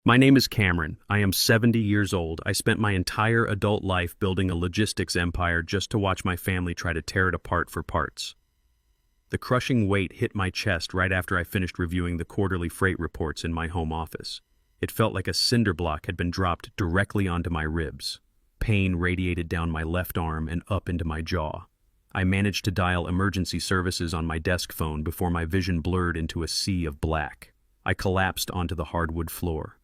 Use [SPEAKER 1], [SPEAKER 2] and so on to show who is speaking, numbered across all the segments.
[SPEAKER 1] My name is Cameron. I am 70 years old. I spent my entire adult life building a logistics empire just to watch my family try to tear it apart for parts. The crushing weight hit my chest right after I finished reviewing the quarterly freight reports in my home office. It felt like a cinder block had been dropped directly onto my ribs. Pain radiated down my left arm and up into my jaw. I managed to dial emergency services on my desk phone before my vision blurred into a sea of black. I collapsed onto the hardwood floor.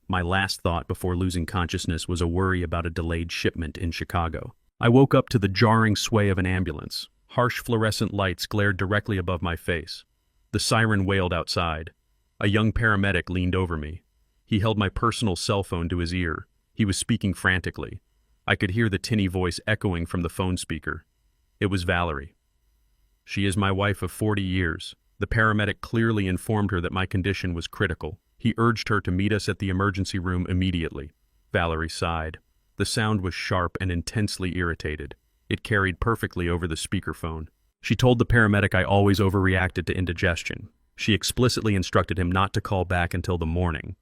[SPEAKER 1] My last thought before losing consciousness was a worry about a delayed shipment in Chicago. I woke up to the jarring sway of an ambulance. Harsh fluorescent lights glared directly above my face. The siren wailed outside. A young paramedic leaned over me. He held my personal cell phone to his ear. He was speaking frantically. I could hear the tinny voice echoing from the phone speaker. It was Valerie. She is my wife of 40 years. The paramedic clearly informed her that my condition was critical. He urged her to meet us at the emergency room immediately. Valerie sighed. The sound was sharp and intensely irritated. It carried perfectly over the speakerphone. She told the paramedic I always overreacted to indigestion. She explicitly instructed him not to call back until the morning.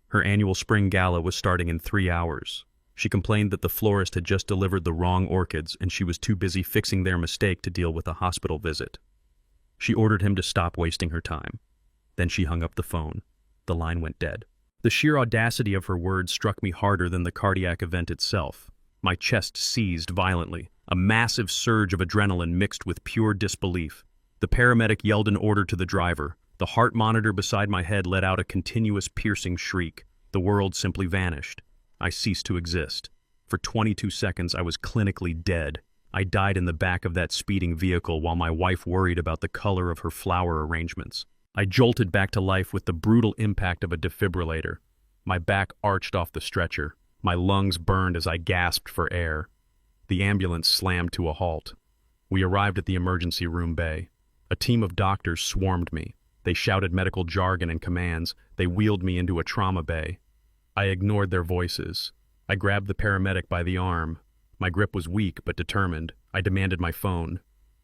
[SPEAKER 1] Her annual spring gala was starting in 3 hours. She complained that the florist had just delivered the wrong orchids and she was too busy fixing their mistake to deal with a hospital visit. She ordered him to stop wasting her time. Then she hung up the phone. The line went dead. The sheer audacity of her words struck me harder than the cardiac event itself. My chest seized violently. A massive surge of adrenaline mixed with pure disbelief. The paramedic yelled an order to the driver. The heart monitor beside my head let out a continuous piercing shriek. The world simply vanished. I ceased to exist. For 22 seconds, I was clinically dead. I died in the back of that speeding vehicle while my wife worried about the color of her flower arrangements. I jolted back to life with the brutal impact of a defibrillator. My back arched off the stretcher. My lungs burned as I gasped for air. The ambulance slammed to a halt. We arrived at the emergency room bay. A team of doctors swarmed me. They shouted medical jargon and commands. They wheeled me into a trauma bay. I ignored their voices. I grabbed the paramedic by the arm. My grip was weak but determined. I demanded my phone.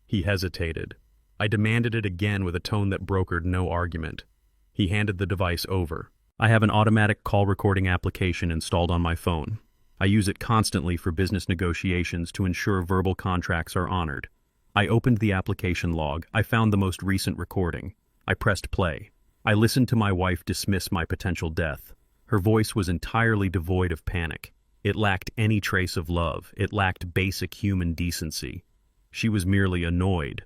[SPEAKER 1] He hesitated. I demanded it again with a tone that brokered no argument. He handed the device over. I have an automatic call recording application installed on my phone. I use it constantly for business negotiations to ensure verbal contracts are honored. I opened the application log. I found the most recent recording. I pressed play. I listened to my wife dismiss my potential death. Her voice was entirely devoid of panic. It lacked any trace of love. It lacked basic human decency. She was merely annoyed.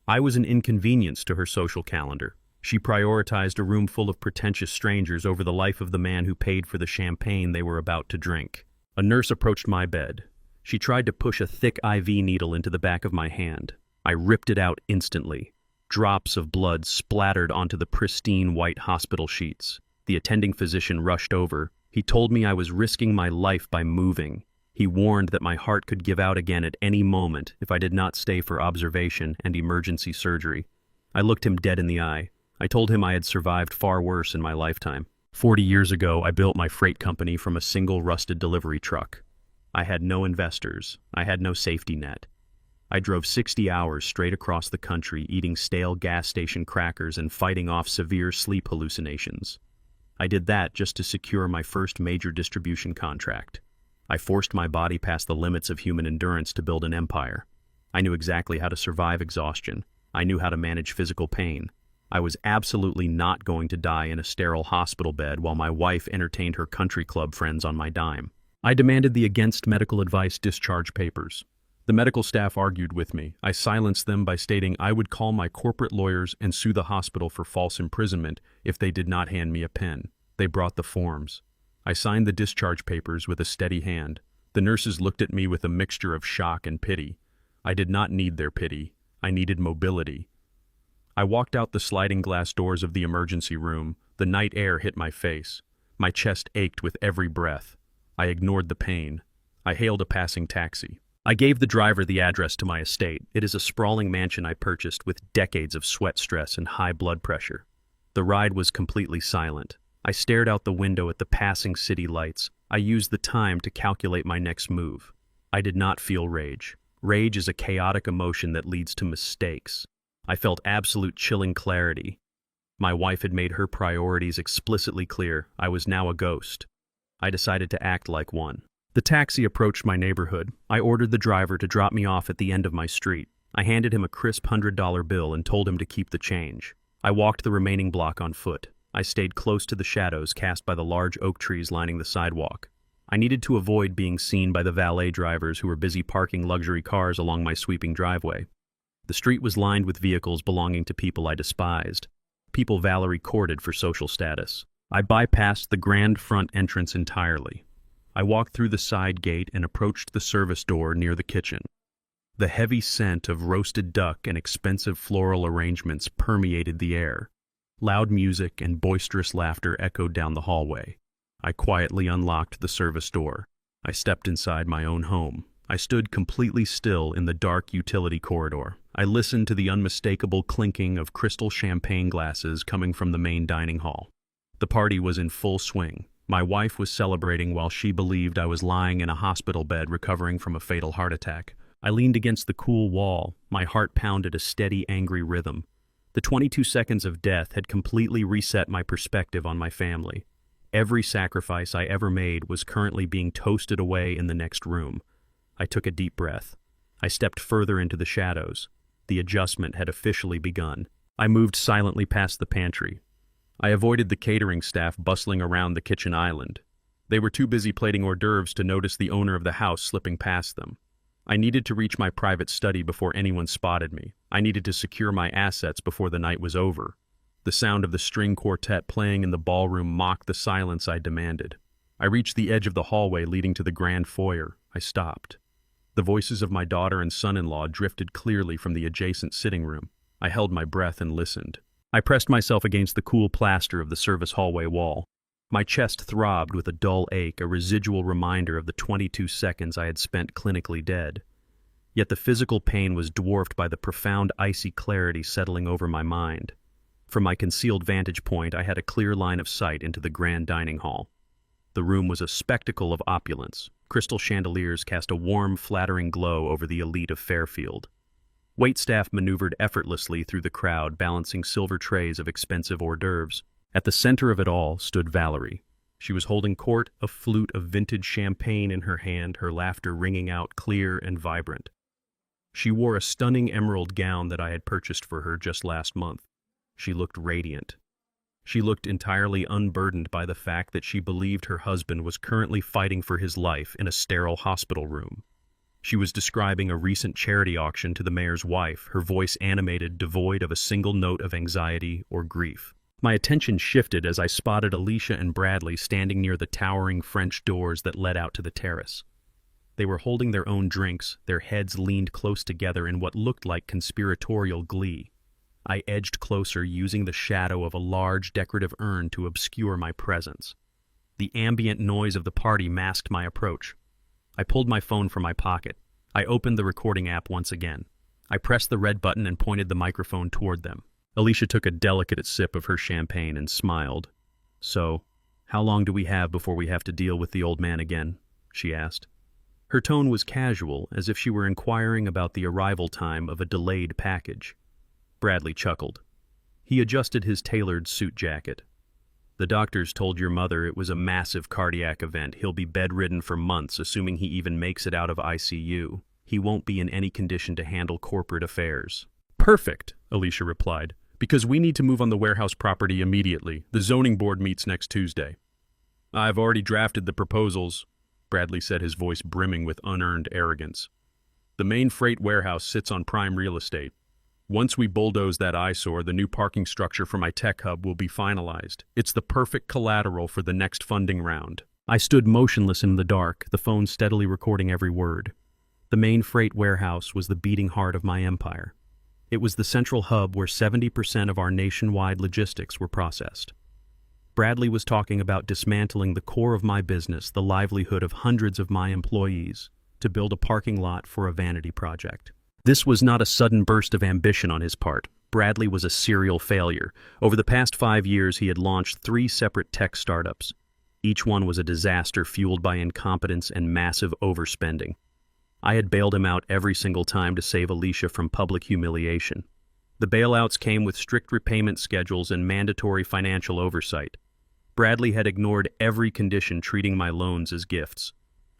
[SPEAKER 1] I was an inconvenience to her social calendar. She prioritized a room full of pretentious strangers over the life of the man who paid for the champagne they were about to drink. A nurse approached my bed. She tried to push a thick IV needle into the back of my hand. I ripped it out instantly. Drops of blood splattered onto the pristine white hospital sheets. The attending physician rushed over. He told me I was risking my life by moving. He warned that my heart could give out again at any moment if I did not stay for observation and emergency surgery. I looked him dead in the eye. I told him I had survived far worse in my lifetime. 40 years ago, I built my freight company from a single rusted delivery truck. I had no investors. I had no safety net. I drove 60 hours straight across the country eating stale gas station crackers and fighting off severe sleep hallucinations. I did that just to secure my first major distribution contract. I forced my body past the limits of human endurance to build an empire. I knew exactly how to survive exhaustion. I knew how to manage physical pain. I was absolutely not going to die in a sterile hospital bed while my wife entertained her country club friends on my dime. I demanded the against medical advice discharge papers. The medical staff argued with me. I silenced them by stating I would call my corporate lawyers and sue the hospital for false imprisonment if they did not hand me a pen. They brought the forms. I signed the discharge papers with a steady hand. The nurses looked at me with a mixture of shock and pity. I did not need their pity. I needed mobility. I walked out the sliding glass doors of the emergency room. The night air hit my face. My chest ached with every breath. I ignored the pain. I hailed a passing taxi. I gave the driver the address to my estate. It is a sprawling mansion I purchased with decades of sweat stress and high blood pressure. The ride was completely silent. I stared out the window at the passing city lights. I used the time to calculate my next move. I did not feel rage. Rage is a chaotic emotion that leads to mistakes. I felt absolute chilling clarity. My wife had made her priorities explicitly clear. I was now a ghost. I decided to act like one. The taxi approached my neighborhood. I ordered the driver to drop me off at the end of my street. I handed him a crisp $100 bill and told him to keep the change. I walked the remaining block on foot. I stayed close to the shadows cast by the large oak trees lining the sidewalk. I needed to avoid being seen by the valet drivers who were busy parking luxury cars along my sweeping driveway. The street was lined with vehicles belonging to people I despised, people Valerie courted for social status. I bypassed the grand front entrance entirely. I walked through the side gate and approached the service door near the kitchen. The heavy scent of roasted duck and expensive floral arrangements permeated the air. Loud music and boisterous laughter echoed down the hallway. I quietly unlocked the service door. I stepped inside my own home. I stood completely still in the dark utility corridor. I listened to the unmistakable clinking of crystal champagne glasses coming from the main dining hall. The party was in full swing. My wife was celebrating while she believed I was lying in a hospital bed recovering from a fatal heart attack. I leaned against the cool wall. My heart pounded a steady, angry rhythm. The 22 seconds of death had completely reset my perspective on my family. Every sacrifice I ever made was currently being toasted away in the next room. I took a deep breath. I stepped further into the shadows. The adjustment had officially begun. I moved silently past the pantry. I avoided the catering staff bustling around the kitchen island. They were too busy plating hors d'oeuvres to notice the owner of the house slipping past them. I needed to reach my private study before anyone spotted me. I needed to secure my assets before the night was over. The sound of the string quartet playing in the ballroom mocked the silence I demanded. I reached the edge of the hallway leading to the grand foyer. I stopped. The voices of my daughter and son-in-law drifted clearly from the adjacent sitting room. I held my breath and listened. I pressed myself against the cool plaster of the service hallway wall. My chest throbbed with a dull ache, a residual reminder of the 22 seconds I had spent clinically dead. Yet the physical pain was dwarfed by the profound icy clarity settling over my mind. From my concealed vantage point, I had a clear line of sight into the grand dining hall. The room was a spectacle of opulence. Crystal chandeliers cast a warm, flattering glow over the elite of Fairfield. Waitstaff maneuvered effortlessly through the crowd, balancing silver trays of expensive hors d'oeuvres. At the center of it all stood Valerie. She was holding court, a flute of vintage champagne in her hand, her laughter ringing out clear and vibrant. She wore a stunning emerald gown that I had purchased for her just last month. She looked radiant. She looked entirely unburdened by the fact that she believed her husband was currently fighting for his life in a sterile hospital room. She was describing a recent charity auction to the mayor's wife, her voice animated, devoid of a single note of anxiety or grief. My attention shifted as I spotted Alicia and Bradley standing near the towering French doors that led out to the terrace. They were holding their own drinks, their heads leaned close together in what looked like conspiratorial glee. I edged closer, using the shadow of a large decorative urn to obscure my presence. The ambient noise of the party masked my approach. I pulled my phone from my pocket. I opened the recording app once again. I pressed the red button and pointed the microphone toward them. Alicia took a delicate sip of her champagne and smiled. "So, how long do we have before we have to deal with the old man again?" she asked. Her tone was casual, as if she were inquiring about the arrival time of a delayed package. Bradley chuckled. He adjusted his tailored suit jacket. "The doctors told your mother it was a massive cardiac event. He'll be bedridden for months, assuming he even makes it out of ICU. He won't be in any condition to handle corporate affairs." "Perfect," Alicia replied, "because we need to move on the warehouse property immediately. The zoning board meets next Tuesday." "I've already drafted the proposals," Bradley said, his voice brimming with unearned arrogance. "The main freight warehouse sits on prime real estate. Once we bulldoze that eyesore, the new parking structure for my tech hub will be finalized. It's the perfect collateral for the next funding round." I stood motionless in the dark, the phone steadily recording every word. The main freight warehouse was the beating heart of my empire. It was the central hub where 70% of our nationwide logistics were processed. Bradley was talking about dismantling the core of my business, the livelihood of hundreds of my employees, to build a parking lot for a vanity project. This was not a sudden burst of ambition on his part. Bradley was a serial failure. Over the past 5 years, he had launched 3 separate tech startups. Each one was a disaster fueled by incompetence and massive overspending. I had bailed him out every single time to save Alicia from public humiliation. The bailouts came with strict repayment schedules and mandatory financial oversight. Bradley had ignored every condition, treating my loans as gifts.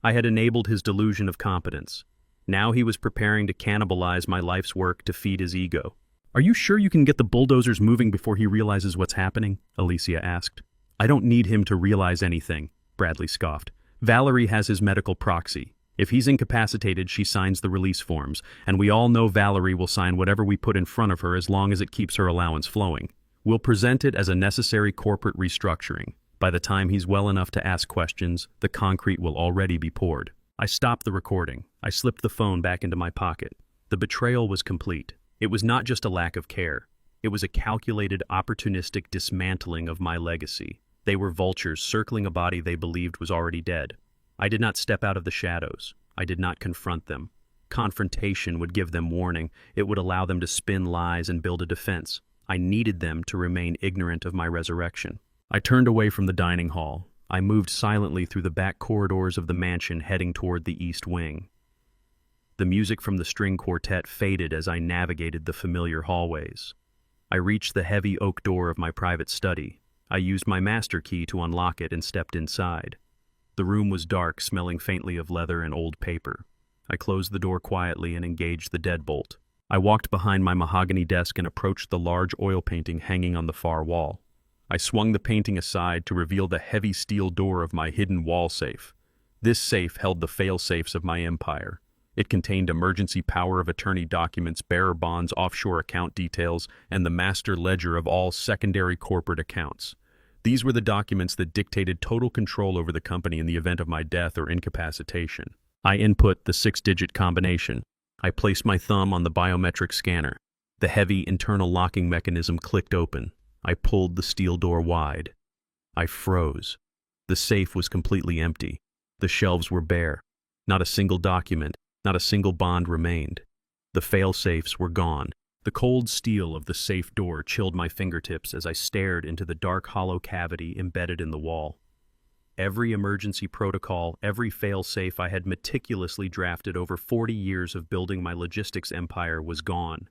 [SPEAKER 1] I had enabled his delusion of competence. Now he was preparing to cannibalize my life's work to feed his ego. "Are you sure you can get the bulldozers moving before he realizes what's happening?" Alicia asked. "I don't need him to realize anything," Bradley scoffed. "Valerie has his medical proxy. If he's incapacitated, she signs the release forms, and we all know Valerie will sign whatever we put in front of her as long as it keeps her allowance flowing. We'll present it as a necessary corporate restructuring. By the time he's well enough to ask questions, the concrete will already be poured." I stopped the recording. I slipped the phone back into my pocket. The betrayal was complete. It was not just a lack of care. It was a calculated, opportunistic dismantling of my legacy. They were vultures circling a body they believed was already dead. I did not step out of the shadows. I did not confront them. Confrontation would give them warning. It would allow them to spin lies and build a defense. I needed them to remain ignorant of my resurrection. I turned away from the dining hall. I moved silently through the back corridors of the mansion, heading toward the east wing. The music from the string quartet faded as I navigated the familiar hallways. I reached the heavy oak door of my private study. I used my master key to unlock it and stepped inside. The room was dark, smelling faintly of leather and old paper. I closed the door quietly and engaged the deadbolt. I walked behind my mahogany desk and approached the large oil painting hanging on the far wall. I swung the painting aside to reveal the heavy steel door of my hidden wall safe. This safe held the fail-safes of my empire. It contained emergency power of attorney documents, bearer bonds, offshore account details, and the master ledger of all secondary corporate accounts. These were the documents that dictated total control over the company in the event of my death or incapacitation. I input the 6-digit combination. I placed my thumb on the biometric scanner. The heavy internal locking mechanism clicked open. I pulled the steel door wide. I froze. The safe was completely empty. The shelves were bare. Not a single document, not a single bond remained. The fail-safes were gone. The cold steel of the safe door chilled my fingertips as I stared into the dark hollow cavity embedded in the wall. Every emergency protocol, every fail-safe I had meticulously drafted over 40 years of building my logistics empire was gone.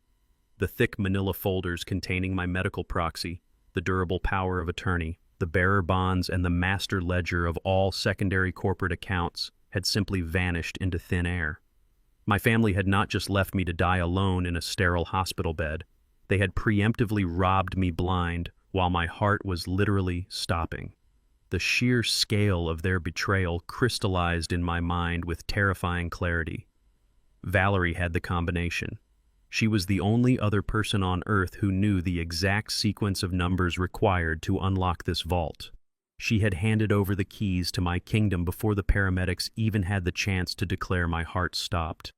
[SPEAKER 1] The thick manila folders containing my medical proxy, the durable power of attorney, the bearer bonds, and the master ledger of all secondary corporate accounts had simply vanished into thin air. My family had not just left me to die alone in a sterile hospital bed. They had preemptively robbed me blind while my heart was literally stopping. The sheer scale of their betrayal crystallized in my mind with terrifying clarity. Valerie had the combination. She was the only other person on Earth who knew the exact sequence of numbers required to unlock this vault. She had handed over the keys to my kingdom before the paramedics even had the chance to declare my heart stopped.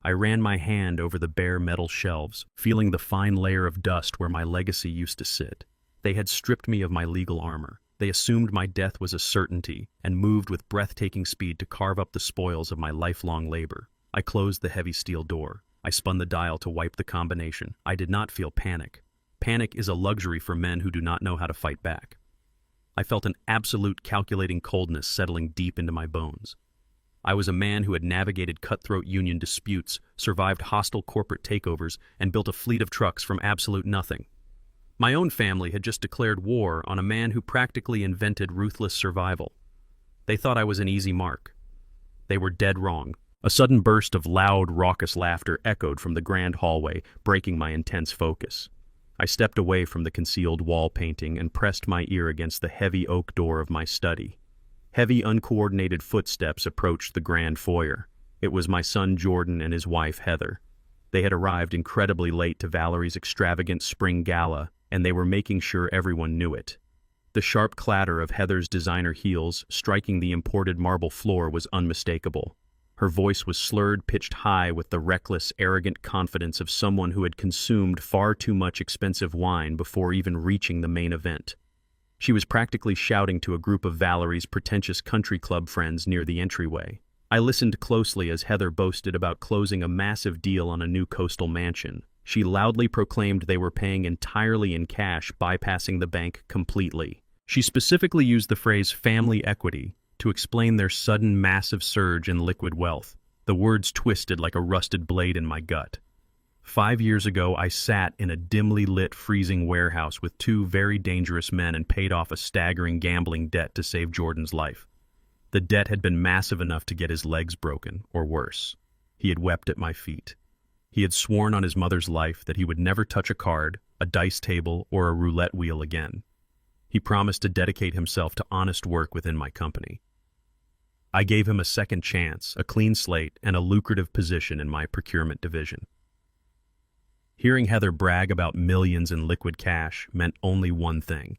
[SPEAKER 1] I ran my hand over the bare metal shelves, feeling the fine layer of dust where my legacy used to sit. They had stripped me of my legal armor. They assumed my death was a certainty and moved with breathtaking speed to carve up the spoils of my lifelong labor. I closed the heavy steel door. I spun the dial to wipe the combination. I did not feel panic. Panic is a luxury for men who do not know how to fight back. I felt an absolute calculating coldness settling deep into my bones. I was a man who had navigated cutthroat union disputes, survived hostile corporate takeovers, and built a fleet of trucks from absolute nothing. My own family had just declared war on a man who practically invented ruthless survival. They thought I was an easy mark. They were dead wrong. A sudden burst of loud, raucous laughter echoed from the grand hallway, breaking my intense focus. I stepped away from the concealed wall painting and pressed my ear against the heavy oak door of my study. Heavy, uncoordinated footsteps approached the grand foyer. It was my son Jordan and his wife Heather. They had arrived incredibly late to Valerie's extravagant spring gala, and they were making sure everyone knew it. The sharp clatter of Heather's designer heels striking the imported marble floor was unmistakable. Her voice was slurred, pitched high with the reckless, arrogant confidence of someone who had consumed far too much expensive wine before even reaching the main event. She was practically shouting to a group of Valerie's pretentious country club friends near the entryway. I listened closely as Heather boasted about closing a massive deal on a new coastal mansion. She loudly proclaimed they were paying entirely in cash, bypassing the bank completely. She specifically used the phrase family equity to explain their sudden massive surge in liquid wealth. The words twisted like a rusted blade in my gut. 5 years ago, I sat in a dimly lit, freezing warehouse with two very dangerous men and paid off a staggering gambling debt to save Jordan's life. The debt had been massive enough to get his legs broken, or worse. He had wept at my feet. He had sworn on his mother's life that he would never touch a card, a dice table, or a roulette wheel again. He promised to dedicate himself to honest work within my company. I gave him a second chance, a clean slate, and a lucrative position in my procurement division. Hearing Heather brag about millions in liquid cash meant only one thing.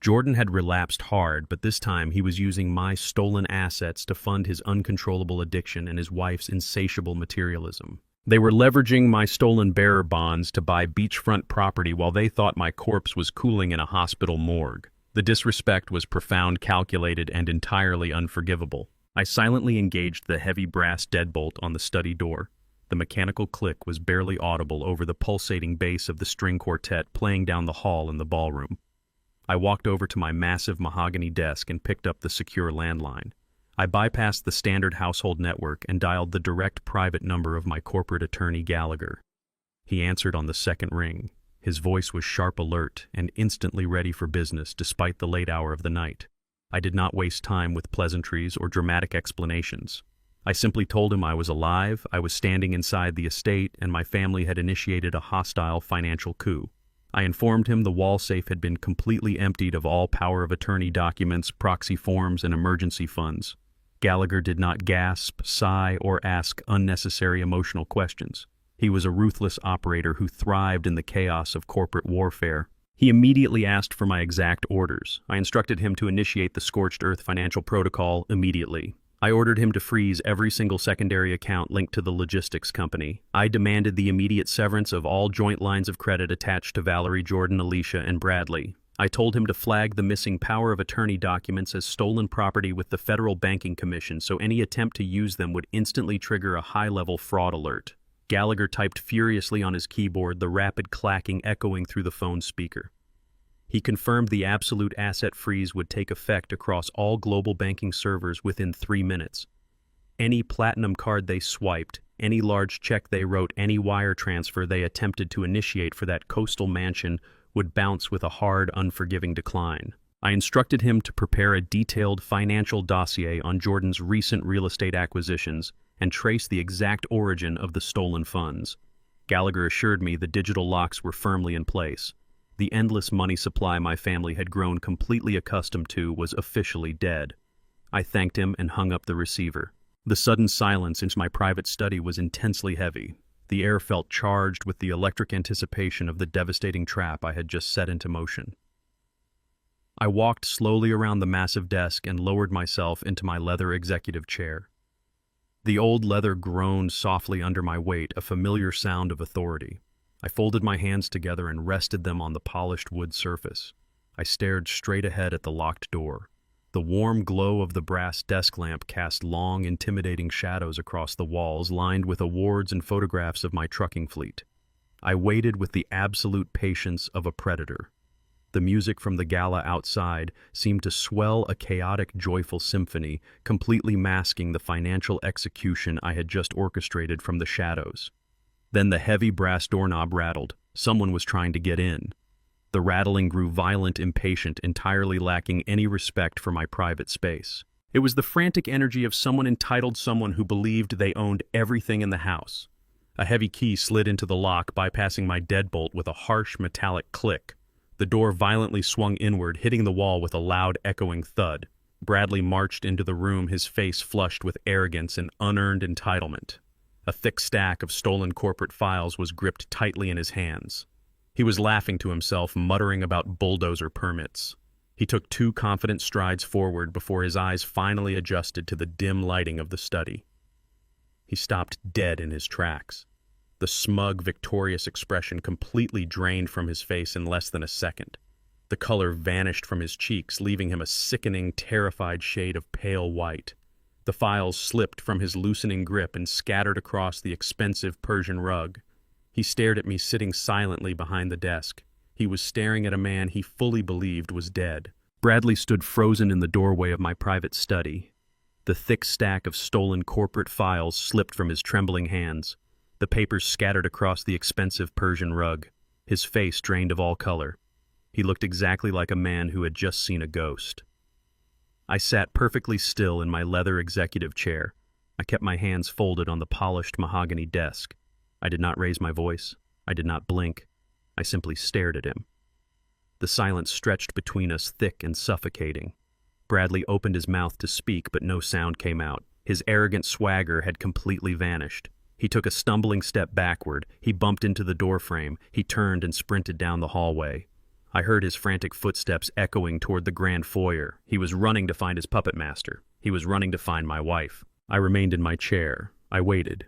[SPEAKER 1] Jordan had relapsed hard, but this time he was using my stolen assets to fund his uncontrollable addiction and his wife's insatiable materialism. They were leveraging my stolen bearer bonds to buy beachfront property while they thought my corpse was cooling in a hospital morgue. The disrespect was profound, calculated, and entirely unforgivable. I silently engaged the heavy brass deadbolt on the study door. The mechanical click was barely audible over the pulsating bass of the string quartet playing down the hall in the ballroom. I walked over to my massive mahogany desk and picked up the secure landline. I bypassed the standard household network and dialed the direct private number of my corporate attorney, Gallagher. He answered on the second ring. His voice was sharp, alert, and instantly ready for business despite the late hour of the night. I did not waste time with pleasantries or dramatic explanations. I simply told him I was alive, I was standing inside the estate, and my family had initiated a hostile financial coup. I informed him the wall safe had been completely emptied of all power of attorney documents, proxy forms, and emergency funds. Gallagher did not gasp, sigh, or ask unnecessary emotional questions. He was a ruthless operator who thrived in the chaos of corporate warfare. He immediately asked for my exact orders. I instructed him to initiate the Scorched Earth Financial Protocol immediately. I ordered him to freeze every single secondary account linked to the logistics company. I demanded the immediate severance of all joint lines of credit attached to Valerie, Jordan, Alicia, and Bradley. I told him to flag the missing power of attorney documents as stolen property with the Federal Banking Commission, so any attempt to use them would instantly trigger a high-level fraud alert. Gallagher typed furiously on his keyboard, the rapid clacking echoing through the phone speaker. He confirmed the absolute asset freeze would take effect across all global banking servers within 3 minutes. Any platinum card they swiped, any large check they wrote, any wire transfer they attempted to initiate for that coastal mansion would bounce with a hard, unforgiving decline. I instructed him to prepare a detailed financial dossier on Jordan's recent real estate acquisitions and trace the exact origin of the stolen funds. Gallagher assured me the digital locks were firmly in place. The endless money supply my family had grown completely accustomed to was officially dead. I thanked him and hung up the receiver. The sudden silence in my private study was intensely heavy. The air felt charged with the electric anticipation of the devastating trap I had just set into motion. I walked slowly around the massive desk and lowered myself into my leather executive chair. The old leather groaned softly under my weight, a familiar sound of authority. I folded my hands together and rested them on the polished wood surface. I stared straight ahead at the locked door. The warm glow of the brass desk lamp cast long, intimidating shadows across the walls lined with awards and photographs of my trucking fleet. I waited with the absolute patience of a predator. The music from the gala outside seemed to swell a chaotic, joyful symphony, completely masking the financial execution I had just orchestrated from the shadows. Then the heavy brass doorknob rattled. Someone was trying to get in. The rattling grew violent, impatient, entirely lacking any respect for my private space. It was the frantic energy of someone entitled, someone who believed they owned everything in the house. A heavy key slid into the lock, bypassing my deadbolt with a harsh, metallic click. The door violently swung inward, hitting the wall with a loud, echoing thud. Bradley marched into the room, his face flushed with arrogance and unearned entitlement. A thick stack of stolen corporate files was gripped tightly in his hands. He was laughing to himself, muttering about bulldozer permits. He took 2 confident strides forward before his eyes finally adjusted to the dim lighting of the study. He stopped dead in his tracks. The smug, victorious expression completely drained from his face in less than a second. The color vanished from his cheeks, leaving him a sickening, terrified shade of pale white. The files slipped from his loosening grip and scattered across the expensive Persian rug. He stared at me, sitting silently behind the desk. He was staring at a man he fully believed was dead. Bradley stood frozen in the doorway of my private study. The thick stack of stolen corporate files slipped from his trembling hands. the papers scattered across the expensive Persian rug, his face drained of all color. He looked exactly like a man who had just seen a ghost. I sat perfectly still in my leather executive chair. I kept my hands folded on the polished mahogany desk. I did not raise my voice. I did not blink. I simply stared at him. The silence stretched between us, thick and suffocating. Bradley opened his mouth to speak, but no sound came out. His arrogant swagger had completely vanished. He took a stumbling step backward. He bumped into the doorframe. He turned and sprinted down the hallway. I heard his frantic footsteps echoing toward the grand foyer. He was running to find his puppet master. He was running to find my wife. I remained in my chair. I waited.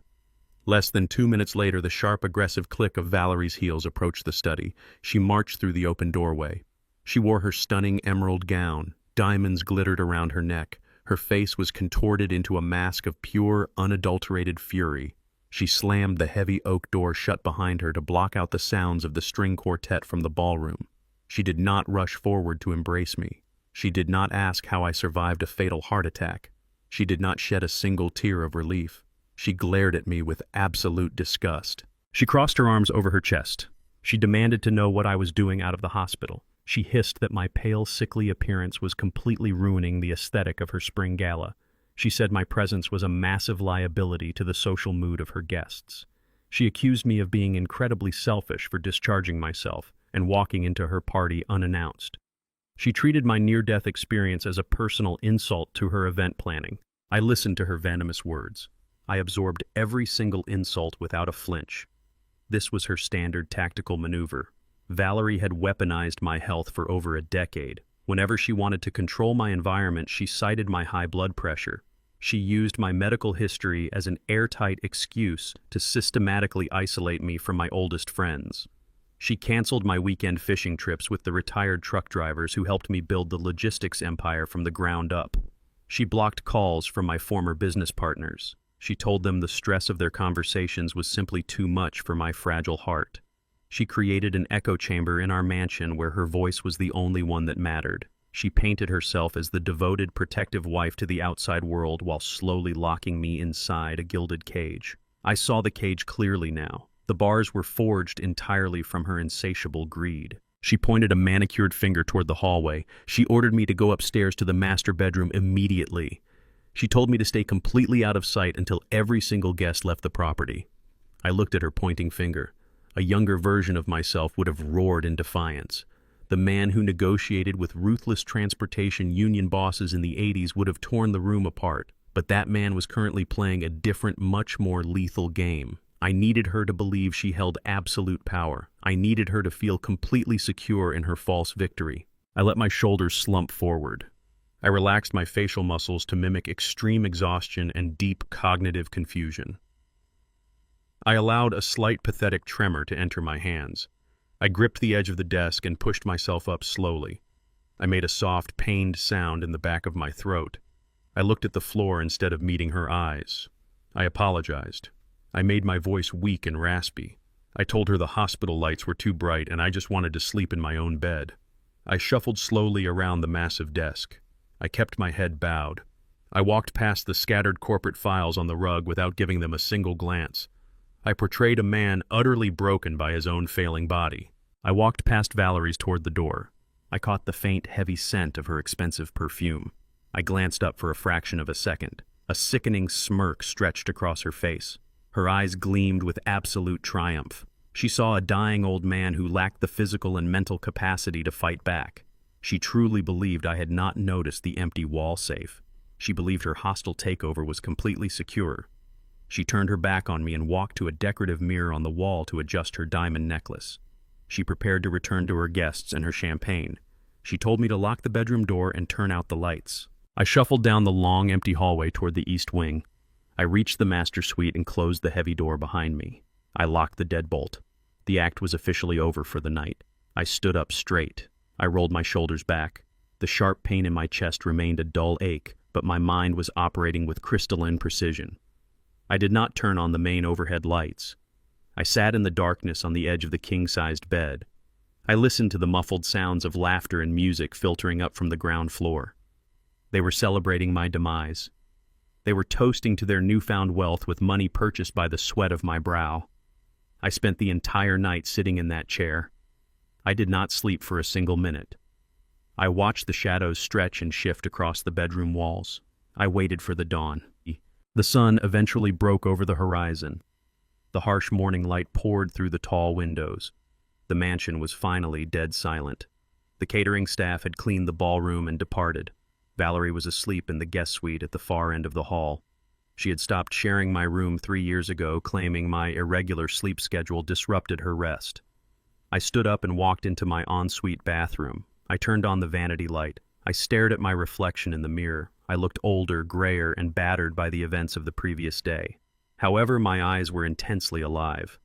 [SPEAKER 1] Less than 2 minutes later, the sharp, aggressive click of Valerie's heels approached the study. She marched through the open doorway. She wore her stunning emerald gown. Diamonds glittered around her neck. Her face was contorted into a mask of pure, unadulterated fury. She slammed the heavy oak door shut behind her to block out the sounds of the string quartet from the ballroom. She did not rush forward to embrace me. She did not ask how I survived a fatal heart attack. She did not shed a single tear of relief. She glared at me with absolute disgust. She crossed her arms over her chest. She demanded to know what I was doing out of the hospital. She hissed that my pale, sickly appearance was completely ruining the aesthetic of her spring gala. She said my presence was a massive liability to the social mood of her guests. She accused me of being incredibly selfish for discharging myself and walking into her party unannounced. She treated my near-death experience as a personal insult to her event planning. I listened to her venomous words. I absorbed every single insult without a flinch. This was her standard tactical maneuver. Valerie had weaponized my health for over a decade. Whenever she wanted to control my environment, she cited my high blood pressure. She used my medical history as an airtight excuse to systematically isolate me from my oldest friends. She canceled my weekend fishing trips with the retired truck drivers who helped me build the logistics empire from the ground up. She blocked calls from my former business partners. She told them the stress of their conversations was simply too much for my fragile heart. She created an echo chamber in our mansion where her voice was the only one that mattered. She painted herself as the devoted, protective wife to the outside world while slowly locking me inside a gilded cage. I saw the cage clearly now. The bars were forged entirely from her insatiable greed. She pointed a manicured finger toward the hallway. She ordered me to go upstairs to the master bedroom immediately. She told me to stay completely out of sight until every single guest left the property. I looked at her pointing finger. A younger version of myself would have roared in defiance. The man who negotiated with ruthless transportation union bosses in the 80s would have torn the room apart. But that man was currently playing a different, much more lethal game. I needed her to believe she held absolute power. I needed her to feel completely secure in her false victory. I let my shoulders slump forward. I relaxed my facial muscles to mimic extreme exhaustion and deep cognitive confusion. I allowed a slight pathetic tremor to enter my hands. I gripped the edge of the desk and pushed myself up slowly. I made a soft, pained sound in the back of my throat. I looked at the floor instead of meeting her eyes. I apologized. I made my voice weak and raspy. I told her the hospital lights were too bright and I just wanted to sleep in my own bed. I shuffled slowly around the massive desk. I kept my head bowed. I walked past the scattered corporate files on the rug without giving them a single glance. I portrayed a man utterly broken by his own failing body. I walked past Valerie's toward the door. I caught the faint, heavy scent of her expensive perfume. I glanced up for a fraction of a second. A sickening smirk stretched across her face. Her eyes gleamed with absolute triumph. She saw a dying old man who lacked the physical and mental capacity to fight back. She truly believed I had not noticed the empty wall safe. She believed her hostile takeover was completely secure. She turned her back on me and walked to a decorative mirror on the wall to adjust her diamond necklace. She prepared to return to her guests and her champagne. She told me to lock the bedroom door and turn out the lights. I shuffled down the long, empty hallway toward the east wing. I reached the master suite and closed the heavy door behind me. I locked the deadbolt. The act was officially over for the night. I stood up straight. I rolled my shoulders back. The sharp pain in my chest remained a dull ache, but my mind was operating with crystalline precision. I did not turn on the main overhead lights. I sat in the darkness on the edge of the king-sized bed. I listened to the muffled sounds of laughter and music filtering up from the ground floor. They were celebrating my demise. They were toasting to their newfound wealth with money purchased by the sweat of my brow. I spent the entire night sitting in that chair. I did not sleep for a single minute. I watched the shadows stretch and shift across the bedroom walls. I waited for the dawn. The sun eventually broke over the horizon. The harsh morning light poured through the tall windows. The mansion was finally dead silent. The catering staff had cleaned the ballroom and departed. Valerie was asleep in the guest suite at the far end of the hall. She had stopped sharing my room 3 years ago, claiming my irregular sleep schedule disrupted her rest. I stood up and walked into my ensuite bathroom. I turned on the vanity light. I stared at my reflection in the mirror. I looked older, grayer, and battered by the events of the previous day. However, my eyes were intensely alive.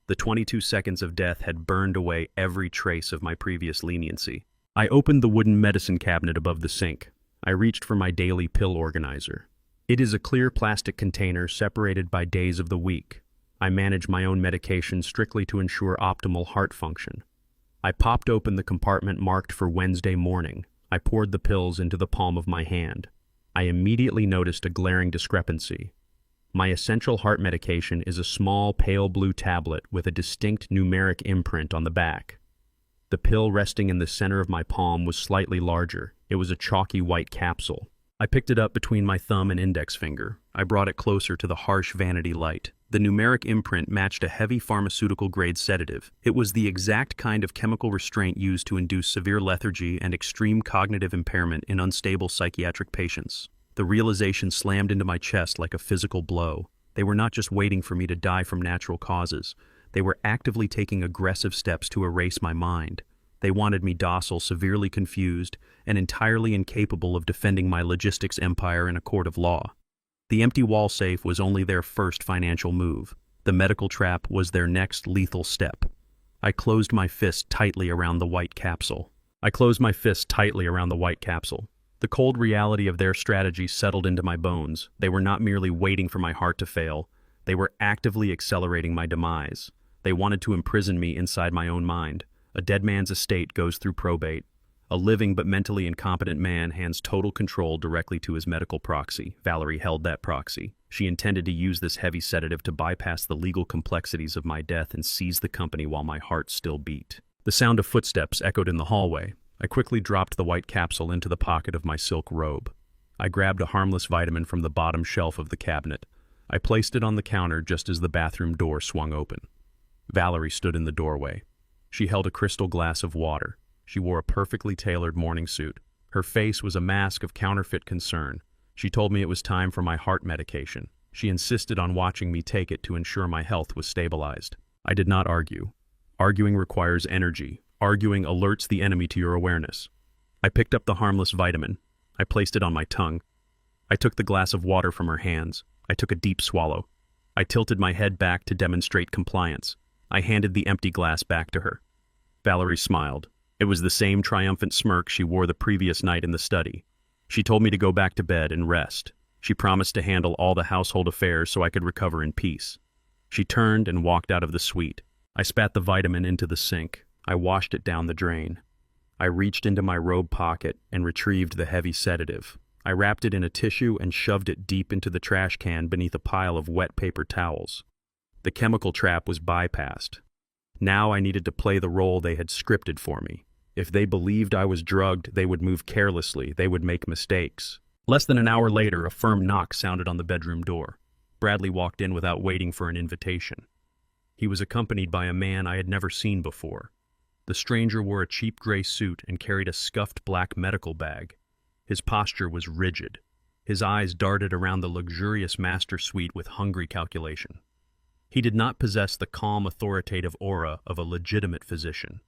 [SPEAKER 1] The 22 seconds of death had burned away every trace of my previous leniency. I opened the wooden medicine cabinet above the sink. I reached for my daily pill organizer. It is a clear plastic container separated by days of the week. I manage my own medication strictly to ensure optimal heart function. I popped open the compartment marked for Wednesday morning. I poured the pills into the palm of my hand. I immediately noticed a glaring discrepancy. My essential heart medication is a small pale blue tablet with a distinct numeric imprint on the back. The pill resting in the center of my palm was slightly larger. It was a chalky white capsule. I picked it up between my thumb and index finger. I brought it closer to the harsh vanity light. The numeric imprint matched a heavy pharmaceutical-grade sedative. It was the exact kind of chemical restraint used to induce severe lethargy and extreme cognitive impairment in unstable psychiatric patients. The realization slammed into my chest like a physical blow. They were not just waiting for me to die from natural causes. They were actively taking aggressive steps to erase my mind. They wanted me docile, severely confused, and entirely incapable of defending my logistics empire in a court of law. The empty wall safe was only their first financial move. The medical trap was their next lethal step. I closed my fist tightly around the white capsule. The cold reality of their strategy settled into my bones. They were not merely waiting for my heart to fail. They were actively accelerating my demise. They wanted to imprison me inside my own mind. A dead man's estate goes through probate. A living but mentally incompetent man hands total control directly to his medical proxy. Valerie held that proxy. She intended to use this heavy sedative to bypass the legal complexities of my death and seize the company while my heart still beat. The sound of footsteps echoed in the hallway. I quickly dropped the white capsule into the pocket of my silk robe. I grabbed a harmless vitamin from the bottom shelf of the cabinet. I placed it on the counter just as the bathroom door swung open. Valerie stood in the doorway. She held a crystal glass of water. She wore a perfectly tailored morning suit. Her face was a mask of counterfeit concern. She told me it was time for my heart medication. She insisted on watching me take it to ensure my health was stabilized. I did not argue. Arguing requires energy. Arguing alerts the enemy to your awareness. I picked up the harmless vitamin. I placed it on my tongue. I took the glass of water from her hands. I took a deep swallow. I tilted my head back to demonstrate compliance. I handed the empty glass back to her. Valerie smiled. It was the same triumphant smirk she wore the previous night in the study. She told me to go back to bed and rest. She promised to handle all the household affairs so I could recover in peace. She turned and walked out of the suite. I spat the vitamin into the sink. I washed it down the drain. I reached into my robe pocket and retrieved the heavy sedative. I wrapped it in a tissue and shoved it deep into the trash can beneath a pile of wet paper towels. The chemical trap was bypassed. Now I needed to play the role they had scripted for me. If they believed I was drugged, they would move carelessly. They would make mistakes. Less than an hour later, a firm knock sounded on the bedroom door. Bradley walked in without waiting for an invitation. He was accompanied by a man I had never seen before. The stranger wore a cheap gray suit and carried a scuffed black medical bag. His posture was rigid. His eyes darted around the luxurious master suite with hungry calculation. He did not possess the calm, authoritative aura of a legitimate physician.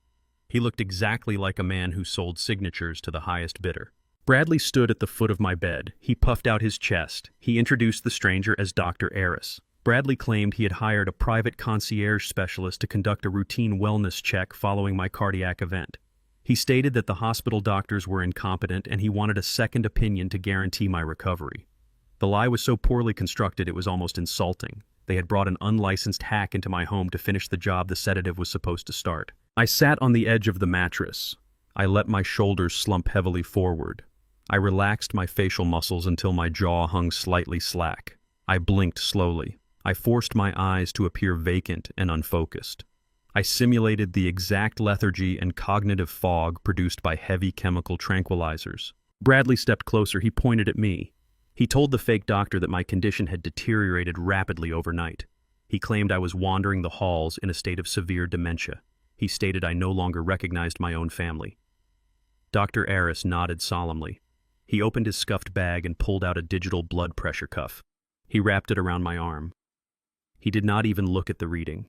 [SPEAKER 1] He looked exactly like a man who sold signatures to the highest bidder. Bradley stood at the foot of my bed. He puffed out his chest. He introduced the stranger as Dr. Eris. Bradley claimed he had hired a private concierge specialist to conduct a routine wellness check following my cardiac event. He stated that the hospital doctors were incompetent and he wanted a second opinion to guarantee my recovery. The lie was so poorly constructed it was almost insulting. They had brought an unlicensed hack into my home to finish the job the sedative was supposed to start. I sat on the edge of the mattress. I let my shoulders slump heavily forward. I relaxed my facial muscles until my jaw hung slightly slack. I blinked slowly. I forced my eyes to appear vacant and unfocused. I simulated the exact lethargy and cognitive fog produced by heavy chemical tranquilizers. Bradley stepped closer. He pointed at me. He told the fake doctor that my condition had deteriorated rapidly overnight. He claimed I was wandering the halls in a state of severe dementia. He stated I no longer recognized my own family. Dr. Aris nodded solemnly. He opened his scuffed bag and pulled out a digital blood pressure cuff. He wrapped it around my arm. He did not even look at the reading.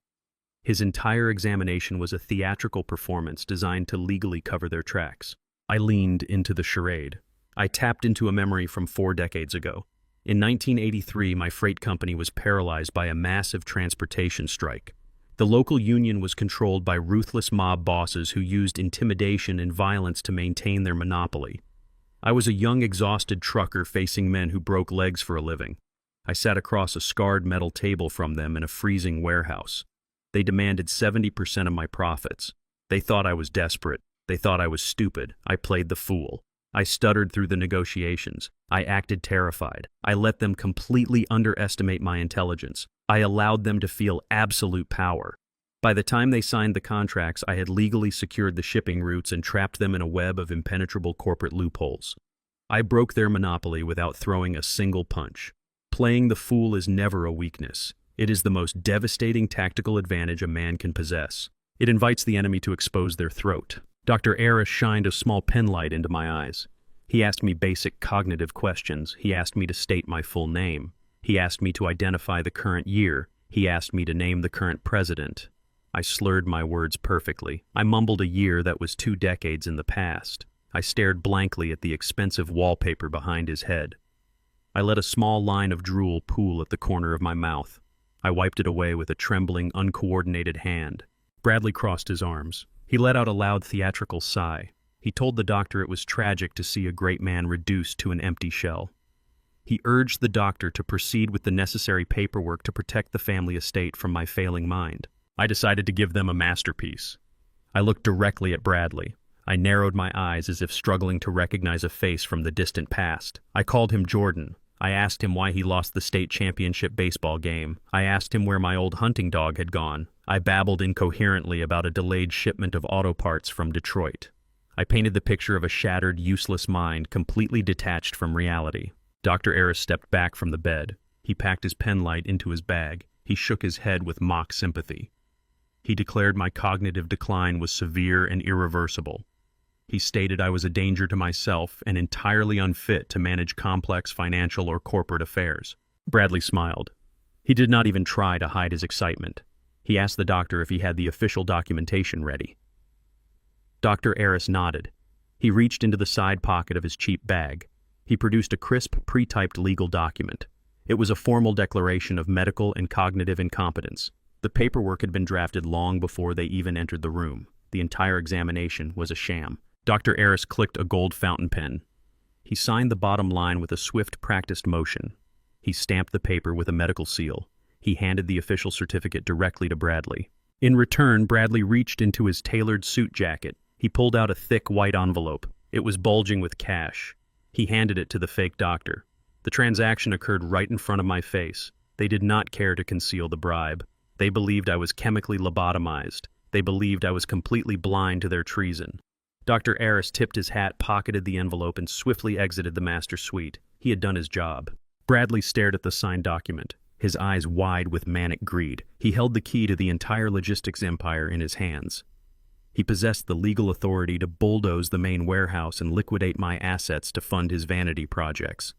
[SPEAKER 1] His entire examination was a theatrical performance designed to legally cover their tracks. I leaned into the charade. I tapped into a memory from 4 decades ago. In 1983, my freight company was paralyzed by a massive transportation strike. The local union was controlled by ruthless mob bosses who used intimidation and violence to maintain their monopoly. I was a young, exhausted trucker facing men who broke legs for a living. I sat across a scarred metal table from them in a freezing warehouse. They demanded 70% of my profits. They thought I was desperate. They thought I was stupid. I played the fool. I stuttered through the negotiations. I acted terrified. I let them completely underestimate my intelligence. I allowed them to feel absolute power. By the time they signed the contracts, I had legally secured the shipping routes and trapped them in a web of impenetrable corporate loopholes. I broke their monopoly without throwing a single punch. Playing the fool is never a weakness. It is the most devastating tactical advantage a man can possess. It invites the enemy to expose their throat. Dr. Aris shined a small penlight into my eyes. He asked me basic cognitive questions. He asked me to state my full name. He asked me to identify the current year. He asked me to name the current president. I slurred my words perfectly. I mumbled a year that was 2 decades in the past. I stared blankly at the expensive wallpaper behind his head. I let a small line of drool pool at the corner of my mouth. I wiped it away with a trembling, uncoordinated hand. Bradley crossed his arms. He let out a loud theatrical sigh. He told the doctor it was tragic to see a great man reduced to an empty shell. He urged the doctor to proceed with the necessary paperwork to protect the family estate from my failing mind. I decided to give them a masterpiece. I looked directly at Bradley. I narrowed my eyes as if struggling to recognize a face from the distant past. I called him Jordan. I asked him why he lost the state championship baseball game. I asked him where my old hunting dog had gone. I babbled incoherently about a delayed shipment of auto parts from Detroit. I painted the picture of a shattered, useless mind completely detached from reality. Dr. Aris stepped back from the bed. He packed his penlight into his bag. He shook his head with mock sympathy. He declared my cognitive decline was severe and irreversible. He stated I was a danger to myself and entirely unfit to manage complex financial or corporate affairs. Bradley smiled. He did not even try to hide his excitement. He asked the doctor if he had the official documentation ready. Dr. Aris nodded. He reached into the side pocket of his cheap bag. He produced a crisp, pre-typed legal document. It was a formal declaration of medical and cognitive incompetence. The paperwork had been drafted long before they even entered the room. The entire examination was a sham. Dr. Aris clicked a gold fountain pen. He signed the bottom line with a swift, practiced motion. He stamped the paper with a medical seal. He handed the official certificate directly to Bradley. In return, Bradley reached into his tailored suit jacket. He pulled out a thick white envelope. It was bulging with cash. He handed it to the fake doctor. The transaction occurred right in front of my face. They did not care to conceal the bribe. They believed I was chemically lobotomized. They believed I was completely blind to their treason. Dr. Aris tipped his hat, pocketed the envelope, and swiftly exited the master suite. He had done his job. Bradley stared at the signed document, his eyes wide with manic greed. He held the key to the entire logistics empire in his hands. He possessed the legal authority to bulldoze the main warehouse and liquidate my assets to fund his vanity projects.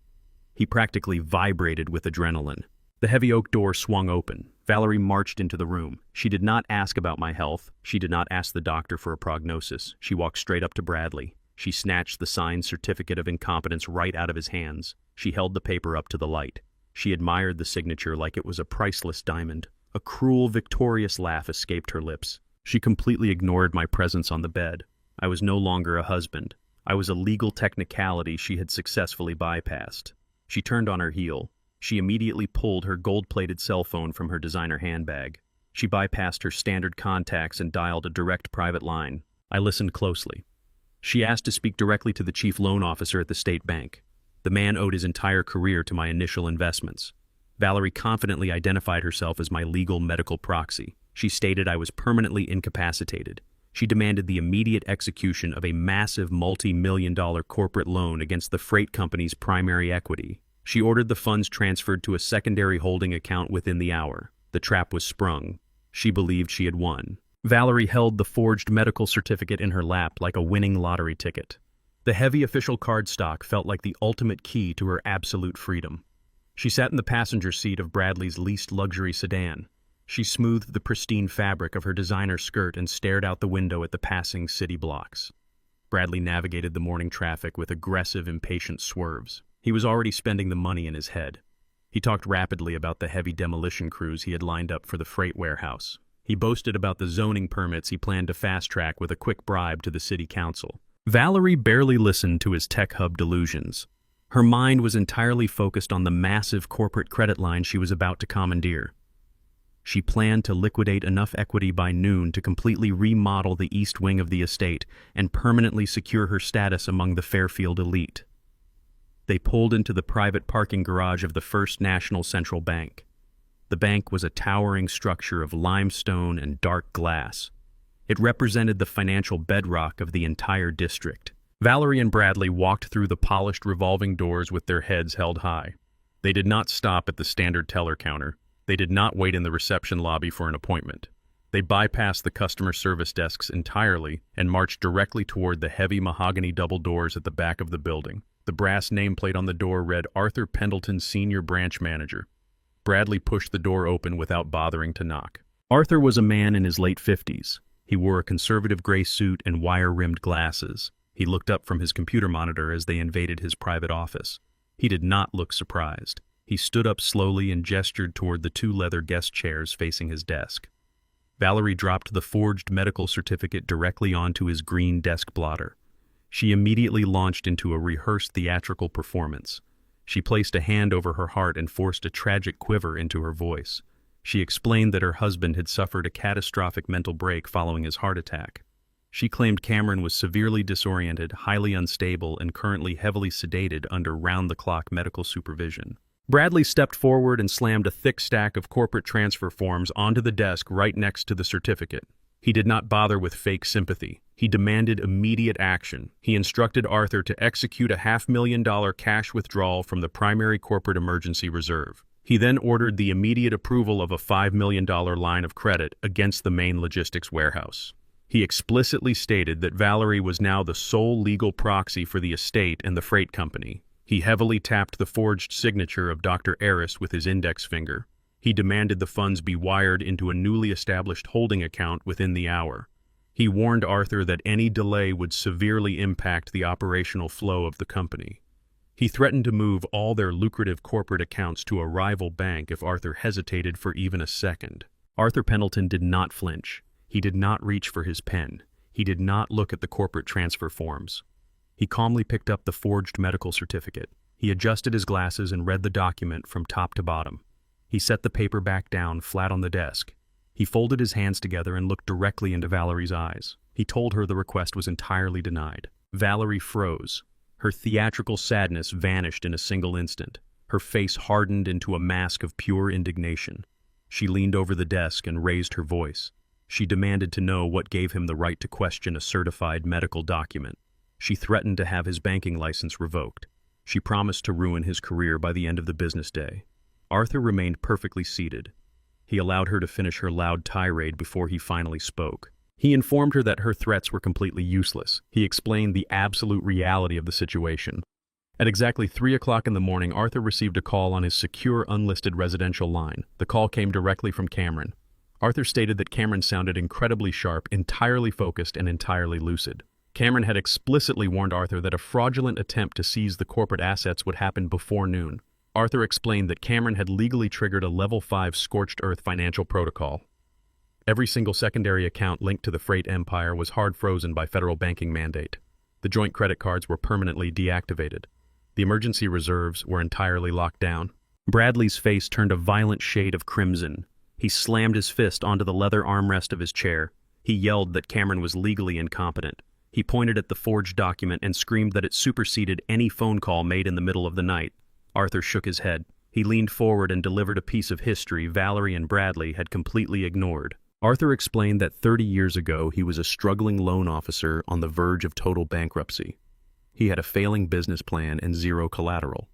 [SPEAKER 1] He practically vibrated with adrenaline. The heavy oak door swung open. Valerie marched into the room. She did not ask about my health. She did not ask the doctor for a prognosis. She walked straight up to Bradley. She snatched the signed certificate of incompetence right out of his hands. She held the paper up to the light. She admired the signature like it was a priceless diamond. A cruel, victorious laugh escaped her lips. She completely ignored my presence on the bed. I was no longer a husband. I was a legal technicality she had successfully bypassed. She turned on her heel. She immediately pulled her gold-plated cell phone from her designer handbag. She bypassed her standard contacts and dialed a direct private line. I listened closely. She asked to speak directly to the chief loan officer at the state bank. The man owed his entire career to my initial investments. Valerie confidently identified herself as my legal medical proxy. She stated I was permanently incapacitated. She demanded the immediate execution of a massive multi-million-dollar corporate loan against the freight company's primary equity. She ordered the funds transferred to a secondary holding account within the hour. The trap was sprung. She believed she had won. Valerie held the forged medical certificate in her lap like a winning lottery ticket. The heavy official cardstock felt like the ultimate key to her absolute freedom. She sat in the passenger seat of Bradley's leased luxury sedan. She smoothed the pristine fabric of her designer skirt and stared out the window at the passing city blocks. Bradley navigated the morning traffic with aggressive, impatient swerves. He was already spending the money in his head. He talked rapidly about the heavy demolition crews he had lined up for the freight warehouse. He boasted about the zoning permits he planned to fast-track with a quick bribe to the city council. Valerie barely listened to his tech hub delusions. Her mind was entirely focused on the massive corporate credit line she was about to commandeer. She planned to liquidate enough equity by noon to completely remodel the east wing of the estate and permanently secure her status among the Fairfield elite. They pulled into the private parking garage of the First National Central Bank. The bank was a towering structure of limestone and dark glass. It represented the financial bedrock of the entire district. Valerie and Bradley walked through the polished revolving doors with their heads held high. They did not stop at the standard teller counter. They did not wait in the reception lobby for an appointment. They bypassed the customer service desks entirely and marched directly toward the heavy mahogany double doors at the back of the building. The brass nameplate on the door read Arthur Pendleton, Senior Branch Manager. Bradley pushed the door open without bothering to knock. Arthur was a man in his late 50s. He wore a conservative gray suit and wire-rimmed glasses. He looked up from his computer monitor as they invaded his private office. He did not look surprised. He stood up slowly and gestured toward the two leather guest chairs facing his desk. Valerie dropped the forged medical certificate directly onto his green desk blotter. She immediately launched into a rehearsed theatrical performance. She placed a hand over her heart and forced a tragic quiver into her voice. She explained that her husband had suffered a catastrophic mental break following his heart attack. She claimed Cameron was severely disoriented, highly unstable, and currently heavily sedated under round-the-clock medical supervision. Bradley stepped forward and slammed a thick stack of corporate transfer forms onto the desk right next to the certificate. He did not bother with fake sympathy. He demanded immediate action. He instructed Arthur to execute a $500,000 cash withdrawal from the primary corporate emergency reserve. He then ordered the immediate approval of a $5 million line of credit against the main logistics warehouse. He explicitly stated that Valerie was now the sole legal proxy for the estate and the freight company. He heavily tapped the forged signature of Dr. Eris with his index finger. He demanded the funds be wired into a newly established holding account within the hour. He warned Arthur that any delay would severely impact the operational flow of the company. He threatened to move all their lucrative corporate accounts to a rival bank if Arthur hesitated for even a second. Arthur Pendleton did not flinch. He did not reach for his pen. He did not look at the corporate transfer forms. He calmly picked up the forged medical certificate. He adjusted his glasses and read the document from top to bottom. He set the paper back down, flat on the desk. He folded his hands together and looked directly into Valerie's eyes. He told her the request was entirely denied. Valerie froze. Her theatrical sadness vanished in a single instant. Her face hardened into a mask of pure indignation. She leaned over the desk and raised her voice. She demanded to know what gave him the right to question a certified medical document. She threatened to have his banking license revoked. She promised to ruin his career by the end of the business day. Arthur remained perfectly seated. He allowed her to finish her loud tirade before he finally spoke. He informed her that her threats were completely useless. He explained the absolute reality of the situation. At exactly 3 o'clock in the morning, Arthur received a call on his secure, unlisted residential line. The call came directly from Cameron. Arthur stated that Cameron sounded incredibly sharp, entirely focused, and entirely lucid. Cameron had explicitly warned Arthur that a fraudulent attempt to seize the corporate assets would happen before noon. Arthur explained that Cameron had legally triggered a Level 5 scorched earth financial protocol. Every single secondary account linked to the freight empire was hard frozen by federal banking mandate. The joint credit cards were permanently deactivated. The emergency reserves were entirely locked down. Bradley's face turned a violent shade of crimson. He slammed his fist onto the leather armrest of his chair. He yelled that Cameron was legally incompetent. He He pointed at the forged document and screamed that it superseded any phone call made in the middle of the night. Arthur shook his head. He leaned forward and delivered a piece of history Valerie and Bradley had completely ignored. Arthur explained that 30 years ago he was a struggling loan officer on the verge of total bankruptcy. He had a failing business plan and zero collateral.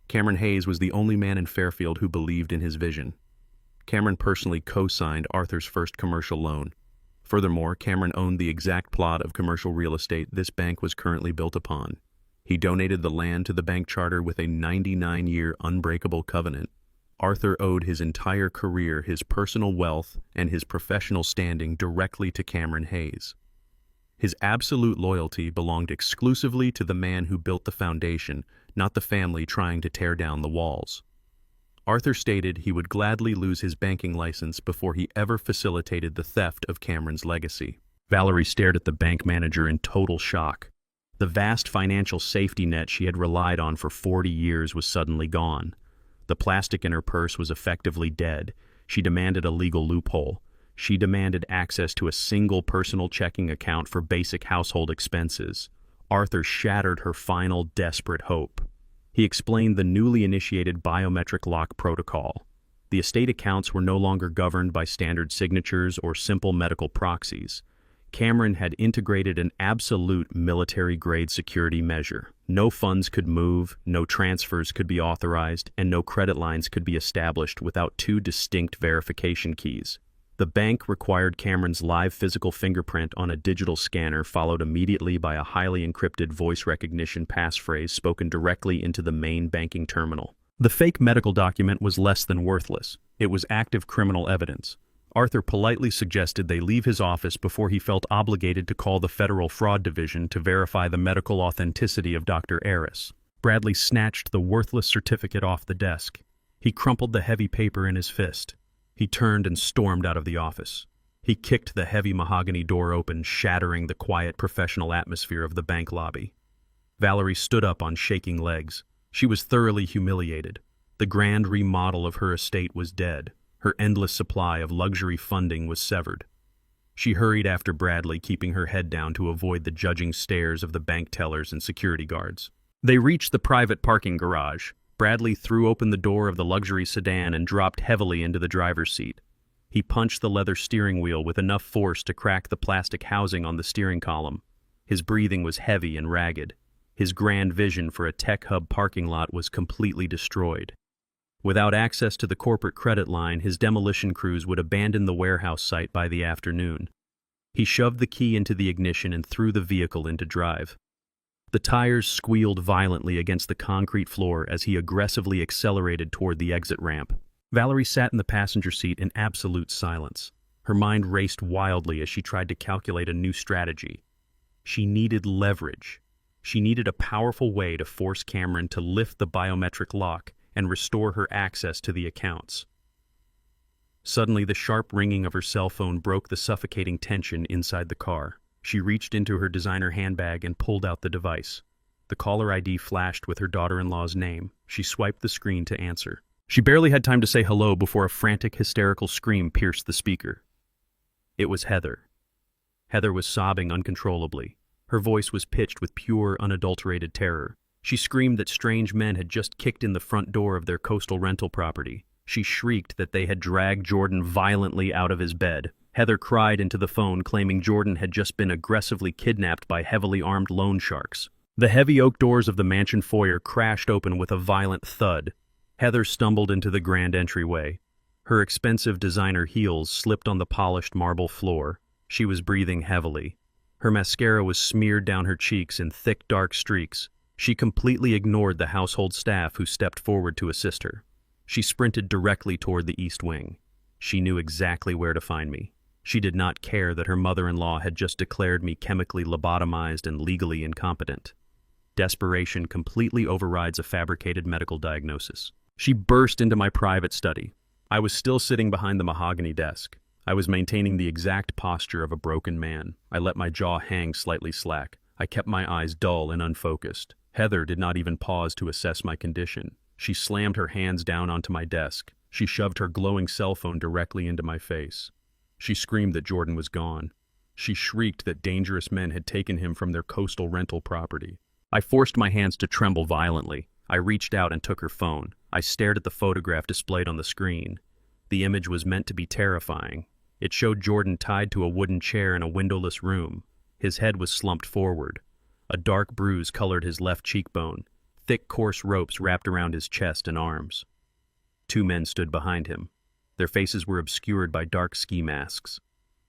[SPEAKER 1] Cameron Hayes was the only man in Fairfield who believed in his vision. Cameron personally co-signed Arthur's first commercial loan. Furthermore, Cameron owned the exact plot of commercial real estate this bank was currently built upon. He donated the land to the bank charter with a 99-year unbreakable covenant. Arthur owed his entire career, his personal wealth, and his professional standing directly to Cameron Hayes. His absolute loyalty belonged exclusively to the man who built the foundation, not the family trying to tear down the walls. Arthur stated he would gladly lose his banking license before he ever facilitated the theft of Cameron's legacy. Valerie stared at the bank manager in total shock. The vast financial safety net she had relied on for 40 years was suddenly gone. The plastic in her purse was effectively dead. She demanded a legal loophole. She demanded access to a single personal checking account for basic household expenses. Arthur shattered her final desperate hope. He explained the newly initiated biometric lock protocol. The estate accounts were no longer governed by standard signatures or simple medical proxies. Cameron had integrated an absolute military-grade security measure. No funds could move, no transfers could be authorized, and no credit lines could be established without two distinct verification keys. The bank required Cameron's live physical fingerprint on a digital scanner, followed immediately by a highly encrypted voice recognition passphrase spoken directly into the main banking terminal. The fake medical document was less than worthless. It was active criminal evidence. Arthur politely suggested they leave his office before he felt obligated to call the Federal Fraud Division to verify the medical authenticity of Dr. Aris. Bradley snatched the worthless certificate off the desk. He crumpled the heavy paper in his fist. He turned and stormed out of the office. He kicked the heavy mahogany door open, shattering the quiet professional atmosphere of the bank lobby. Valerie stood up on shaking legs. She was thoroughly humiliated. The grand remodel of her estate was dead. Her endless supply of luxury funding was severed. She hurried after Bradley, keeping her head down to avoid the judging stares of the bank tellers and security guards. They reached the private parking garage. Bradley threw open the door of the luxury sedan and dropped heavily into the driver's seat. He punched the leather steering wheel with enough force to crack the plastic housing on the steering column. His breathing was heavy and ragged. His grand vision for a tech hub parking lot was completely destroyed. Without access to the corporate credit line, his demolition crews would abandon the warehouse site by the afternoon. He shoved the key into the ignition and threw the vehicle into drive. The tires squealed violently against the concrete floor as he aggressively accelerated toward the exit ramp. Valerie sat in the passenger seat in absolute silence. Her mind raced wildly as she tried to calculate a new strategy. She needed leverage. She needed a powerful way to force Cameron to lift the biometric lock and restore her access to the accounts. Suddenly, the sharp ringing of her cell phone broke the suffocating tension inside the car. She reached into her designer handbag and pulled out the device. The caller ID flashed with her daughter-in-law's name. She swiped the screen to answer. She barely had time to say hello before a frantic, hysterical scream pierced the speaker. It was Heather. Heather was sobbing uncontrollably. Her voice was pitched with pure, unadulterated terror. She screamed that strange men had just kicked in the front door of their coastal rental property. She shrieked that they had dragged Jordan violently out of his bed. Heather cried into the phone, claiming Jordan had just been aggressively kidnapped by heavily armed loan sharks. The heavy oak doors of the mansion foyer crashed open with a violent thud. Heather stumbled into the grand entryway. Her expensive designer heels slipped on the polished marble floor. She was breathing heavily. Her mascara was smeared down her cheeks in thick, dark streaks. She completely ignored the household staff who stepped forward to assist her. She sprinted directly toward the east wing. She knew exactly where to find me. She did not care that her mother-in-law had just declared me chemically lobotomized and legally incompetent. Desperation completely overrides a fabricated medical diagnosis. She burst into my private study. I was still sitting behind the mahogany desk. I was maintaining the exact posture of a broken man. I let my jaw hang slightly slack. I kept my eyes dull and unfocused. Heather did not even pause to assess my condition. She slammed her hands down onto my desk. She shoved her glowing cell phone directly into my face. She screamed that Jordan was gone. She shrieked that dangerous men had taken him from their coastal rental property. I forced my hands to tremble violently. I reached out and took her phone. I stared at the photograph displayed on the screen. The image was meant to be terrifying. It showed Jordan tied to a wooden chair in a windowless room. His head was slumped forward. A dark bruise colored his left cheekbone. Thick, coarse ropes wrapped around his chest and arms. Two men stood behind him. Their faces were obscured by dark ski masks.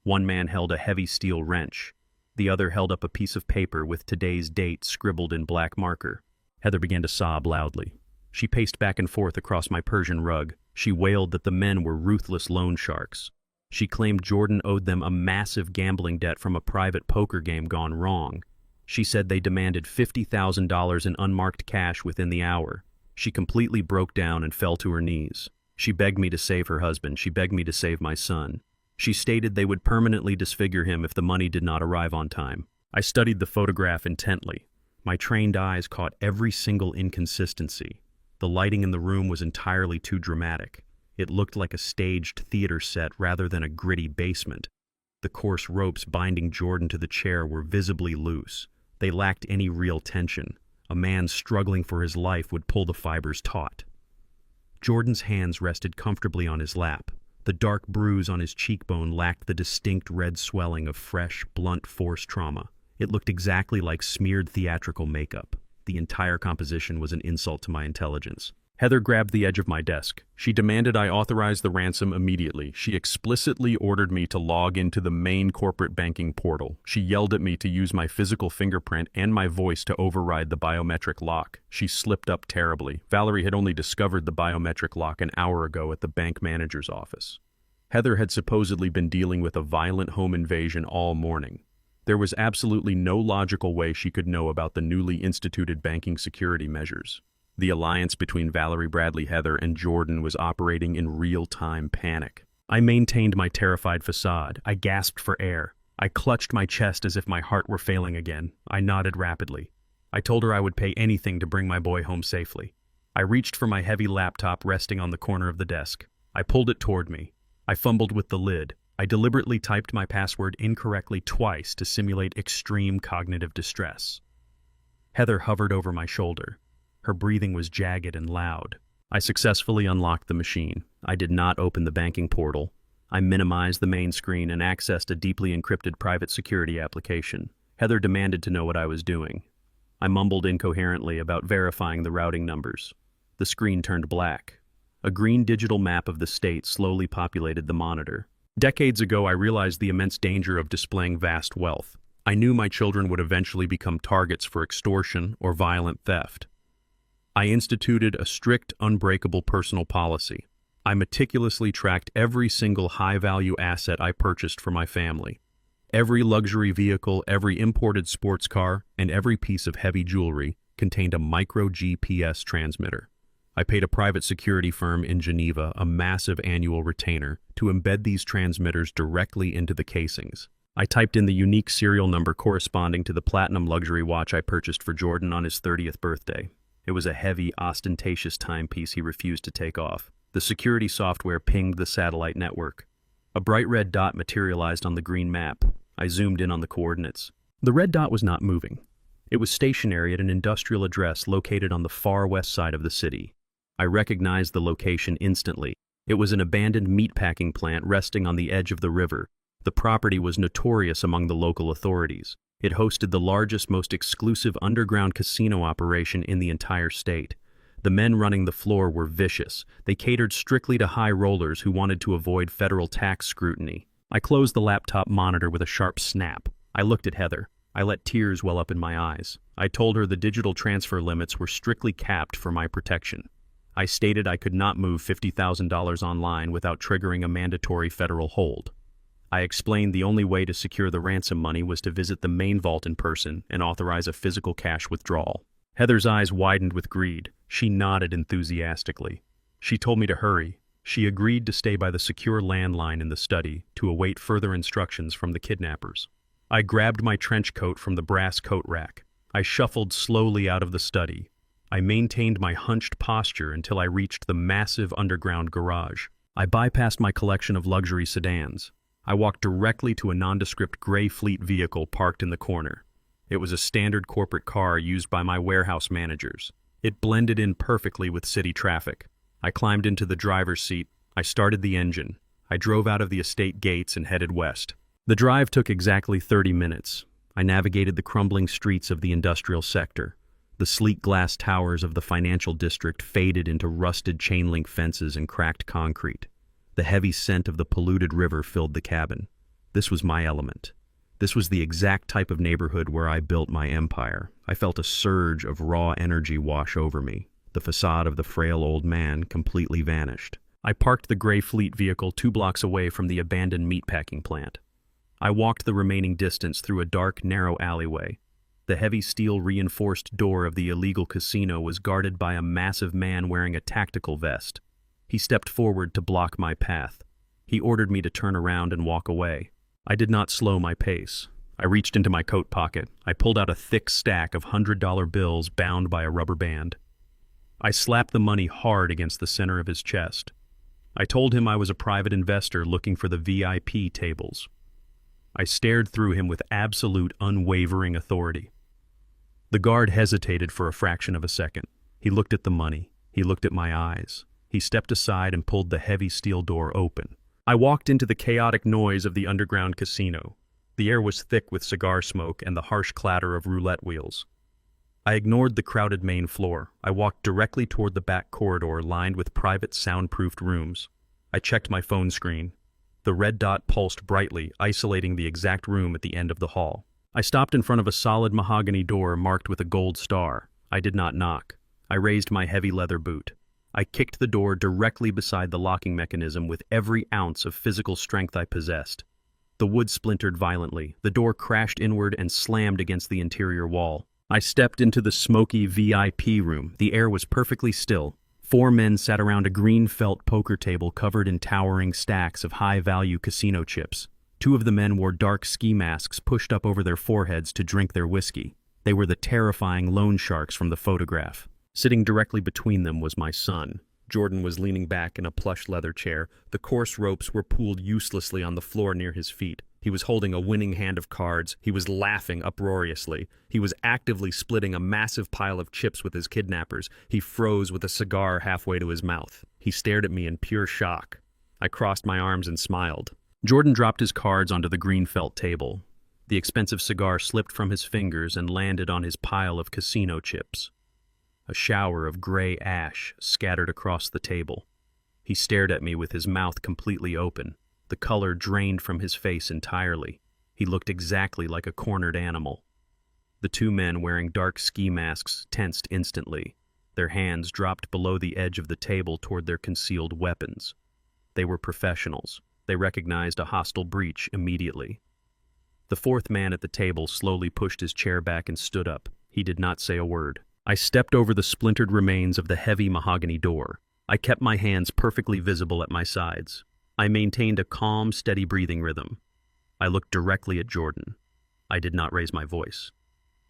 [SPEAKER 1] One man held a heavy steel wrench. The other held up a piece of paper with today's date scribbled in black marker. Heather began to sob loudly. She paced back and forth across my Persian rug. She wailed that the men were ruthless loan sharks. She claimed Jordan owed them a massive gambling debt from a private poker game gone wrong. She said they demanded $50,000 in unmarked cash within the hour. She completely broke down and fell to her knees. She begged me to save her husband. She begged me to save my son. She stated they would permanently disfigure him if the money did not arrive on time. I studied the photograph intently. My trained eyes caught every single inconsistency. The lighting in the room was entirely too dramatic. It looked like a staged theater set rather than a gritty basement. The coarse ropes binding Jordan to the chair were visibly loose. They lacked any real tension. A man struggling for his life would pull the fibers taut. Jordan's hands rested comfortably on his lap. The dark bruise on his cheekbone lacked the distinct red swelling of fresh, blunt force trauma. It looked exactly like smeared theatrical makeup. The entire composition was an insult to my intelligence. Heather grabbed the edge of my desk. She demanded I authorize the ransom immediately. She explicitly ordered me to log into the main corporate banking portal. She yelled at me to use my physical fingerprint and my voice to override the biometric lock. She slipped up terribly. Valerie had only discovered the biometric lock an hour ago at the bank manager's office. Heather had supposedly been dealing with a violent home invasion all morning. There was absolutely no logical way she could know about the newly instituted banking security measures. The alliance between Valerie Bradley Heather and Jordan was operating in real-time panic. I maintained my terrified facade. I gasped for air. I clutched my chest as if my heart were failing again. I nodded rapidly. I told her I would pay anything to bring my boy home safely. I reached for my heavy laptop resting on the corner of the desk. I pulled it toward me. I fumbled with the lid. I deliberately typed my password incorrectly twice to simulate extreme cognitive distress. Heather hovered over my shoulder. Her breathing was jagged and loud. I successfully unlocked the machine. I did not open the banking portal. I minimized the main screen and accessed a deeply encrypted private security application. Heather demanded to know what I was doing. I mumbled incoherently about verifying the routing numbers. The screen turned black. A green digital map of the state slowly populated the monitor. Decades ago, I realized the immense danger of displaying vast wealth. I knew my children would eventually become targets for extortion or violent theft. I instituted a strict, unbreakable personal policy. I meticulously tracked every single high-value asset I purchased for my family. Every luxury vehicle, every imported sports car, and every piece of heavy jewelry contained a micro GPS transmitter. I paid a private security firm in Geneva a massive annual retainer to embed these transmitters directly into the casings. I typed in the unique serial number corresponding to the platinum luxury watch I purchased for Jordan on his 30th birthday. It was a heavy, ostentatious timepiece he refused to take off. The security software pinged the satellite network. A bright red dot materialized on the green map. I zoomed in on the coordinates. The red dot was not moving. It was stationary at an industrial address located on the far west side of the city. I recognized the location instantly. It was an abandoned meatpacking plant resting on the edge of the river. The property was notorious among the local authorities. It hosted the largest, most exclusive underground casino operation in the entire state. The men running the floor were vicious. They catered strictly to high rollers who wanted to avoid federal tax scrutiny. I closed the laptop monitor with a sharp snap. I looked at Heather. I let tears well up in my eyes. I told her the digital transfer limits were strictly capped for my protection. I stated I could not move $50,000 online without triggering a mandatory federal hold. I explained the only way to secure the ransom money was to visit the main vault in person and authorize a physical cash withdrawal. Heather's eyes widened with greed. She nodded enthusiastically. She told me to hurry. She agreed to stay by the secure landline in the study to await further instructions from the kidnappers. I grabbed my trench coat from the brass coat rack. I shuffled slowly out of the study. I maintained my hunched posture until I reached the massive underground garage. I bypassed my collection of luxury sedans. I walked directly to a nondescript gray fleet vehicle parked in the corner. It was a standard corporate car used by my warehouse managers. It blended in perfectly with city traffic. I climbed into the driver's seat. I started the engine. I drove out of the estate gates and headed west. The drive took exactly 30 minutes. I navigated the crumbling streets of the industrial sector. The sleek glass towers of the financial district faded into rusted chain-link fences and cracked concrete. The heavy scent of the polluted river filled the cabin. This was my element. This was the exact type of neighborhood where I built my empire. I felt a surge of raw energy wash over me. The facade of the frail old man completely vanished. I parked the gray fleet vehicle 2 blocks away from the abandoned meatpacking plant. I walked the remaining distance through a dark, narrow alleyway. The heavy steel-reinforced door of the illegal casino was guarded by a massive man wearing a tactical vest. He stepped forward to block my path. He ordered me to turn around and walk away. I did not slow my pace. I reached into my coat pocket. I pulled out a thick stack of $100 bills bound by a rubber band. I slapped the money hard against the center of his chest. I told him I was a private investor looking for the VIP tables. I stared through him with absolute, unwavering authority. The guard hesitated for a fraction of a second. He looked at the money. He looked at my eyes. He stepped aside and pulled the heavy steel door open. I walked into the chaotic noise of the underground casino. The air was thick with cigar smoke and the harsh clatter of roulette wheels. I ignored the crowded main floor. I walked directly toward the back corridor lined with private soundproofed rooms. I checked my phone screen. The red dot pulsed brightly, isolating the exact room at the end of the hall. I stopped in front of a solid mahogany door marked with a gold star. I did not knock. I raised my heavy leather boot. I kicked the door directly beside the locking mechanism with every ounce of physical strength I possessed. The wood splintered violently. The door crashed inward and slammed against the interior wall. I stepped into the smoky VIP room. The air was perfectly still. 4 men sat around a green felt poker table covered in towering stacks of high-value casino chips. 2 of the men wore dark ski masks pushed up over their foreheads to drink their whiskey. They were the terrifying loan sharks from the photograph. Sitting directly between them was my son. Jordan was leaning back in a plush leather chair. The coarse ropes were pooled uselessly on the floor near his feet. He was holding a winning hand of cards. He was laughing uproariously. He was actively splitting a massive pile of chips with his kidnappers. He froze with a cigar halfway to his mouth. He stared at me in pure shock. I crossed my arms and smiled. Jordan dropped his cards onto the green felt table. The expensive cigar slipped from his fingers and landed on his pile of casino chips. A shower of gray ash scattered across the table. He stared at me with his mouth completely open. The color drained from his face entirely. He looked exactly like a cornered animal. The 2 men wearing dark ski masks tensed instantly. Their hands dropped below the edge of the table toward their concealed weapons. They were professionals. They recognized a hostile breach immediately. The 4th man at the table slowly pushed his chair back and stood up. He did not say a word. I stepped over the splintered remains of the heavy mahogany door. I kept my hands perfectly visible at my sides. I maintained a calm, steady breathing rhythm. I looked directly at Jordan. I did not raise my voice.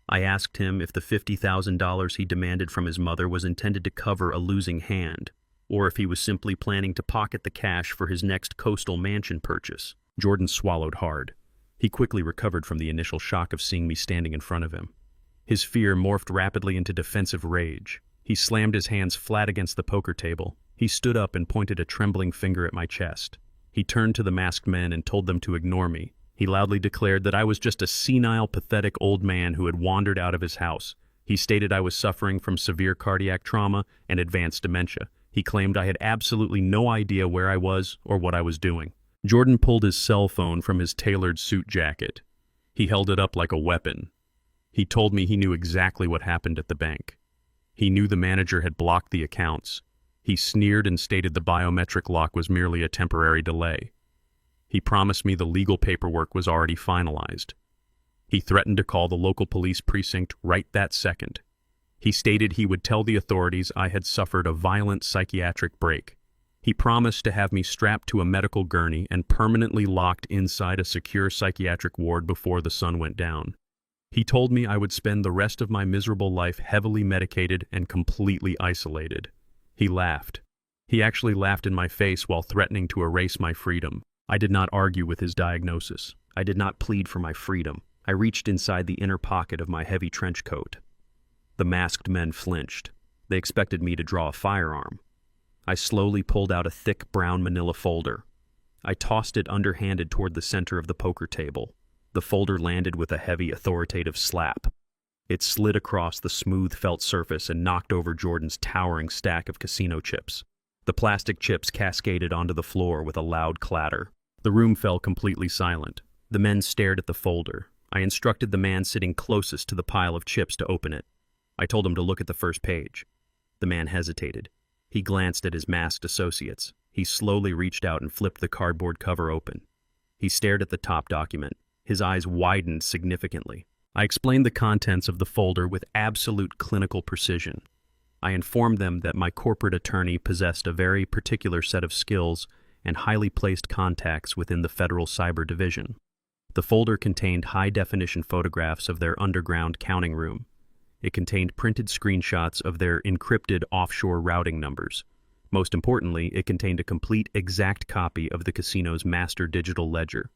[SPEAKER 1] I asked him if the $50,000 he demanded from his mother was intended to cover a losing hand, or if he was simply planning to pocket the cash for his next coastal mansion purchase. Jordan swallowed hard. He quickly recovered from the initial shock of seeing me standing in front of him. His fear morphed rapidly into defensive rage. He slammed his hands flat against the poker table. He stood up and pointed a trembling finger at my chest. He turned to the masked men and told them to ignore me. He loudly declared that I was just a senile, pathetic old man who had wandered out of his house. He stated I was suffering from severe cardiac trauma and advanced dementia. He claimed I had absolutely no idea where I was or what I was doing. Jordan pulled his cell phone from his tailored suit jacket. He held it up like a weapon. He told me he knew exactly what happened at the bank. He knew the manager had blocked the accounts. He sneered and stated the biometric lock was merely a temporary delay. He promised me the legal paperwork was already finalized. He threatened to call the local police precinct right that second. He stated he would tell the authorities I had suffered a violent psychiatric break. He promised to have me strapped to a medical gurney and permanently locked inside a secure psychiatric ward before the sun went down. He told me I would spend the rest of my miserable life heavily medicated and completely isolated. He laughed. He actually laughed in my face while threatening to erase my freedom. I did not argue with his diagnosis. I did not plead for my freedom. I reached inside the inner pocket of my heavy trench coat. The masked men flinched. They expected me to draw a firearm. I slowly pulled out a thick brown manila folder. I tossed it underhanded toward the center of the poker table. The folder landed with a heavy, authoritative slap. It slid across the smooth felt surface and knocked over Jordan's towering stack of casino chips. The plastic chips cascaded onto the floor with a loud clatter. The room fell completely silent. The men stared at the folder. I instructed the man sitting closest to the pile of chips to open it. I told him to look at the first page. The man hesitated. He glanced at his masked associates. He slowly reached out and flipped the cardboard cover open. He stared at the top document. His eyes widened significantly. I explained the contents of the folder with absolute clinical precision. I informed them that my corporate attorney possessed a very particular set of skills and highly placed contacts within the Federal Cyber Division. The folder contained high-definition photographs of their underground counting room. It contained printed screenshots of their encrypted offshore routing numbers. Most importantly, it contained a complete exact copy of the casino's master digital ledger.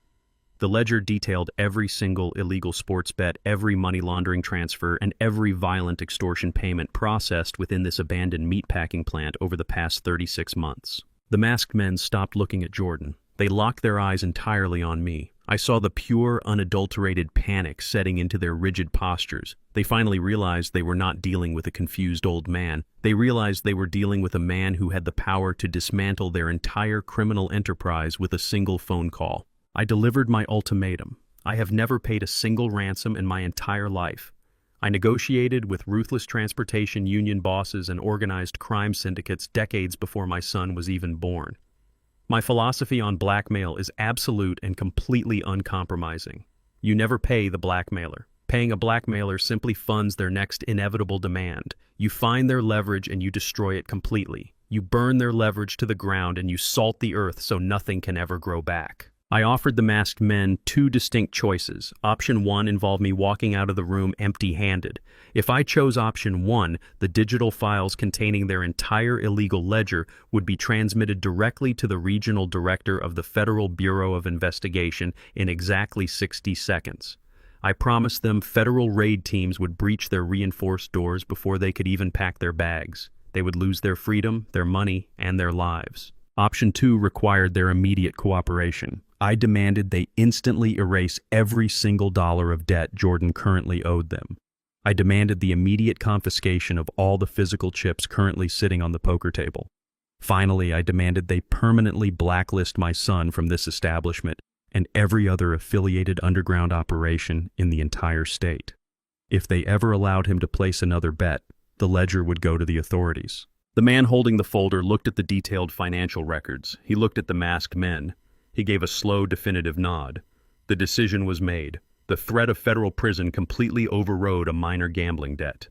[SPEAKER 1] The ledger detailed every single illegal sports bet, every money laundering transfer, and every violent extortion payment processed within this abandoned meatpacking plant over the past 36 months. The masked men stopped looking at Jordan. They locked their eyes entirely on me. I saw the pure, unadulterated panic setting into their rigid postures. They finally realized they were not dealing with a confused old man. They realized they were dealing with a man who had the power to dismantle their entire criminal enterprise with a single phone call. I delivered my ultimatum. I have never paid a single ransom in my entire life. I negotiated with ruthless transportation union bosses and organized crime syndicates decades before my son was even born. My philosophy on blackmail is absolute and completely uncompromising. You never pay the blackmailer. Paying a blackmailer simply funds their next inevitable demand. You find their leverage and you destroy it completely. You burn their leverage to the ground and you salt the earth so nothing can ever grow back. I offered the masked men two distinct choices. Option 1 involved me walking out of the room empty-handed. If I chose option 1, the digital files containing their entire illegal ledger would be transmitted directly to the regional director of the Federal Bureau of Investigation in exactly 60 seconds. I promised them federal raid teams would breach their reinforced doors before they could even pack their bags. They would lose their freedom, their money, and their lives. Option 2 required their immediate cooperation. I demanded they instantly erase every single dollar of debt Jordan currently owed them. I demanded the immediate confiscation of all the physical chips currently sitting on the poker table. Finally, I demanded they permanently blacklist my son from this establishment and every other affiliated underground operation in the entire state. If they ever allowed him to place another bet, the ledger would go to the authorities. The man holding the folder looked at the detailed financial records. He looked at the masked men. He gave a slow, definitive nod. The decision was made. The threat of federal prison completely overrode a minor gambling debt.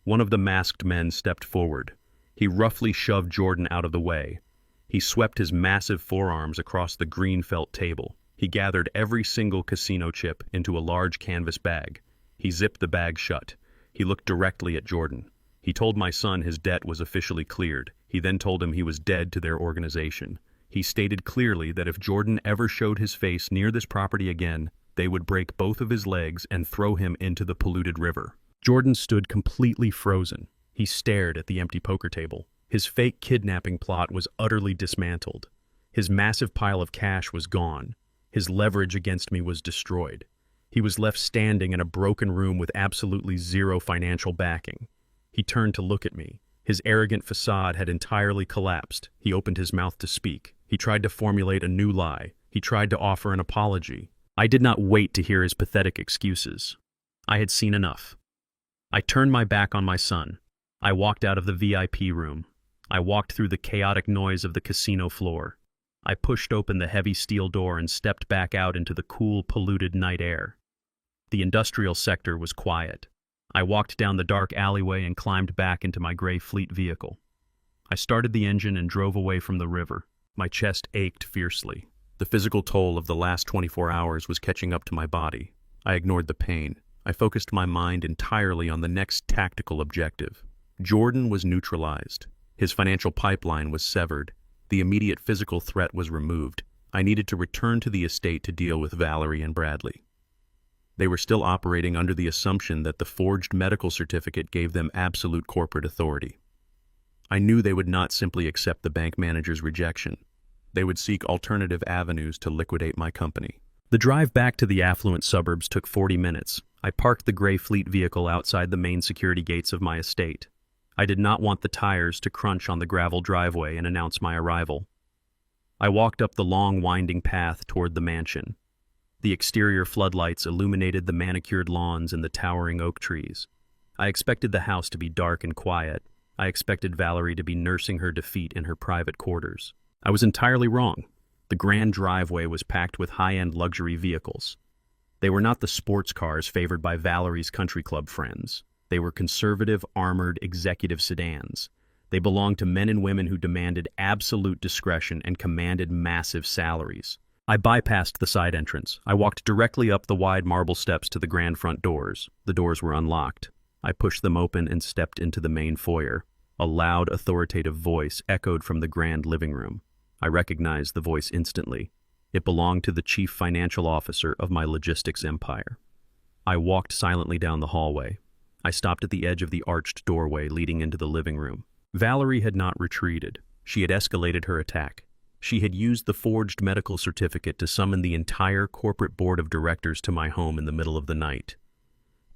[SPEAKER 1] One of the masked men stepped forward. He roughly shoved Jordan out of the way. He swept his massive forearms across the green felt table. He gathered every single casino chip into a large canvas bag. He zipped the bag shut. He looked directly at Jordan. He told my son his debt was officially cleared. He then told him he was dead to their organization. He stated clearly that if Jordan ever showed his face near this property again, they would break both of his legs and throw him into the polluted river. Jordan stood completely frozen. He stared at the empty poker table. His fake kidnapping plot was utterly dismantled. His massive pile of cash was gone. His leverage against me was destroyed. He was left standing in a broken room with absolutely zero financial backing. He turned to look at me. His arrogant facade had entirely collapsed. He opened his mouth to speak. He tried to formulate a new lie. He tried to offer an apology. I did not wait to hear his pathetic excuses. I had seen enough. I turned my back on my son. I walked out of the VIP room. I walked through the chaotic noise of the casino floor. I pushed open the heavy steel door and stepped back out into the cool, polluted night air. The industrial sector was quiet. I walked down the dark alleyway and climbed back into my gray fleet vehicle. I started the engine and drove away from the river. My chest ached fiercely. The physical toll of the last 24 hours was catching up to my body. I ignored the pain. I focused my mind entirely on the next tactical objective. Jordan was neutralized. His financial pipeline was severed. The immediate physical threat was removed. I needed to return to the estate to deal with Valerie and Bradley. They were still operating under the assumption that the forged medical certificate gave them absolute corporate authority. I knew they would not simply accept the bank manager's rejection. They would seek alternative avenues to liquidate my company. The drive back to the affluent suburbs took 40 minutes. I parked the gray fleet vehicle outside the main security gates of my estate. I did not want the tires to crunch on the gravel driveway and announce my arrival. I walked up the long, winding path toward the mansion. The exterior floodlights illuminated the manicured lawns and the towering oak trees. I expected the house to be dark and quiet. I expected Valerie to be nursing her defeat in her private quarters. I was entirely wrong. The grand driveway was packed with high-end luxury vehicles. They were not the sports cars favored by Valerie's country club friends. They were conservative, armored, executive sedans. They belonged to men and women who demanded absolute discretion and commanded massive salaries. I bypassed the side entrance. I walked directly up the wide marble steps to the grand front doors. The doors were unlocked. I pushed them open and stepped into the main foyer. A loud, authoritative voice echoed from the grand living room. I recognized the voice instantly. It belonged to the chief financial officer of my logistics empire. I walked silently down the hallway. I stopped at the edge of the arched doorway leading into the living room. Valerie had not retreated. She had escalated her attack. She had used the forged medical certificate to summon the entire corporate board of directors to my home in the middle of the night.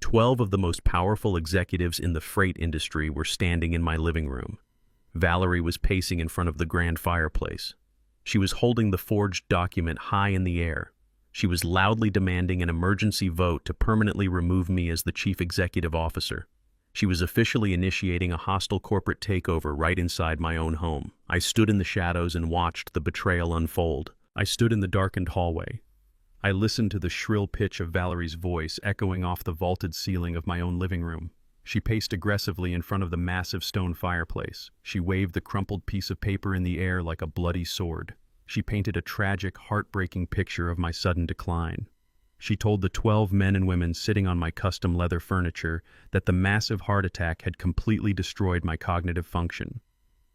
[SPEAKER 1] 12 of the most powerful executives in the freight industry were standing in my living room. Valerie was pacing in front of the grand fireplace. She was holding the forged document high in the air. She was loudly demanding an emergency vote to permanently remove me as the chief executive officer. She was officially initiating a hostile corporate takeover right inside my own home. I stood in the shadows and watched the betrayal unfold. I stood in the darkened hallway. I listened to the shrill pitch of Valerie's voice echoing off the vaulted ceiling of my own living room. She paced aggressively in front of the massive stone fireplace. She waved the crumpled piece of paper in the air like a bloody sword. She painted a tragic, heartbreaking picture of my sudden decline. She told the 12 men and women sitting on my custom leather furniture that the massive heart attack had completely destroyed my cognitive function.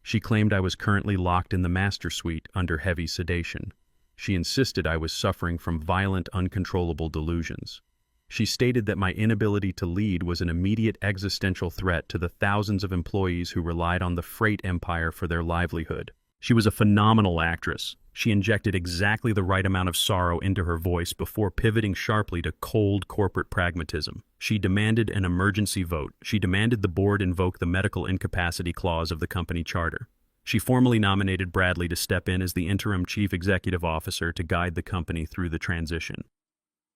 [SPEAKER 1] She claimed I was currently locked in the master suite under heavy sedation. She insisted I was suffering from violent, uncontrollable delusions. She stated that my inability to lead was an immediate existential threat to the thousands of employees who relied on the freight empire for their livelihood. She was a phenomenal actress. She injected exactly the right amount of sorrow into her voice before pivoting sharply to cold corporate pragmatism. She demanded an emergency vote. She demanded the board invoke the medical incapacity clause of the company charter. She formally nominated Bradley to step in as the interim chief executive officer to guide the company through the transition.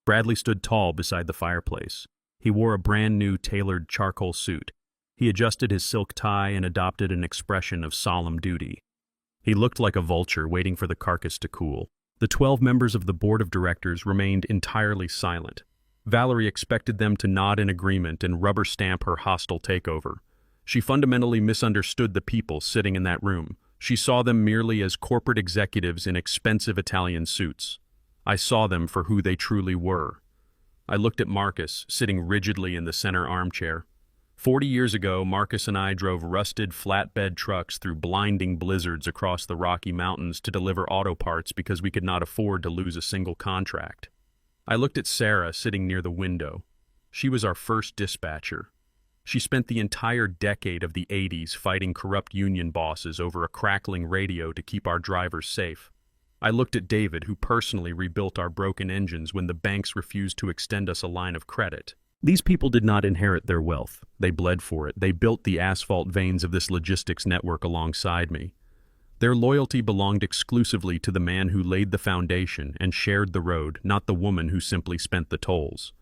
[SPEAKER 1] Bradley stood tall beside the fireplace. He wore a brand new tailored charcoal suit. He adjusted his silk tie and adopted an expression of solemn duty. He looked like a vulture waiting for the carcass to cool. The 12 members of the board of directors remained entirely silent. Valerie expected them to nod in agreement and rubber stamp her hostile takeover. She fundamentally misunderstood the people sitting in that room. She saw them merely as corporate executives in expensive Italian suits. I saw them for who they truly were. I looked at Marcus, sitting rigidly in the center armchair. 40 years ago, Marcus and I drove rusted flatbed trucks through blinding blizzards across the Rocky Mountains to deliver auto parts because we could not afford to lose a single contract. I looked at Sarah sitting near the window. She was our first dispatcher. She spent the entire decade of the 80s fighting corrupt union bosses over a crackling radio to keep our drivers safe. I looked at David, who personally rebuilt our broken engines when the banks refused to extend us a line of credit. These people did not inherit their wealth. They bled for it. They built the asphalt veins of this logistics network alongside me. Their loyalty belonged exclusively to the man who laid the foundation and shared the road, not the woman who simply spent the tolls.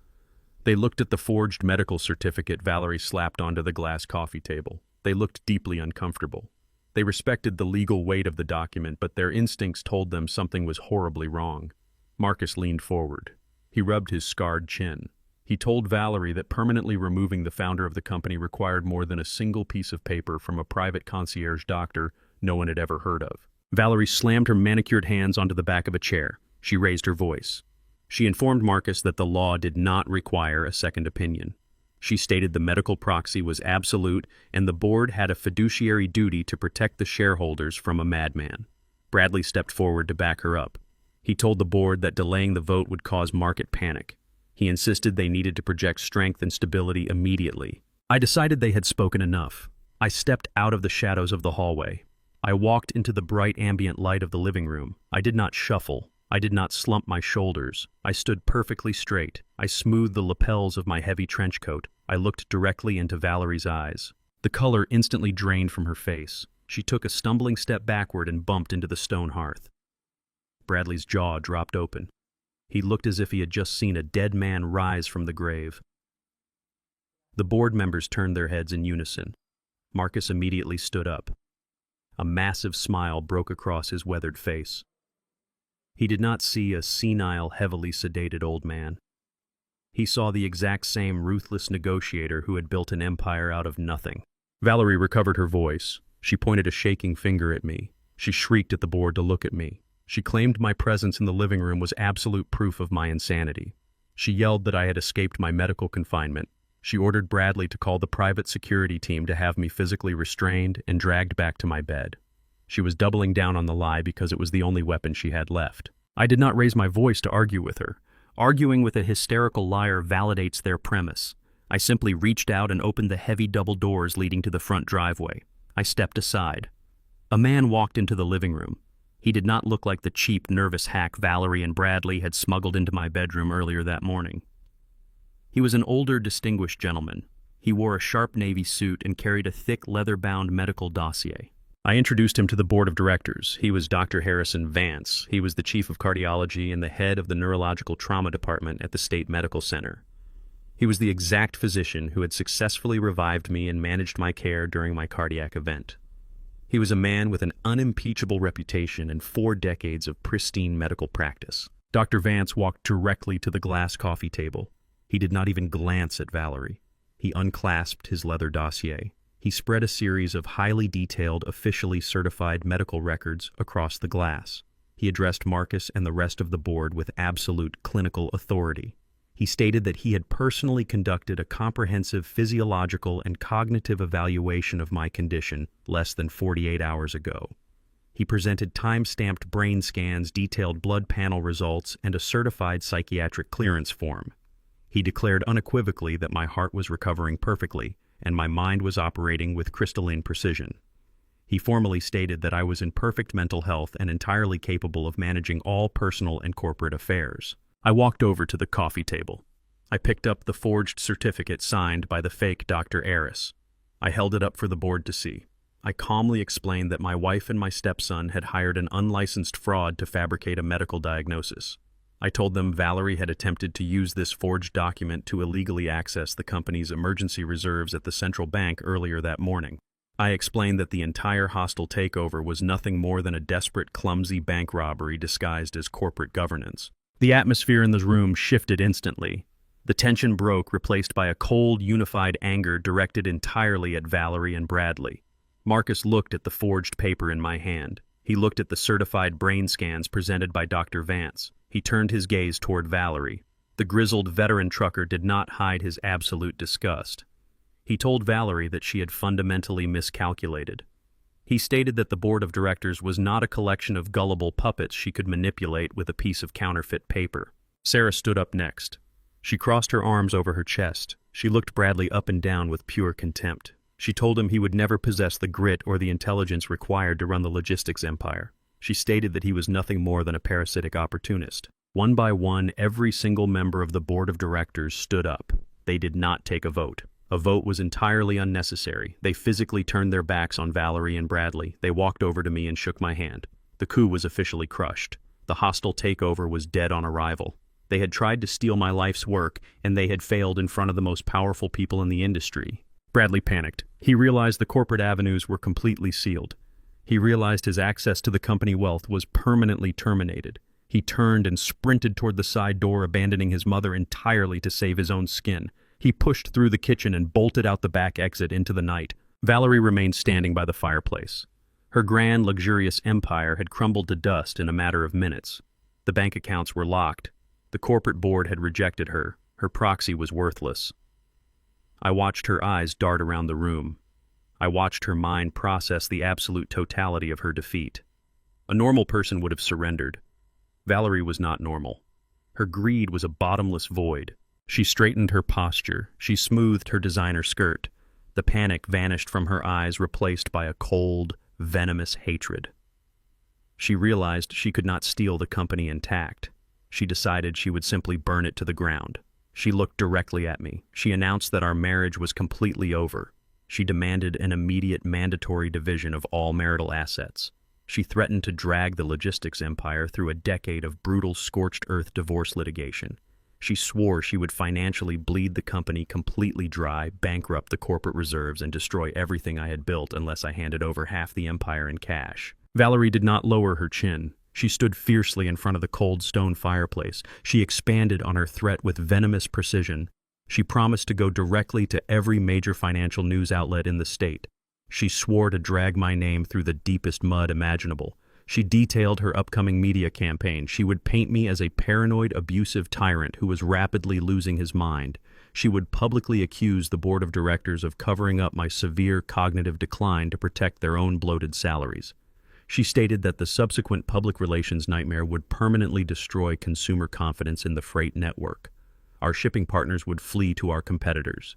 [SPEAKER 1] They looked at the forged medical certificate Valerie slapped onto the glass coffee table. They looked deeply uncomfortable. They respected the legal weight of the document, but their instincts told them something was horribly wrong. Marcus leaned forward. He rubbed his scarred chin. He told Valerie that permanently removing the founder of the company required more than a single piece of paper from a private concierge doctor no one had ever heard of. Valerie slammed her manicured hands onto the back of a chair. She raised her voice. She informed Marcus that the law did not require a second opinion. She stated the medical proxy was absolute and the board had a fiduciary duty to protect the shareholders from a madman. Bradley stepped forward to back her up. He told the board that delaying the vote would cause market panic. He insisted they needed to project strength and stability immediately. I decided they had spoken enough. I stepped out of the shadows of the hallway. I walked into the bright ambient light of the living room. I did not shuffle. I did not slump my shoulders. I stood perfectly straight. I smoothed the lapels of my heavy trench coat. I looked directly into Valerie's eyes. The color instantly drained from her face. She took a stumbling step backward and bumped into the stone hearth. Bradley's jaw dropped open. He looked as if he had just seen a dead man rise from the grave. The board members turned their heads in unison. Marcus immediately stood up. A massive smile broke across his weathered face. He did not see a senile, heavily sedated old man. He saw the exact same ruthless negotiator who had built an empire out of nothing. Valerie recovered her voice. She pointed a shaking finger at me. She shrieked at the board to look at me. She claimed my presence in the living room was absolute proof of my insanity. She yelled that I had escaped my medical confinement. She ordered Bradley to call the private security team to have me physically restrained and dragged back to my bed. She was doubling down on the lie because it was the only weapon she had left. I did not raise my voice to argue with her. Arguing with a hysterical liar validates their premise. I simply reached out and opened the heavy double doors leading to the front driveway. I stepped aside. A man walked into the living room. He did not look like the cheap, nervous hack Valerie and Bradley had smuggled into my bedroom earlier that morning. He was an older, distinguished gentleman. He wore a sharp navy suit and carried a thick, leather-bound medical dossier. I introduced him to the board of directors. He was Dr. Harrison Vance. He was the chief of cardiology and the head of the neurological trauma department at the state medical center. He was the exact physician who had successfully revived me and managed my care during my cardiac event. He was a man with an unimpeachable reputation and 4 decades of pristine medical practice. Dr. Vance walked directly to the glass coffee table. He did not even glance at Valerie. He unclasped his leather dossier. He spread a series of highly detailed, officially certified medical records across the glass. He addressed Marcus and the rest of the board with absolute clinical authority. He stated that he had personally conducted a comprehensive physiological and cognitive evaluation of my condition less than 48 hours ago. He presented time-stamped brain scans, detailed blood panel results, and a certified psychiatric clearance form. He declared unequivocally that my heart was recovering perfectly, and my mind was operating with crystalline precision. He formally stated that I was in perfect mental health and entirely capable of managing all personal and corporate affairs. I walked over to the coffee table. I picked up the forged certificate signed by the fake Dr. Aris. I held it up for the board to see. I calmly explained that my wife and my stepson had hired an unlicensed fraud to fabricate a medical diagnosis. I told them Valerie had attempted to use this forged document to illegally access the company's emergency reserves at the central bank earlier that morning. I explained that the entire hostile takeover was nothing more than a desperate, clumsy bank robbery disguised as corporate governance. The atmosphere in the room shifted instantly. The tension broke, replaced by a cold, unified anger directed entirely at Valerie and Bradley. Marcus looked at the forged paper in my hand. He looked at the certified brain scans presented by Dr. Vance. He turned his gaze toward Valerie. The grizzled veteran trucker did not hide his absolute disgust. He told Valerie that she had fundamentally miscalculated. He stated that the board of directors was not a collection of gullible puppets she could manipulate with a piece of counterfeit paper. Sarah stood up next. She crossed her arms over her chest. She looked Bradley up and down with pure contempt. She told him he would never possess the grit or the intelligence required to run the logistics empire. She stated that he was nothing more than a parasitic opportunist. One by one, every single member of the board of directors stood up. They did not take a vote. A vote was entirely unnecessary. They physically turned their backs on Valerie and Bradley. They walked over to me and shook my hand. The coup was officially crushed. The hostile takeover was dead on arrival. They had tried to steal my life's work, and they had failed in front of the most powerful people in the industry. Bradley panicked. He realized the corporate avenues were completely sealed. He realized his access to the company wealth was permanently terminated. He turned and sprinted toward the side door, abandoning his mother entirely to save his own skin. He pushed through the kitchen and bolted out the back exit into the night. Valerie remained standing by the fireplace. Her grand, luxurious empire had crumbled to dust in a matter of minutes. The bank accounts were locked. The corporate board had rejected her. Her proxy was worthless. I watched her eyes dart around the room. I watched her mind process the absolute totality of her defeat. A normal person would have surrendered. Valerie was not normal. Her greed was a bottomless void. She straightened her posture. She smoothed her designer skirt. The panic vanished from her eyes, replaced by a cold, venomous hatred. She realized she could not steal the company intact. She decided she would simply burn it to the ground. She looked directly at me. She announced that our marriage was completely over. She demanded an immediate mandatory division of all marital assets. She threatened to drag the logistics empire through a decade of brutal scorched-earth divorce litigation. She swore she would financially bleed the company completely dry, bankrupt the corporate reserves, and destroy everything I had built unless I handed over half the empire in cash. Valerie did not lower her chin. She stood fiercely in front of the cold stone fireplace. She expanded on her threat with venomous precision. She promised to go directly to every major financial news outlet in the state. She swore to drag my name through the deepest mud imaginable. She detailed her upcoming media campaign. She would paint me as a paranoid, abusive tyrant who was rapidly losing his mind. She would publicly accuse the board of directors of covering up my severe cognitive decline to protect their own bloated salaries. She stated that the subsequent public relations nightmare would permanently destroy consumer confidence in the freight network. Our shipping partners would flee to our competitors.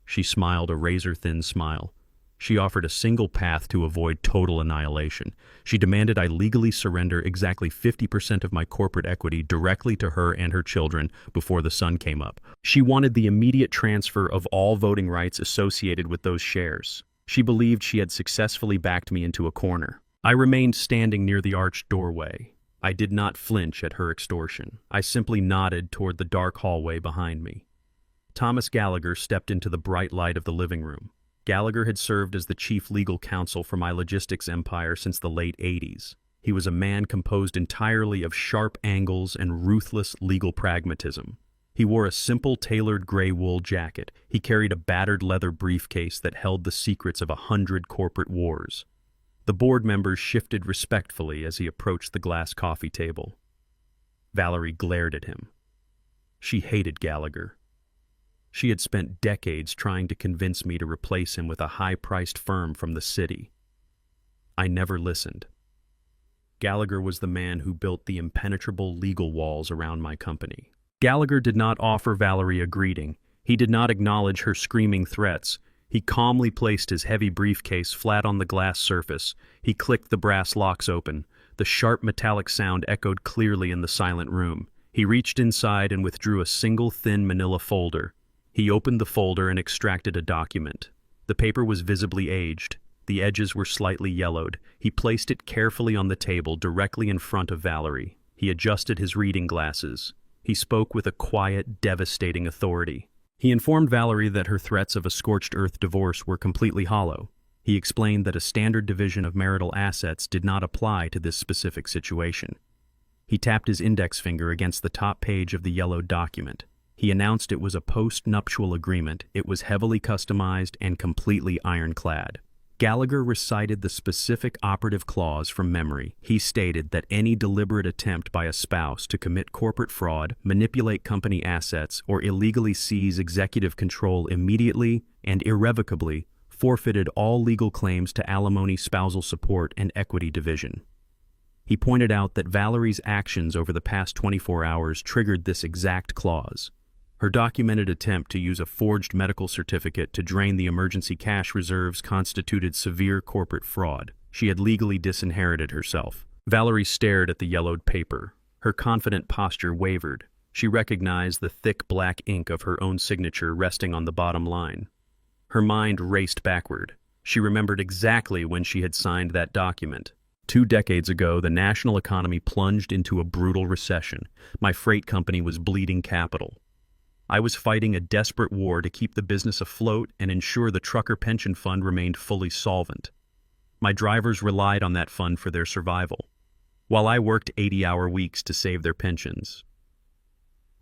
[SPEAKER 1] She smiled a razor-thin smile. She offered a single path to avoid total annihilation. She demanded I legally surrender exactly 50% of my corporate equity directly to her and her children before the sun came up. She wanted the immediate transfer of all voting rights associated with those shares. She believed she had successfully backed me into a corner. I remained standing near the arched doorway. I did not flinch at her extortion. I simply nodded toward the dark hallway behind me. Thomas Gallagher stepped into the bright light of the living room. Gallagher had served as the chief legal counsel for my logistics empire since the late 80s. He was a man composed entirely of sharp angles and ruthless legal pragmatism. He wore a simple tailored gray wool jacket. He carried a battered leather briefcase that held the secrets of 100 corporate wars. The board members shifted respectfully as he approached the glass coffee table. Valerie glared at him. She hated Gallagher. She had spent decades trying to convince me to replace him with a high-priced firm from the city. I never listened. Gallagher was the man who built the impenetrable legal walls around my company. Gallagher did not offer Valerie a greeting. He did not acknowledge her screaming threats. He calmly placed his heavy briefcase flat on the glass surface. He clicked the brass locks open. The sharp metallic sound echoed clearly in the silent room. He reached inside and withdrew a single thin manila folder. He opened the folder and extracted a document. The paper was visibly aged. The edges were slightly yellowed. He placed it carefully on the table directly in front of Valerie. He adjusted his reading glasses. He spoke with a quiet, devastating authority. He informed Valerie that her threats of a scorched-earth divorce were completely hollow. He explained that a standard division of marital assets did not apply to this specific situation. He tapped his index finger against the top page of the yellowed document. He announced it was a post-nuptial agreement. It was heavily customized and completely ironclad. Gallagher recited the specific operative clause from memory. He stated that any deliberate attempt by a spouse to commit corporate fraud, manipulate company assets, or illegally seize executive control immediately and irrevocably forfeited all legal claims to alimony, spousal support, and equity division. He pointed out that Valerie's actions over the past 24 hours triggered this exact clause. Her documented attempt to use a forged medical certificate to drain the emergency cash reserves constituted severe corporate fraud. She had legally disinherited herself. Valerie stared at the yellowed paper. Her confident posture wavered. She recognized the thick black ink of her own signature resting on the bottom line. Her mind raced backward. She remembered exactly when she had signed that document. 2 decades ago, the national economy plunged into a brutal recession. My freight company was bleeding capital. I was fighting a desperate war to keep the business afloat and ensure the trucker pension fund remained fully solvent. My drivers relied on that fund for their survival, while I worked 80-hour weeks to save their pensions.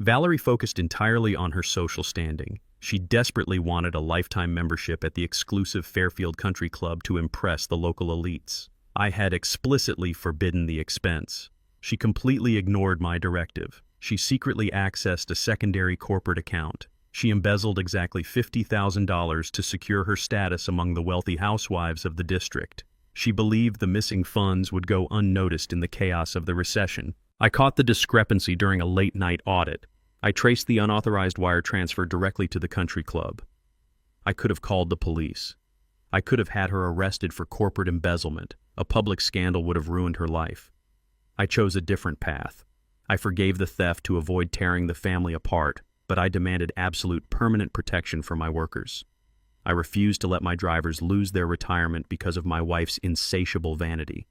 [SPEAKER 1] Valerie focused entirely on her social standing. She desperately wanted a lifetime membership at the exclusive Fairfield Country Club to impress the local elites. I had explicitly forbidden the expense. She completely ignored my directive. She secretly accessed a secondary corporate account. She embezzled exactly $50,000 to secure her status among the wealthy housewives of the district. She believed the missing funds would go unnoticed in the chaos of the recession. I caught the discrepancy during a late-night audit. I traced the unauthorized wire transfer directly to the country club. I could have called the police. I could have had her arrested for corporate embezzlement. A public scandal would have ruined her life. I chose a different path. I forgave the theft to avoid tearing the family apart, but I demanded absolute permanent protection for my workers. I refused to let my drivers lose their retirement because of my wife's insatiable vanity.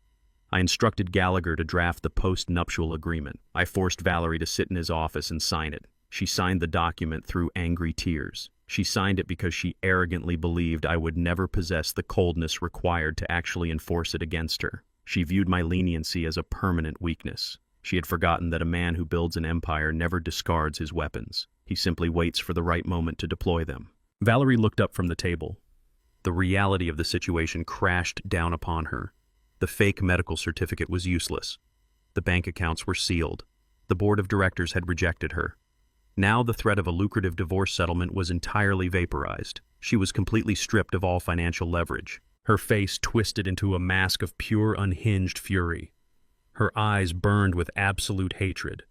[SPEAKER 1] I instructed Gallagher to draft the post-nuptial agreement. I forced Valerie to sit in his office and sign it. She signed the document through angry tears. She signed it because she arrogantly believed I would never possess the coldness required to actually enforce it against her. She viewed my leniency as a permanent weakness. She had forgotten that a man who builds an empire never discards his weapons. He simply waits for the right moment to deploy them. Valerie looked up from the table. The reality of the situation crashed down upon her. The fake medical certificate was useless. The bank accounts were sealed. The board of directors had rejected her. Now the threat of a lucrative divorce settlement was entirely vaporized. She was completely stripped of all financial leverage. Her face twisted into a mask of pure unhinged fury. Her eyes burned with absolute hatred.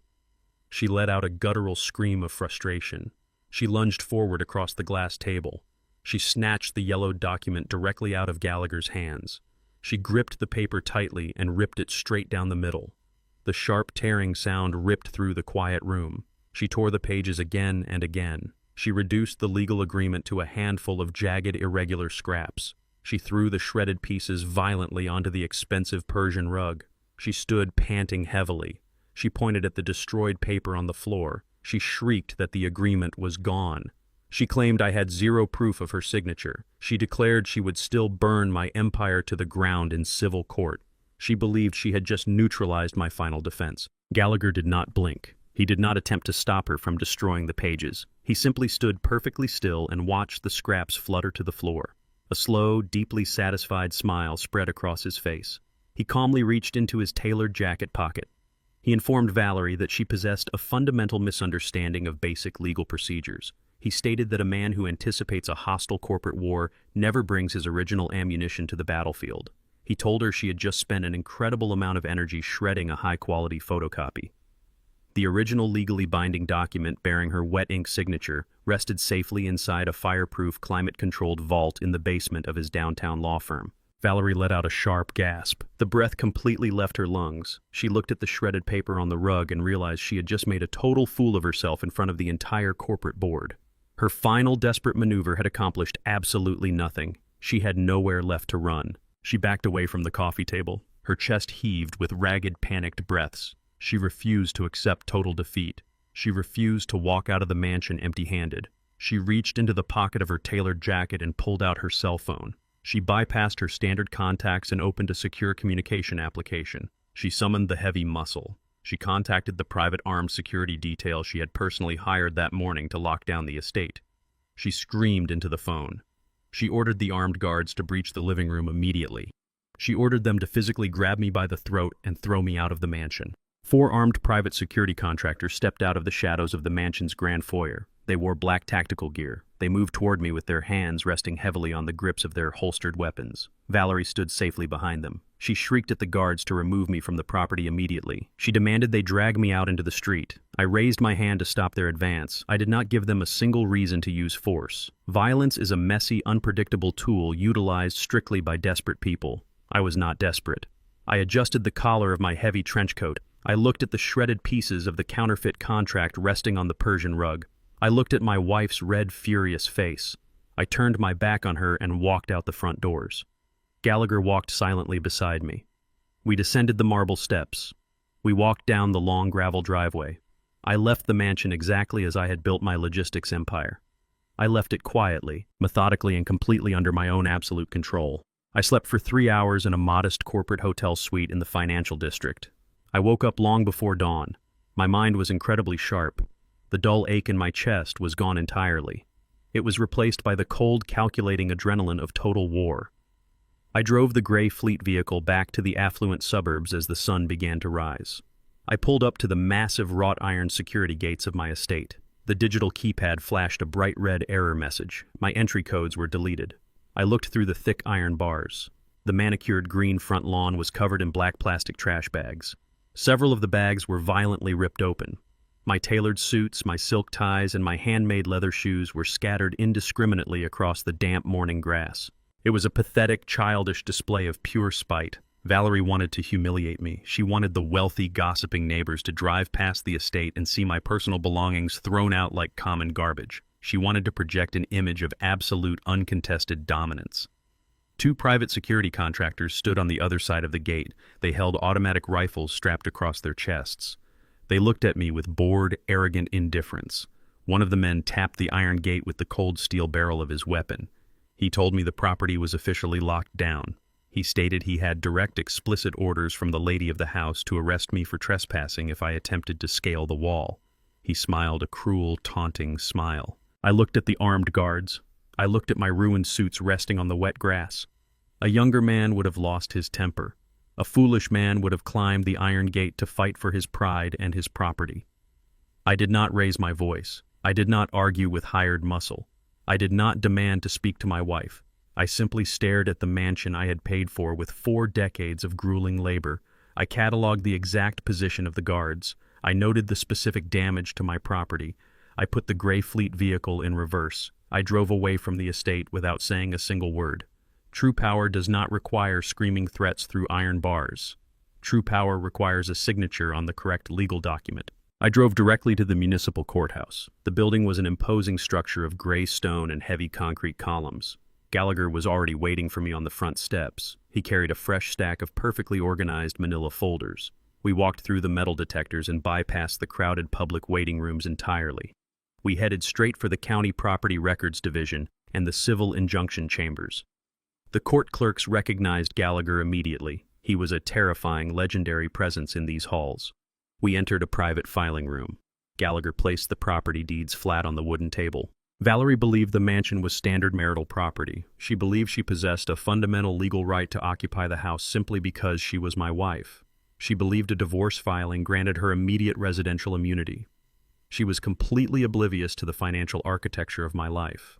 [SPEAKER 1] She let out a guttural scream of frustration. She lunged forward across the glass table. She snatched the yellowed document directly out of Gallagher's hands. She gripped the paper tightly and ripped it straight down the middle. The sharp tearing sound ripped through the quiet room. She tore the pages again and again. She reduced the legal agreement to a handful of jagged, irregular scraps. She threw the shredded pieces violently onto the expensive Persian rug. She stood panting heavily. She pointed at the destroyed paper on the floor. She shrieked that the agreement was gone. She claimed I had zero proof of her signature. She declared she would still burn my empire to the ground in civil court. She believed she had just neutralized my final defense. Gallagher did not blink. He did not attempt to stop her from destroying the pages. He simply stood perfectly still and watched the scraps flutter to the floor. A slow, deeply satisfied smile spread across his face. He calmly reached into his tailored jacket pocket. He informed Valerie that she possessed a fundamental misunderstanding of basic legal procedures. He stated that a man who anticipates a hostile corporate war never brings his original ammunition to the battlefield. He told her she had just spent an incredible amount of energy shredding a high-quality photocopy. The original legally binding document bearing her wet ink signature rested safely inside a fireproof, climate-controlled vault in the basement of his downtown law firm. Valerie let out a sharp gasp. The breath completely left her lungs. She looked at the shredded paper on the rug and realized she had just made a total fool of herself in front of the entire corporate board. Her final desperate maneuver had accomplished absolutely nothing. She had nowhere left to run. She backed away from the coffee table. Her chest heaved with ragged, panicked breaths. She refused to accept total defeat. She refused to walk out of the mansion empty-handed. She reached into the pocket of her tailored jacket and pulled out her cell phone. She bypassed her standard contacts and opened a secure communication application. She summoned the heavy muscle. She contacted the private armed security detail she had personally hired that morning to lock down the estate. She screamed into the phone. She ordered the armed guards to breach the living room immediately. She ordered them to physically grab me by the throat and throw me out of the mansion. 4 armed private security contractors stepped out of the shadows of the mansion's grand foyer. They wore black tactical gear. They moved toward me with their hands resting heavily on the grips of their holstered weapons. Valerie stood safely behind them. She shrieked at the guards to remove me from the property immediately. She demanded they drag me out into the street. I raised my hand to stop their advance. I did not give them a single reason to use force. Violence is a messy, unpredictable tool utilized strictly by desperate people. I was not desperate. I adjusted the collar of my heavy trench coat. I looked at the shredded pieces of the counterfeit contract resting on the Persian rug. I looked at my wife's red, furious face. I turned my back on her and walked out the front doors. Gallagher walked silently beside me. We descended the marble steps. We walked down the long gravel driveway. I left the mansion exactly as I had built my logistics empire. I left it quietly, methodically, and completely under my own absolute control. I slept for 3 hours in a modest corporate hotel suite in the financial district. I woke up long before dawn. My mind was incredibly sharp. The dull ache in my chest was gone entirely. It was replaced by the cold, calculating adrenaline of total war. I drove the gray fleet vehicle back to the affluent suburbs as the sun began to rise. I pulled up to the massive wrought iron security gates of my estate. The digital keypad flashed a bright red error message. My entry codes were deleted. I looked through the thick iron bars. The manicured green front lawn was covered in black plastic trash bags. Several of the bags were violently ripped open. My tailored suits, my silk ties, and my handmade leather shoes were scattered indiscriminately across the damp morning grass. It was a pathetic, childish display of pure spite. Valerie wanted to humiliate me. She wanted the wealthy, gossiping neighbors to drive past the estate and see my personal belongings thrown out like common garbage. She wanted to project an image of absolute, uncontested dominance. Two private security contractors stood on the other side of the gate. They held automatic rifles strapped across their chests. They looked at me with bored, arrogant indifference. One of the men tapped the iron gate with the cold steel barrel of his weapon. He told me the property was officially locked down. He stated he had direct, explicit orders from the lady of the house to arrest me for trespassing if I attempted to scale the wall. He smiled a cruel, taunting smile. I looked at the armed guards. I looked at my ruined suits resting on the wet grass. A younger man would have lost his temper. A foolish man would have climbed the iron gate to fight for his pride and his property. I did not raise my voice. I did not argue with hired muscle. I did not demand to speak to my wife. I simply stared at the mansion I had paid for with 4 decades of grueling labor. I cataloged the exact position of the guards. I noted the specific damage to my property. I put the gray fleet vehicle in reverse. I drove away from the estate without saying a single word. True power does not require screaming threats through iron bars. True power requires a signature on the correct legal document. I drove directly to the municipal courthouse. The building was an imposing structure of gray stone and heavy concrete columns. Gallagher was already waiting for me on the front steps. He carried a fresh stack of perfectly organized manila folders. We walked through the metal detectors and bypassed the crowded public waiting rooms entirely. We headed straight for the County Property Records Division and the Civil Injunction Chambers. The court clerks recognized Gallagher immediately. He was a terrifying, legendary presence in these halls. We entered a private filing room. Gallagher placed the property deeds flat on the wooden table. Valerie believed the mansion was standard marital property. She believed she possessed a fundamental legal right to occupy the house simply because she was my wife. She believed a divorce filing granted her immediate residential immunity. She was completely oblivious to the financial architecture of my life.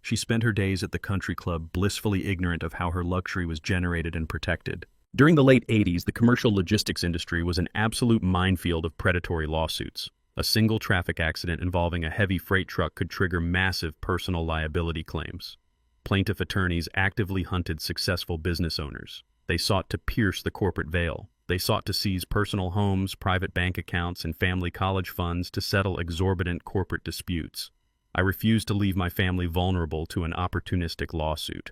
[SPEAKER 1] She spent her days at the country club blissfully ignorant of how her luxury was generated and protected. During the late 80s, the commercial logistics industry was an absolute minefield of predatory lawsuits. A single traffic accident involving a heavy freight truck could trigger massive personal liability claims. Plaintiff attorneys actively hunted successful business owners. They sought to pierce the corporate veil. They sought to seize personal homes, private bank accounts, and family college funds to settle exorbitant corporate disputes. I refused to leave my family vulnerable to an opportunistic lawsuit.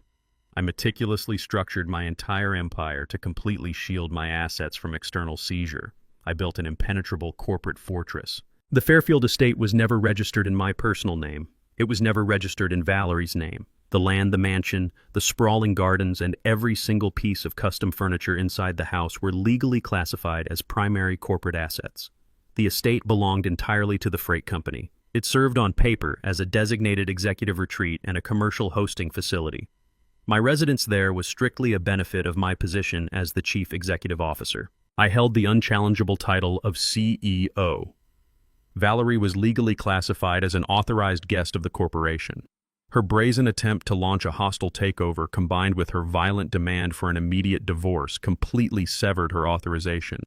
[SPEAKER 1] I meticulously structured my entire empire to completely shield my assets from external seizure. I built an impenetrable corporate fortress. The Fairfield estate was never registered in my personal name. It was never registered in Valerie's name. The land, the mansion, the sprawling gardens, and every single piece of custom furniture inside the house were legally classified as primary corporate assets. The estate belonged entirely to the freight company. It served on paper as a designated executive retreat and a commercial hosting facility. My residence there was strictly a benefit of my position as the chief executive officer. I held the unchallengeable title of CEO. Valerie was legally classified as an authorized guest of the corporation. Her brazen attempt to launch a hostile takeover combined with her violent demand for an immediate divorce completely severed her authorization.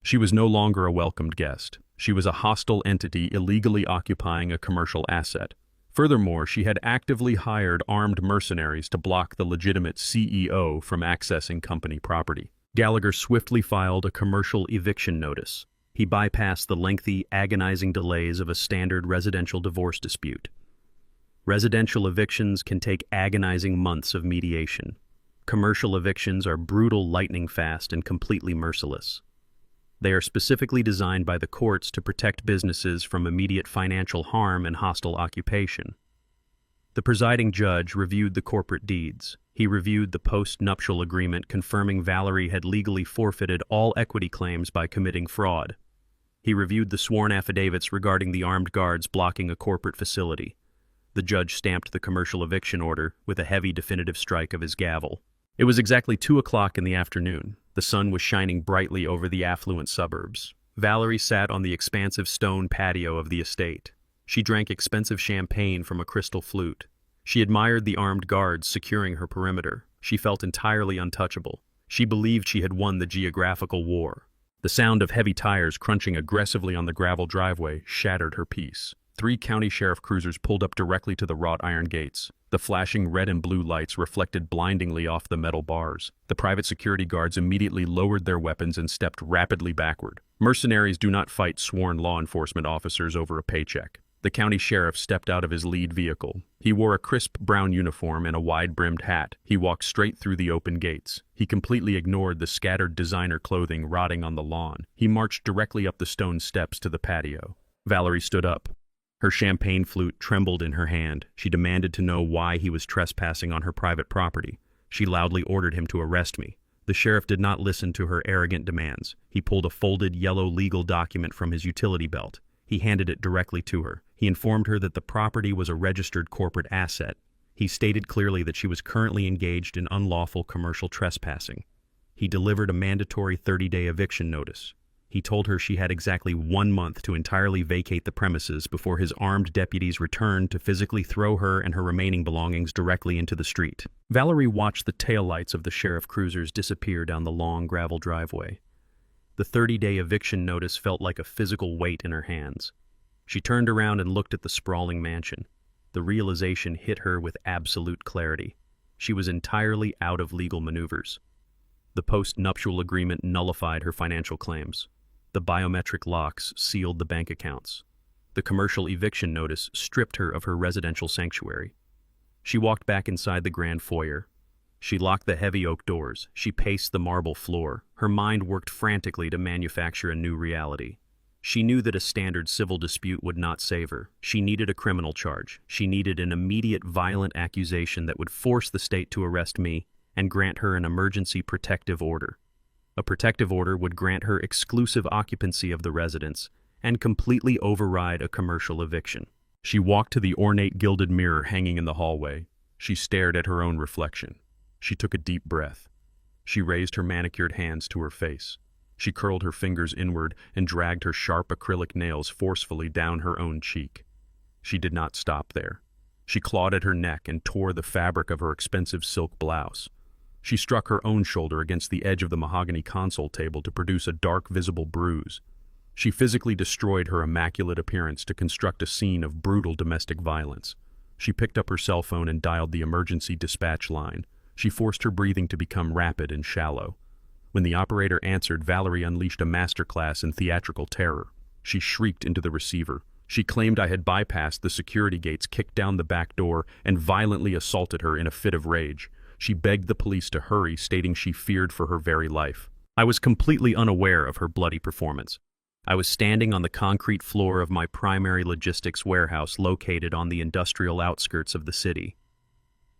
[SPEAKER 1] She was no longer a welcomed guest. She was a hostile entity illegally occupying a commercial asset. Furthermore, she had actively hired armed mercenaries to block the legitimate CEO from accessing company property. Gallagher swiftly filed a commercial eviction notice. He bypassed the lengthy, agonizing delays of a standard residential divorce dispute. Residential evictions can take agonizing months of mediation. Commercial evictions are brutal, lightning fast, and completely merciless. They are specifically designed by the courts to protect businesses from immediate financial harm and hostile occupation. The presiding judge reviewed the corporate deeds. He reviewed the post-nuptial agreement confirming Valerie had legally forfeited all equity claims by committing fraud. He reviewed the sworn affidavits regarding the armed guards blocking a corporate facility. The judge stamped the commercial eviction order with a heavy definitive strike of his gavel. It was exactly 2 o'clock in the afternoon. The sun was shining brightly over the affluent suburbs. Valerie sat on the expansive stone patio of the estate. She drank expensive champagne from a crystal flute. She admired the armed guards securing her perimeter. She felt entirely untouchable. She believed she had won the geographical war. The sound of heavy tires crunching aggressively on the gravel driveway shattered her peace. 3 county sheriff cruisers pulled up directly to the wrought iron gates. The flashing red and blue lights reflected blindingly off the metal bars. The private security guards immediately lowered their weapons and stepped rapidly backward. Mercenaries do not fight sworn law enforcement officers over a paycheck. The county sheriff stepped out of his lead vehicle. He wore a crisp brown uniform and a wide-brimmed hat. He walked straight through the open gates. He completely ignored the scattered designer clothing rotting on the lawn. He marched directly up the stone steps to the patio. Valerie stood up. Her champagne flute trembled in her hand. She demanded to know why he was trespassing on her private property. She loudly ordered him to arrest me. The sheriff did not listen to her arrogant demands. He pulled a folded yellow legal document from his utility belt. He handed it directly to her. He informed her that the property was a registered corporate asset. He stated clearly that she was currently engaged in unlawful commercial trespassing. He delivered a mandatory 30-day eviction notice. He told her she had exactly 1 month to entirely vacate the premises before his armed deputies returned to physically throw her and her remaining belongings directly into the street. Valerie watched the taillights of the sheriff cruisers disappear down the long gravel driveway. The 30-day eviction notice felt like a physical weight in her hands. She turned around and looked at the sprawling mansion. The realization hit her with absolute clarity. She was entirely out of legal maneuvers. The post-nuptial agreement nullified her financial claims. The biometric locks sealed the bank accounts. The commercial eviction notice stripped her of her residential sanctuary. She walked back inside the grand foyer. She locked the heavy oak doors. She paced the marble floor. Her mind worked frantically to manufacture a new reality. She knew that a standard civil dispute would not save her. She needed a criminal charge. She needed an immediate violent accusation that would force the state to arrest me and grant her an emergency protective order. A protective order would grant her exclusive occupancy of the residence and completely override a commercial eviction. She walked to the ornate gilded mirror hanging in the hallway. She stared at her own reflection. She took a deep breath. She raised her manicured hands to her face. She curled her fingers inward and dragged her sharp acrylic nails forcefully down her own cheek. She did not stop there. She clawed at her neck and tore the fabric of her expensive silk blouse. She struck her own shoulder against the edge of the mahogany console table to produce a dark, visible bruise. She physically destroyed her immaculate appearance to construct a scene of brutal domestic violence. She picked up her cell phone and dialed the emergency dispatch line. She forced her breathing to become rapid and shallow. When the operator answered, Valerie unleashed a masterclass in theatrical terror. She shrieked into the receiver. She claimed I had bypassed the security gates, kicked down the back door, and violently assaulted her in a fit of rage. She begged the police to hurry, stating she feared for her very life. I was completely unaware of her bloody performance. I was standing on the concrete floor of my primary logistics warehouse located on the industrial outskirts of the city.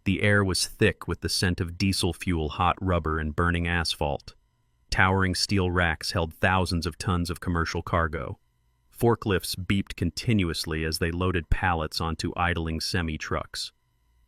[SPEAKER 1] The air was thick with the scent of diesel fuel, hot rubber, and burning asphalt. Towering steel racks held thousands of tons of commercial cargo. Forklifts beeped continuously as they loaded pallets onto idling semi-trucks.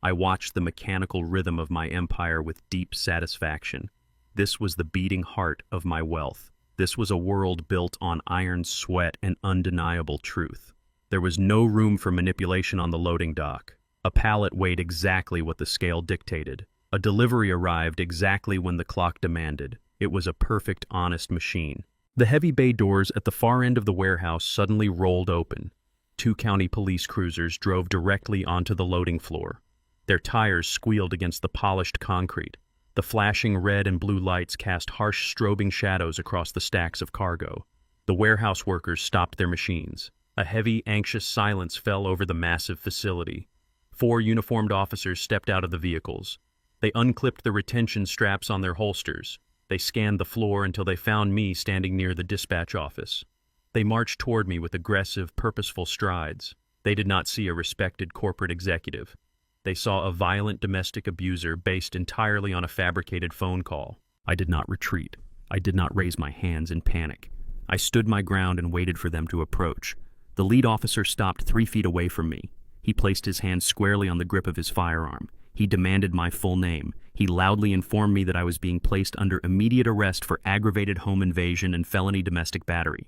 [SPEAKER 1] I watched the mechanical rhythm of my empire with deep satisfaction. This was the beating heart of my wealth. This was a world built on iron sweat and undeniable truth. There was no room for manipulation on the loading dock. A pallet weighed exactly what the scale dictated. A delivery arrived exactly when the clock demanded. It was a perfect, honest machine. The heavy bay doors at the far end of the warehouse suddenly rolled open. 2 county police cruisers drove directly onto the loading floor. Their tires squealed against the polished concrete. The flashing red and blue lights cast harsh, strobing shadows across the stacks of cargo. The warehouse workers stopped their machines. A heavy, anxious silence fell over the massive facility. 4 uniformed officers stepped out of the vehicles. They unclipped the retention straps on their holsters. They scanned the floor until they found me standing near the dispatch office. They marched toward me with aggressive, purposeful strides. They did not see a respected corporate executive. They saw a violent domestic abuser based entirely on a fabricated phone call. I did not retreat. I did not raise my hands in panic. I stood my ground and waited for them to approach. The lead officer stopped 3 feet away from me. He placed his hand squarely on the grip of his firearm. He demanded my full name. He loudly informed me that I was being placed under immediate arrest for aggravated home invasion and felony domestic battery.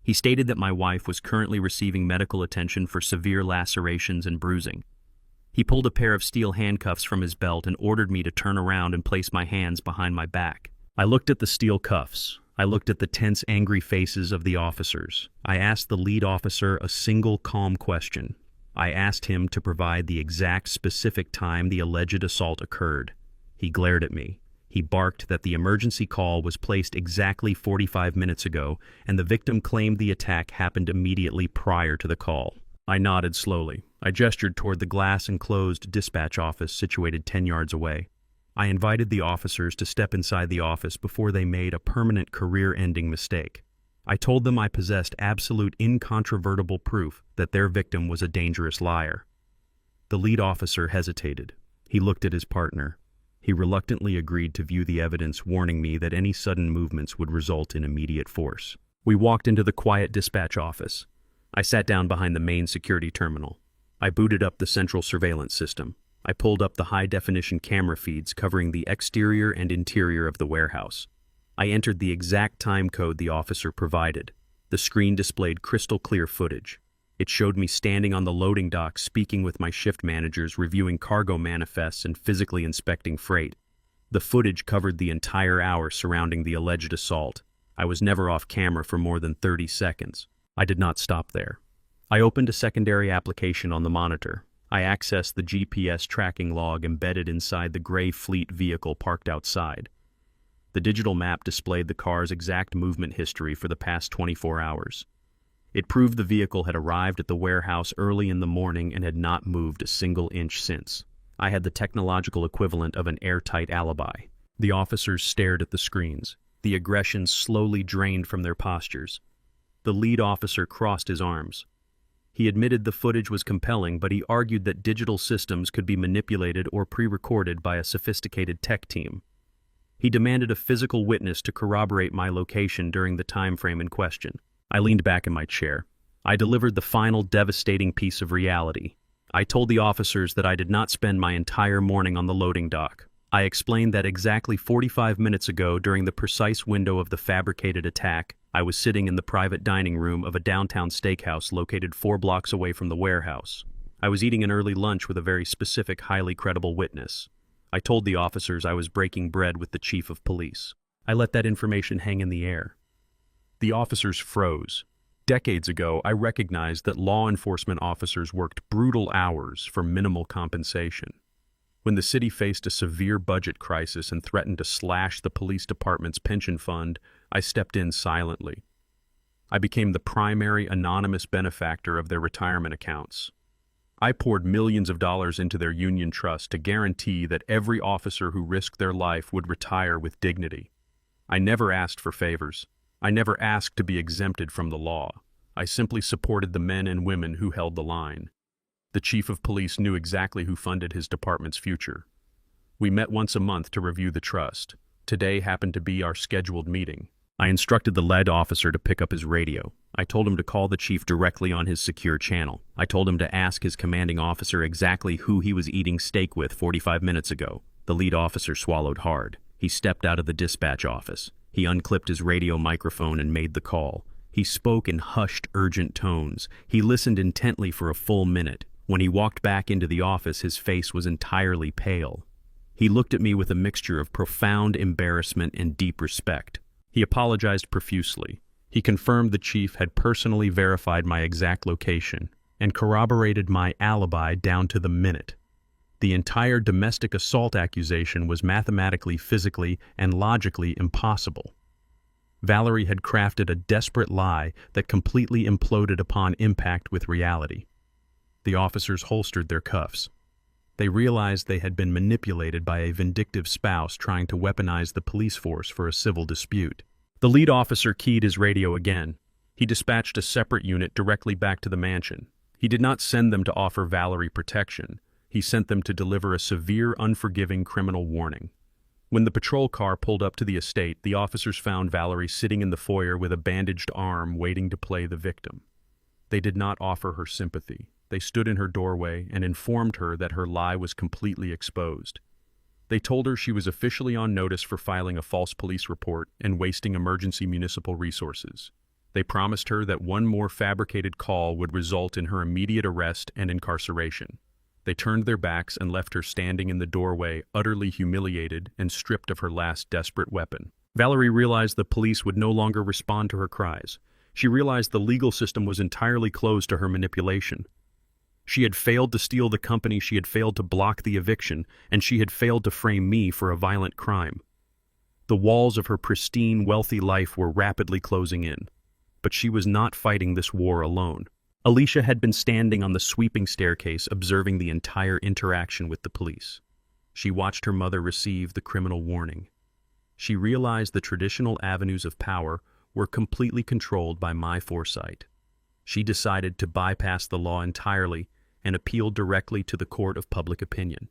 [SPEAKER 1] He stated that my wife was currently receiving medical attention for severe lacerations and bruising. He pulled a pair of steel handcuffs from his belt and ordered me to turn around and place my hands behind my back. I looked at the steel cuffs. I looked at the tense, angry faces of the officers. I asked the lead officer a single calm question. I asked him to provide the exact specific time the alleged assault occurred. He glared at me. He barked that the emergency call was placed exactly 45 minutes ago, and the victim claimed the attack happened immediately prior to the call. I nodded slowly. I gestured toward the glass-enclosed dispatch office situated 10 yards away. I invited the officers to step inside the office before they made a permanent career-ending mistake. I told them I possessed absolute incontrovertible proof that their victim was a dangerous liar. The lead officer hesitated. He looked at his partner. He reluctantly agreed to view the evidence, warning me that any sudden movements would result in immediate force. We walked into the quiet dispatch office. I sat down behind the main security terminal. I booted up the central surveillance system. I pulled up the high-definition camera feeds covering the exterior and interior of the warehouse. I entered the exact time code the officer provided. The screen displayed crystal-clear footage. It showed me standing on the loading dock speaking with my shift managers, reviewing cargo manifests and physically inspecting freight. The footage covered the entire hour surrounding the alleged assault. I was never off camera for more than 30 seconds. I did not stop there. I opened a secondary application on the monitor. I accessed the GPS tracking log embedded inside the gray fleet vehicle parked outside. The digital map displayed the car's exact movement history for the past 24 hours. It proved the vehicle had arrived at the warehouse early in the morning and had not moved a single inch since. I had the technological equivalent of an airtight alibi. The officers stared at the screens. The aggression slowly drained from their postures. The lead officer crossed his arms. He admitted the footage was compelling, but he argued that digital systems could be manipulated or pre-recorded by a sophisticated tech team. He demanded a physical witness to corroborate my location during the time frame in question. I leaned back in my chair. I delivered the final devastating piece of reality. I told the officers that I did not spend my entire morning on the loading dock. I explained that exactly 45 minutes ago, during the precise window of the fabricated attack, I was sitting in the private dining room of a downtown steakhouse located 4 blocks away from the warehouse. I was eating an early lunch with a very specific, highly credible witness. I told the officers I was breaking bread with the chief of police. I let that information hang in the air. The officers froze. Decades ago, I recognized that law enforcement officers worked brutal hours for minimal compensation. When the city faced a severe budget crisis and threatened to slash the police department's pension fund, I stepped in silently. I became the primary anonymous benefactor of their retirement accounts. I poured millions of dollars into their union trust to guarantee that every officer who risked their life would retire with dignity. I never asked for favors. I never asked to be exempted from the law. I simply supported the men and women who held the line. The chief of police knew exactly who funded his department's future. We met once a month to review the trust. Today happened to be our scheduled meeting. I instructed the lead officer to pick up his radio. I told him to call the chief directly on his secure channel. I told him to ask his commanding officer exactly who he was eating steak with 45 minutes ago. The lead officer swallowed hard. He stepped out of the dispatch office. He unclipped his radio microphone and made the call. He spoke in hushed, urgent tones. He listened intently for a full minute. When he walked back into the office, his face was entirely pale. He looked at me with a mixture of profound embarrassment and deep respect. He apologized profusely. He confirmed the chief had personally verified my exact location and corroborated my alibi down to the minute. The entire domestic assault accusation was mathematically, physically, and logically impossible. Valerie had crafted a desperate lie that completely imploded upon impact with reality. The officers holstered their cuffs. They realized they had been manipulated by a vindictive spouse trying to weaponize the police force for a civil dispute. The lead officer keyed his radio again. He dispatched a separate unit directly back to the mansion. He did not send them to offer Valerie protection. He sent them to deliver a severe, unforgiving criminal warning. When the patrol car pulled up to the estate, the officers found Valerie sitting in the foyer with a bandaged arm, waiting to play the victim. They did not offer her sympathy. They stood in her doorway and informed her that her lie was completely exposed. They told her she was officially on notice for filing a false police report and wasting emergency municipal resources. They promised her that one more fabricated call would result in her immediate arrest and incarceration. They turned their backs and left her standing in the doorway, utterly humiliated and stripped of her last desperate weapon. Valerie realized the police would no longer respond to her cries. She realized the legal system was entirely closed to her manipulation. She had failed to steal the company, she had failed to block the eviction, and she had failed to frame me for a violent crime. The walls of her pristine, wealthy life were rapidly closing in. But she was not fighting this war alone. Alicia had been standing on the sweeping staircase, observing the entire interaction with the police. She watched her mother receive the criminal warning. She realized the traditional avenues of power were completely controlled by my foresight. She decided to bypass the law entirely and appeal directly to the court of public opinion.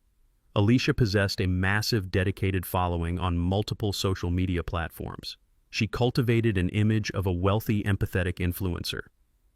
[SPEAKER 1] Alicia possessed a massive dedicated following on multiple social media platforms. She cultivated an image of a wealthy, empathetic influencer.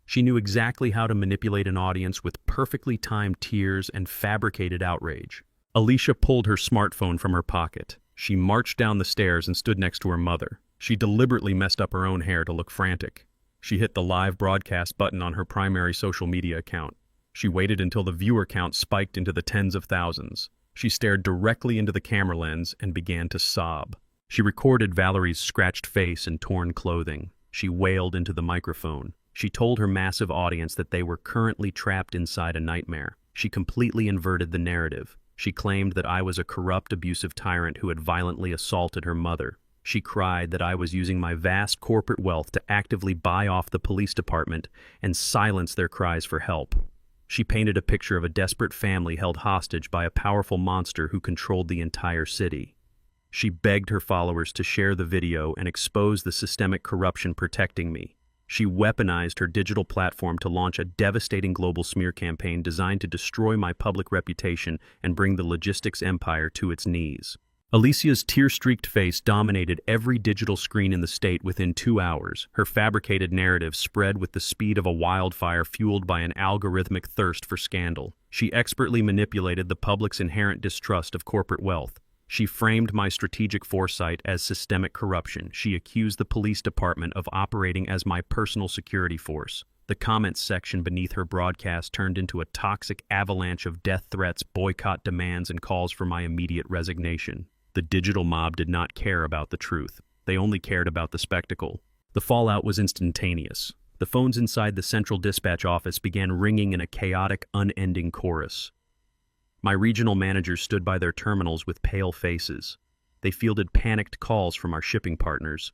[SPEAKER 1] She knew exactly how to manipulate an audience with perfectly timed tears and fabricated outrage. Alicia pulled her smartphone from her pocket. She marched down the stairs and stood next to her mother. She deliberately messed up her own hair to look frantic. She hit the live broadcast button on her primary social media account. She waited until the viewer count spiked into the tens of thousands. She stared directly into the camera lens and began to sob. She recorded Valerie's scratched face and torn clothing. She wailed into the microphone. She told her massive audience that they were currently trapped inside a nightmare. She completely inverted the narrative. She claimed that I was a corrupt, abusive tyrant who had violently assaulted her mother. She cried that I was using my vast corporate wealth to actively buy off the police department and silence their cries for help. She painted a picture of a desperate family held hostage by a powerful monster who controlled the entire city. She begged her followers to share the video and expose the systemic corruption protecting me. She weaponized her digital platform to launch a devastating global smear campaign designed to destroy my public reputation and bring the logistics empire to its knees. Alicia's tear-streaked face dominated every digital screen in the state within 2 hours. Her fabricated narrative spread with the speed of a wildfire fueled by an algorithmic thirst for scandal. She expertly manipulated the public's inherent distrust of corporate wealth. She framed my strategic foresight as systemic corruption. She accused the police department of operating as my personal security force. The comments section beneath her broadcast turned into a toxic avalanche of death threats, boycott demands, and calls for my immediate resignation. The digital mob did not care about the truth. They only cared about the spectacle. The fallout was instantaneous. The phones inside the central dispatch office began ringing in a chaotic, unending chorus. My regional managers stood by their terminals with pale faces. They fielded panicked calls from our shipping partners.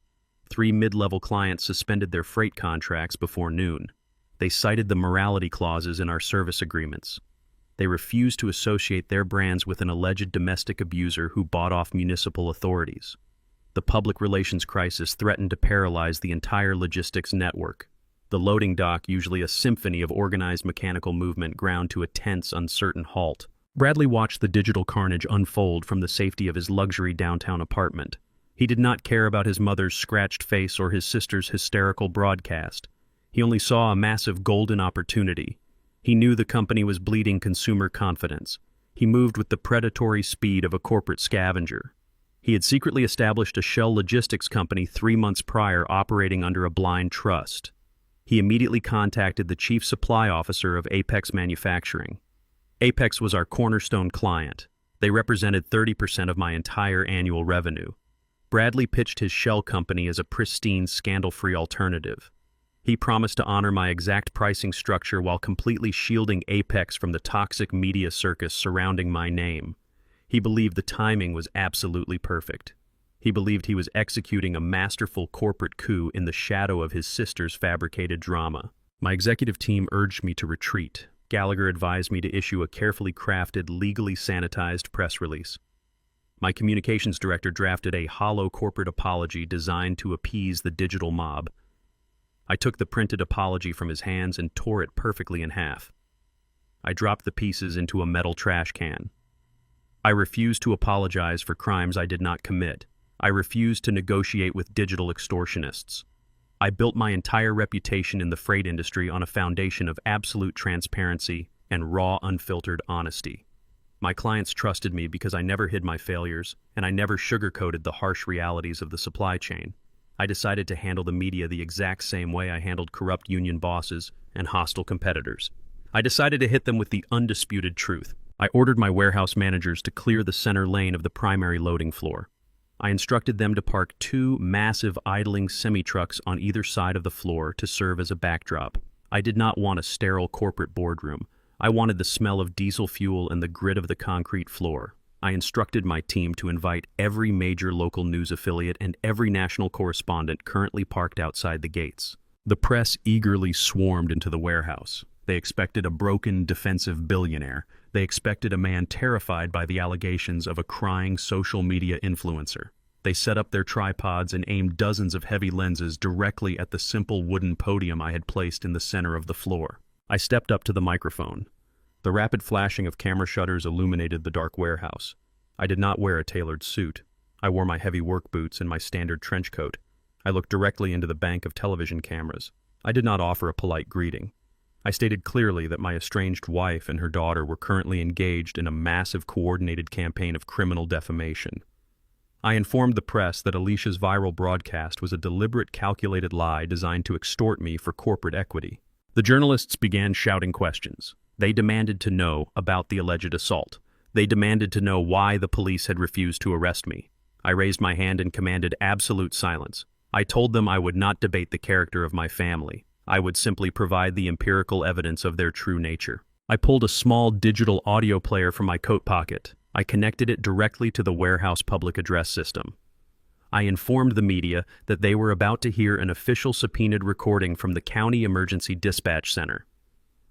[SPEAKER 1] 3 mid-level clients suspended their freight contracts before noon. They cited the morality clauses in our service agreements. They refused to associate their brands with an alleged domestic abuser who bought off municipal authorities. The public relations crisis threatened to paralyze the entire logistics network. The loading dock, usually a symphony of organized mechanical movement, ground to a tense, uncertain halt. Bradley watched the digital carnage unfold from the safety of his luxury downtown apartment. He did not care about his mother's scratched face or his sister's hysterical broadcast. He only saw a massive golden opportunity. He knew the company was bleeding consumer confidence. He moved with the predatory speed of a corporate scavenger. He had secretly established a shell logistics company 3 months prior, operating under a blind trust. He immediately contacted the chief supply officer of Apex Manufacturing. Apex was our cornerstone client. They represented 30% of my entire annual revenue. Bradley pitched his shell company as a pristine, scandal-free alternative. He promised to honor my exact pricing structure while completely shielding Apex from the toxic media circus surrounding my name. He believed the timing was absolutely perfect. He believed he was executing a masterful corporate coup in the shadow of his sister's fabricated drama. My executive team urged me to retreat. Gallagher advised me to issue a carefully crafted, legally sanitized press release. My communications director drafted a hollow corporate apology designed to appease the digital mob. I took the printed apology from his hands and tore it perfectly in half. I dropped the pieces into a metal trash can. I refused to apologize for crimes I did not commit. I refused to negotiate with digital extortionists. I built my entire reputation in the freight industry on a foundation of absolute transparency and raw, unfiltered honesty. My clients trusted me because I never hid my failures, and I never sugarcoated the harsh realities of the supply chain. I decided to handle the media the exact same way I handled corrupt union bosses and hostile competitors. I decided to hit them with the undisputed truth. I ordered my warehouse managers to clear the center lane of the primary loading floor. I instructed them to park two massive idling semi-trucks on either side of the floor to serve as a backdrop. I did not want a sterile corporate boardroom. I wanted the smell of diesel fuel and the grit of the concrete floor. I instructed my team to invite every major local news affiliate and every national correspondent currently parked outside the gates. The press eagerly swarmed into the warehouse. They expected a broken, defensive billionaire. They expected a man terrified by the allegations of a crying social media influencer. They set up their tripods and aimed dozens of heavy lenses directly at the simple wooden podium I had placed in the center of the floor. I stepped up to the microphone. The rapid flashing of camera shutters illuminated the dark warehouse. I did not wear a tailored suit. I wore my heavy work boots and my standard trench coat. I looked directly into the bank of television cameras. I did not offer a polite greeting. I stated clearly that my estranged wife and her daughter were currently engaged in a massive coordinated campaign of criminal defamation. I informed the press that Alicia's viral broadcast was a deliberate, calculated lie designed to extort me for corporate equity. The journalists began shouting questions. They demanded to know about the alleged assault. They demanded to know why the police had refused to arrest me. I raised my hand and commanded absolute silence. I told them I would not debate the character of my family. I would simply provide the empirical evidence of their true nature. I pulled a small digital audio player from my coat pocket. I connected it directly to the warehouse public address system. I informed the media that they were about to hear an official subpoenaed recording from the County Emergency Dispatch Center.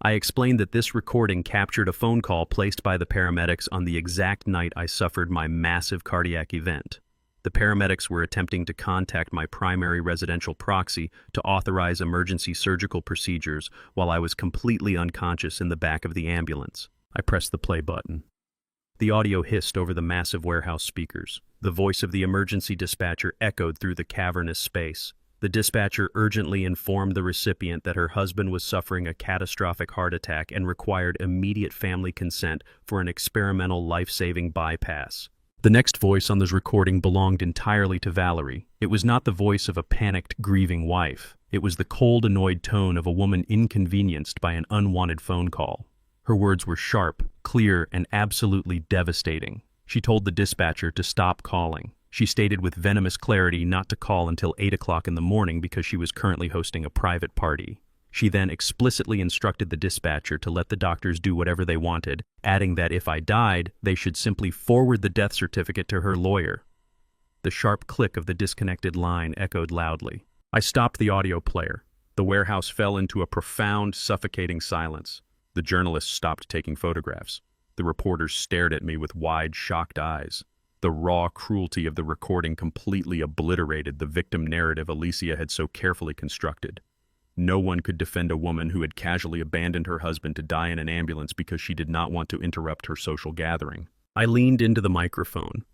[SPEAKER 1] I explained that this recording captured a phone call placed by the paramedics on the exact night I suffered my massive cardiac event. The paramedics were attempting to contact my primary residential proxy to authorize emergency surgical procedures while I was completely unconscious in the back of the ambulance. I pressed the play button. The audio hissed over the massive warehouse speakers. The voice of the emergency dispatcher echoed through the cavernous space. The dispatcher urgently informed the recipient that her husband was suffering a catastrophic heart attack and required immediate family consent for an experimental life-saving bypass. The next voice on this recording belonged entirely to Valerie. It was not the voice of a panicked, grieving wife. It was the cold, annoyed tone of a woman inconvenienced by an unwanted phone call. Her words were sharp, clear, and absolutely devastating. She told the dispatcher to stop calling. She stated with venomous clarity not to call until 8 o'clock in the morning because she was currently hosting a private party. She then explicitly instructed the dispatcher to let the doctors do whatever they wanted, adding that if I died, they should simply forward the death certificate to her lawyer. The sharp click of the disconnected line echoed loudly. I stopped the audio player. The warehouse fell into a profound, suffocating silence. The journalists stopped taking photographs. The reporters stared at me with wide, shocked eyes. The raw cruelty of the recording completely obliterated the victim narrative Alicia had so carefully constructed. No one could defend a woman who had casually abandoned her husband to die in an ambulance because she did not want to interrupt her social gathering. I leaned into the microphone.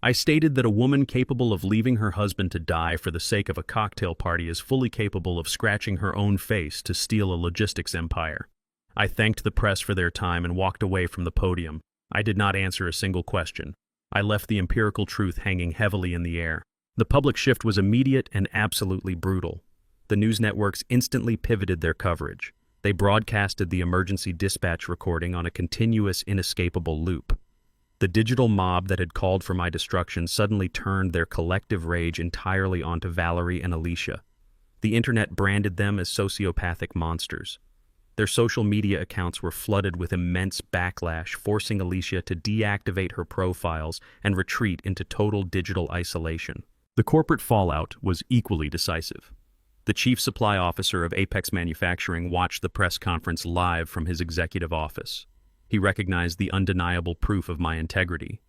[SPEAKER 1] I stated that a woman capable of leaving her husband to die for the sake of a cocktail party is fully capable of scratching her own face to steal a logistics empire. I thanked the press for their time and walked away from the podium. I did not answer a single question. I left the empirical truth hanging heavily in the air. The public shift was immediate and absolutely brutal. The news networks instantly pivoted their coverage. They broadcasted the emergency dispatch recording on a continuous, inescapable loop. The digital mob that had called for my destruction suddenly turned their collective rage entirely onto Valerie and Alicia. The internet branded them as sociopathic monsters. Their social media accounts were flooded with immense backlash, forcing Alicia to deactivate her profiles and retreat into total digital isolation. The corporate fallout was equally decisive. The chief supply officer of Apex Manufacturing watched the press conference live from his executive office. He recognized the undeniable proof of my integrity.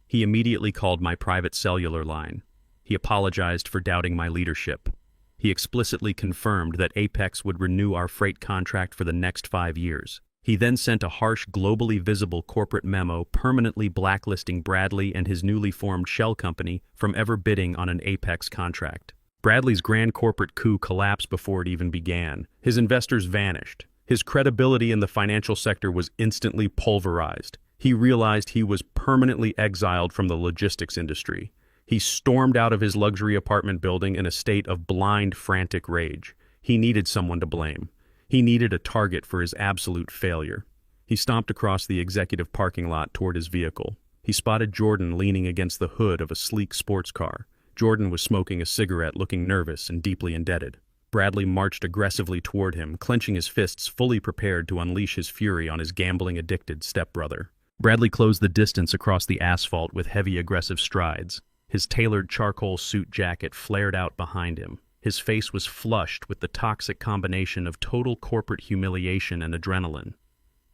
[SPEAKER 1] He immediately called my private cellular line. He apologized for doubting my leadership. He explicitly confirmed that Apex would renew our freight contract for the next 5 years. He then sent a harsh, globally visible corporate memo permanently blacklisting Bradley and his newly formed shell company from ever bidding on an Apex contract. Bradley's grand corporate coup collapsed before it even began. His investors vanished. His credibility in the financial sector was instantly pulverized. He realized he was permanently exiled from the logistics industry. He stormed out of his luxury apartment building in a state of blind, frantic rage. He needed someone to blame. He needed a target for his absolute failure. He stomped across the executive parking lot toward his vehicle. He spotted Jordan leaning against the hood of a sleek sports car. Jordan was smoking a cigarette, looking nervous and deeply indebted. Bradley marched aggressively toward him, clenching his fists, fully prepared to unleash his fury on his gambling-addicted stepbrother. Bradley closed the distance across the asphalt with heavy, aggressive strides. His tailored charcoal suit jacket flared out behind him. His face was flushed with the toxic combination of total corporate humiliation and adrenaline.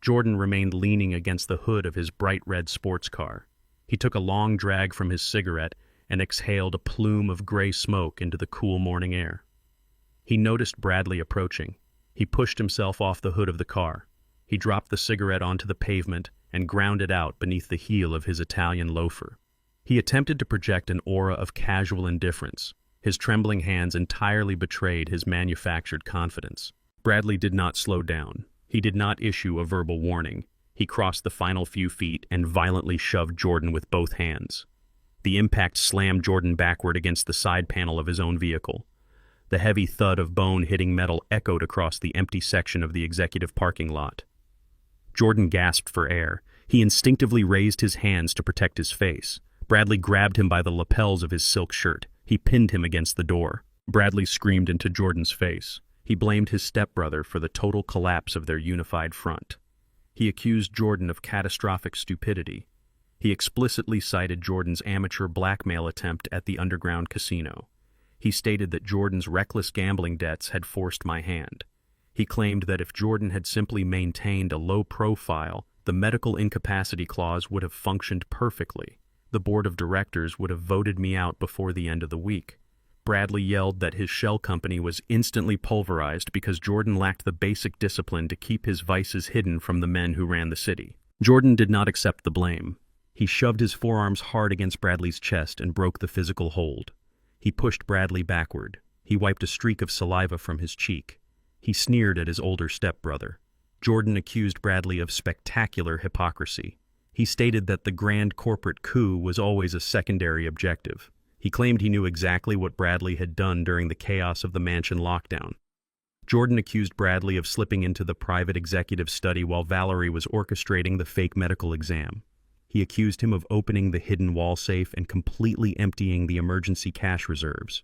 [SPEAKER 1] Jordan remained leaning against the hood of his bright red sports car. He took a long drag from his cigarette and exhaled a plume of gray smoke into the cool morning air. He noticed Bradley approaching. He pushed himself off the hood of the car. He dropped the cigarette onto the pavement and ground it out beneath the heel of his Italian loafer. He attempted to project an aura of casual indifference. His trembling hands entirely betrayed his manufactured confidence. Bradley did not slow down. He did not issue a verbal warning. He crossed the final few feet and violently shoved Jordan with both hands. The impact slammed Jordan backward against the side panel of his own vehicle. The heavy thud of bone hitting metal echoed across the empty section of the executive parking lot. Jordan gasped for air. He instinctively raised his hands to protect his face. Bradley grabbed him by the lapels of his silk shirt. He pinned him against the door. Bradley screamed into Jordan's face. He blamed his stepbrother for the total collapse of their unified front. He accused Jordan of catastrophic stupidity. He explicitly cited Jordan's amateur blackmail attempt at the underground casino. He stated that Jordan's reckless gambling debts had forced my hand. He claimed that if Jordan had simply maintained a low profile, the medical incapacity clause would have functioned perfectly. The board of directors would have voted me out before the end of the week. Bradley yelled that his shell company was instantly pulverized because Jordan lacked the basic discipline to keep his vices hidden from the men who ran the city. Jordan did not accept the blame. He shoved his forearms hard against Bradley's chest and broke the physical hold. He pushed Bradley backward. He wiped a streak of saliva from his cheek. He sneered at his older stepbrother. Jordan accused Bradley of spectacular hypocrisy. He stated that the grand corporate coup was always a secondary objective. He claimed he knew exactly what Bradley had done during the chaos of the mansion lockdown. Jordan accused Bradley of slipping into the private executive study while Valerie was orchestrating the fake medical exam. He accused him of opening the hidden wall safe and completely emptying the emergency cash reserves.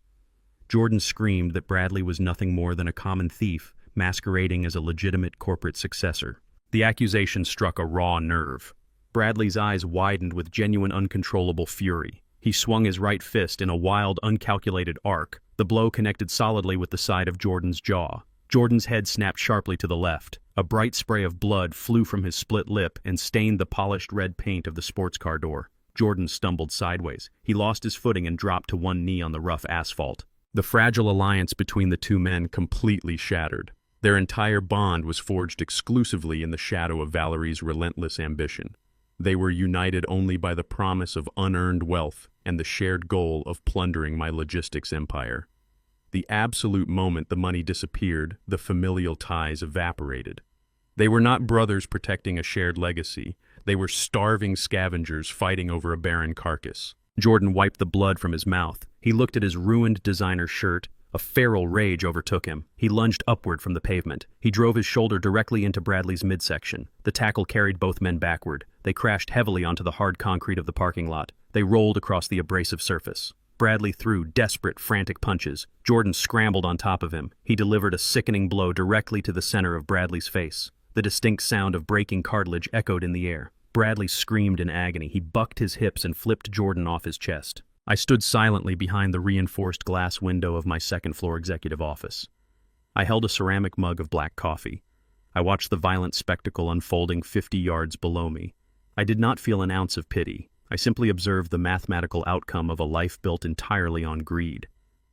[SPEAKER 1] Jordan screamed that Bradley was nothing more than a common thief, masquerading as a legitimate corporate successor. The accusation struck a raw nerve. Bradley's eyes widened with genuine uncontrollable fury. He swung his right fist in a wild, uncalculated arc. The blow connected solidly with the side of Jordan's jaw. Jordan's head snapped sharply to the left. A bright spray of blood flew from his split lip and stained the polished red paint of the sports car door. Jordan stumbled sideways. He lost his footing and dropped to one knee on the rough asphalt. The fragile alliance between the two men completely shattered. Their entire bond was forged exclusively in the shadow of Valerie's relentless ambition. They were united only by the promise of unearned wealth and the shared goal of plundering my logistics empire. The absolute moment the money disappeared, the familial ties evaporated. They were not brothers protecting a shared legacy. They were starving scavengers fighting over a barren carcass. Jordan wiped the blood from his mouth. He looked at his ruined designer shirt. A feral rage overtook him. He lunged upward from the pavement. He drove his shoulder directly into Bradley's midsection. The tackle carried both men backward. They crashed heavily onto the hard concrete of the parking lot. They rolled across the abrasive surface. Bradley threw desperate, frantic punches. Jordan scrambled on top of him. He delivered a sickening blow directly to the center of Bradley's face. The distinct sound of breaking cartilage echoed in the air. Bradley screamed in agony. He bucked his hips and flipped Jordan off his chest. I stood silently behind the reinforced glass window of my second-floor executive office. I held a ceramic mug of black coffee. I watched the violent spectacle unfolding 50 yards below me. I did not feel an ounce of pity. I simply observed the mathematical outcome of a life built entirely on greed.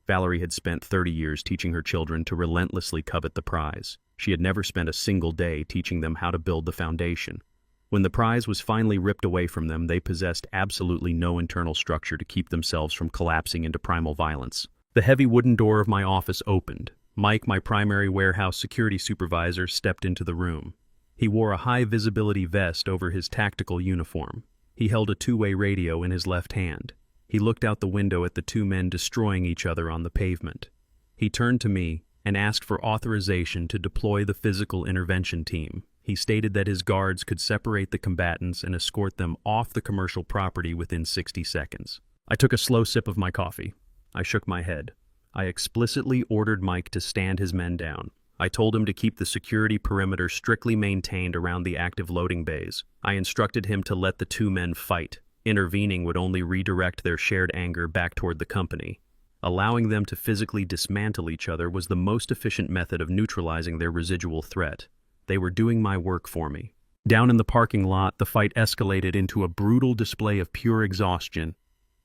[SPEAKER 1] Valerie had spent 30 years teaching her children to relentlessly covet the prize. She had never spent a single day teaching them how to build the foundation. When the prize was finally ripped away from them, they possessed absolutely no internal structure to keep themselves from collapsing into primal violence. The heavy wooden door of my office opened. Mike, my primary warehouse security supervisor, stepped into the room. He wore a high-visibility vest over his tactical uniform. He held a two-way radio in his left hand. He looked out the window at the two men destroying each other on the pavement. He turned to me and asked for authorization to deploy the physical intervention team. He stated that his guards could separate the combatants and escort them off the commercial property within 60 seconds. I took a slow sip of my coffee. I shook my head. I explicitly ordered Mike to stand his men down. I told him to keep the security perimeter strictly maintained around the active loading bays. I instructed him to let the two men fight. Intervening would only redirect their shared anger back toward the company. Allowing them to physically dismantle each other was the most efficient method of neutralizing their residual threat. They were doing my work for me. Down in the parking lot, the fight escalated into a brutal display of pure exhaustion.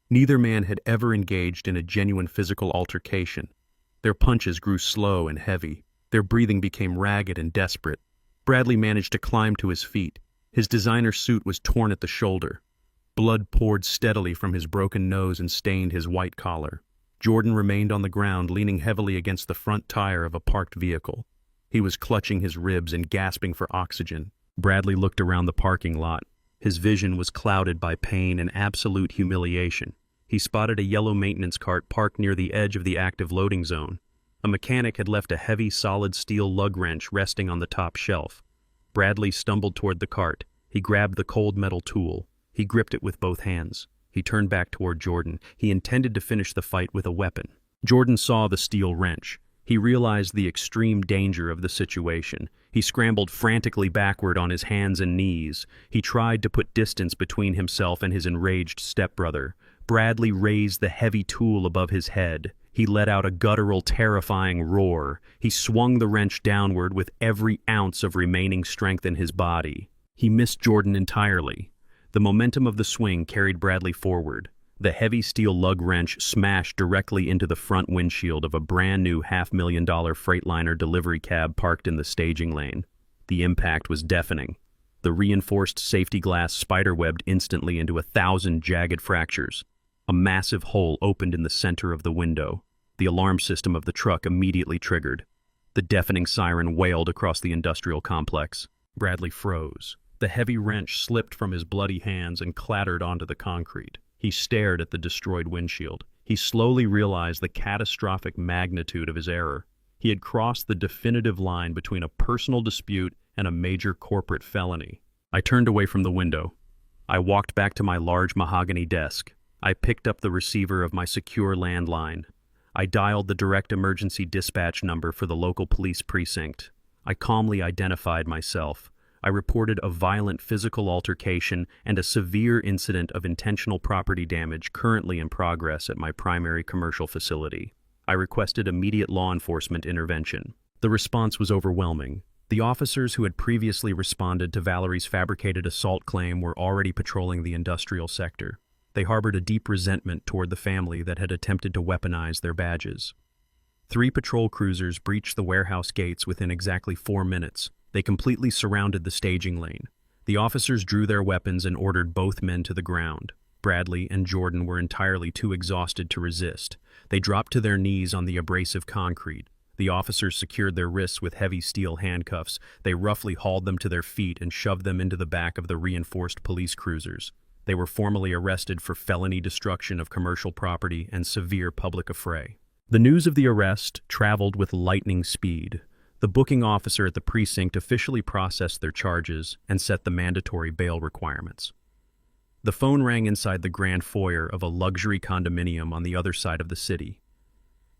[SPEAKER 1] Neither man had ever engaged in a genuine physical altercation. Their punches grew slow and heavy. Their breathing became ragged and desperate. Bradley managed to climb to his feet. His designer suit was torn at the shoulder. Blood poured steadily from his broken nose and stained his white collar. Jordan remained on the ground, leaning heavily against the front tire of a parked vehicle. He was clutching his ribs and gasping for oxygen. Bradley looked around the parking lot. His vision was clouded by pain and absolute humiliation. He spotted a yellow maintenance cart parked near the edge of the active loading zone. A mechanic had left a heavy solid steel lug wrench resting on the top shelf. Bradley stumbled toward the cart. He grabbed the cold metal tool. He gripped it with both hands. He turned back toward Jordan. He intended to finish the fight with a weapon. Jordan saw the steel wrench. He realized the extreme danger of the situation. He scrambled frantically backward on his hands and knees. He tried to put distance between himself and his enraged stepbrother. Bradley raised the heavy tool above his head. He let out a guttural, terrifying roar. He swung the wrench downward with every ounce of remaining strength in his body. He missed Jordan entirely. The momentum of the swing carried Bradley forward. The heavy steel lug wrench smashed directly into the front windshield of a brand-new $500,000 Freightliner delivery cab parked in the staging lane. The impact was deafening. The reinforced safety glass spiderwebbed instantly into 1,000 jagged fractures. A massive hole opened in the center of the window. The alarm system of the truck immediately triggered. The deafening siren wailed across the industrial complex. Bradley froze. The heavy wrench slipped from his bloody hands and clattered onto the concrete. He stared at the destroyed windshield. He slowly realized the catastrophic magnitude of his error. He had crossed the definitive line between a personal dispute and a major corporate felony. I turned away from the window. I walked back to my large mahogany desk. I picked up the receiver of my secure landline. I dialed the direct emergency dispatch number for the local police precinct. I calmly identified myself. I reported a violent physical altercation and a severe incident of intentional property damage currently in progress at my primary commercial facility. I requested immediate law enforcement intervention. The response was overwhelming. The officers who had previously responded to Valerie's fabricated assault claim were already patrolling the industrial sector. They harbored a deep resentment toward the family that had attempted to weaponize their badges. 3 patrol cruisers breached the warehouse gates within exactly 4 minutes. They completely surrounded the staging lane. The officers drew their weapons and ordered both men to the ground. Bradley and Jordan were entirely too exhausted to resist. They dropped to their knees on the abrasive concrete. The officers secured their wrists with heavy steel handcuffs. They roughly hauled them to their feet and shoved them into the back of the reinforced police cruisers. They were formally arrested for felony destruction of commercial property and severe public affray. The news of the arrest traveled with lightning speed. The booking officer at the precinct officially processed their charges and set the mandatory bail requirements. The phone rang inside the grand foyer of a luxury condominium on the other side of the city.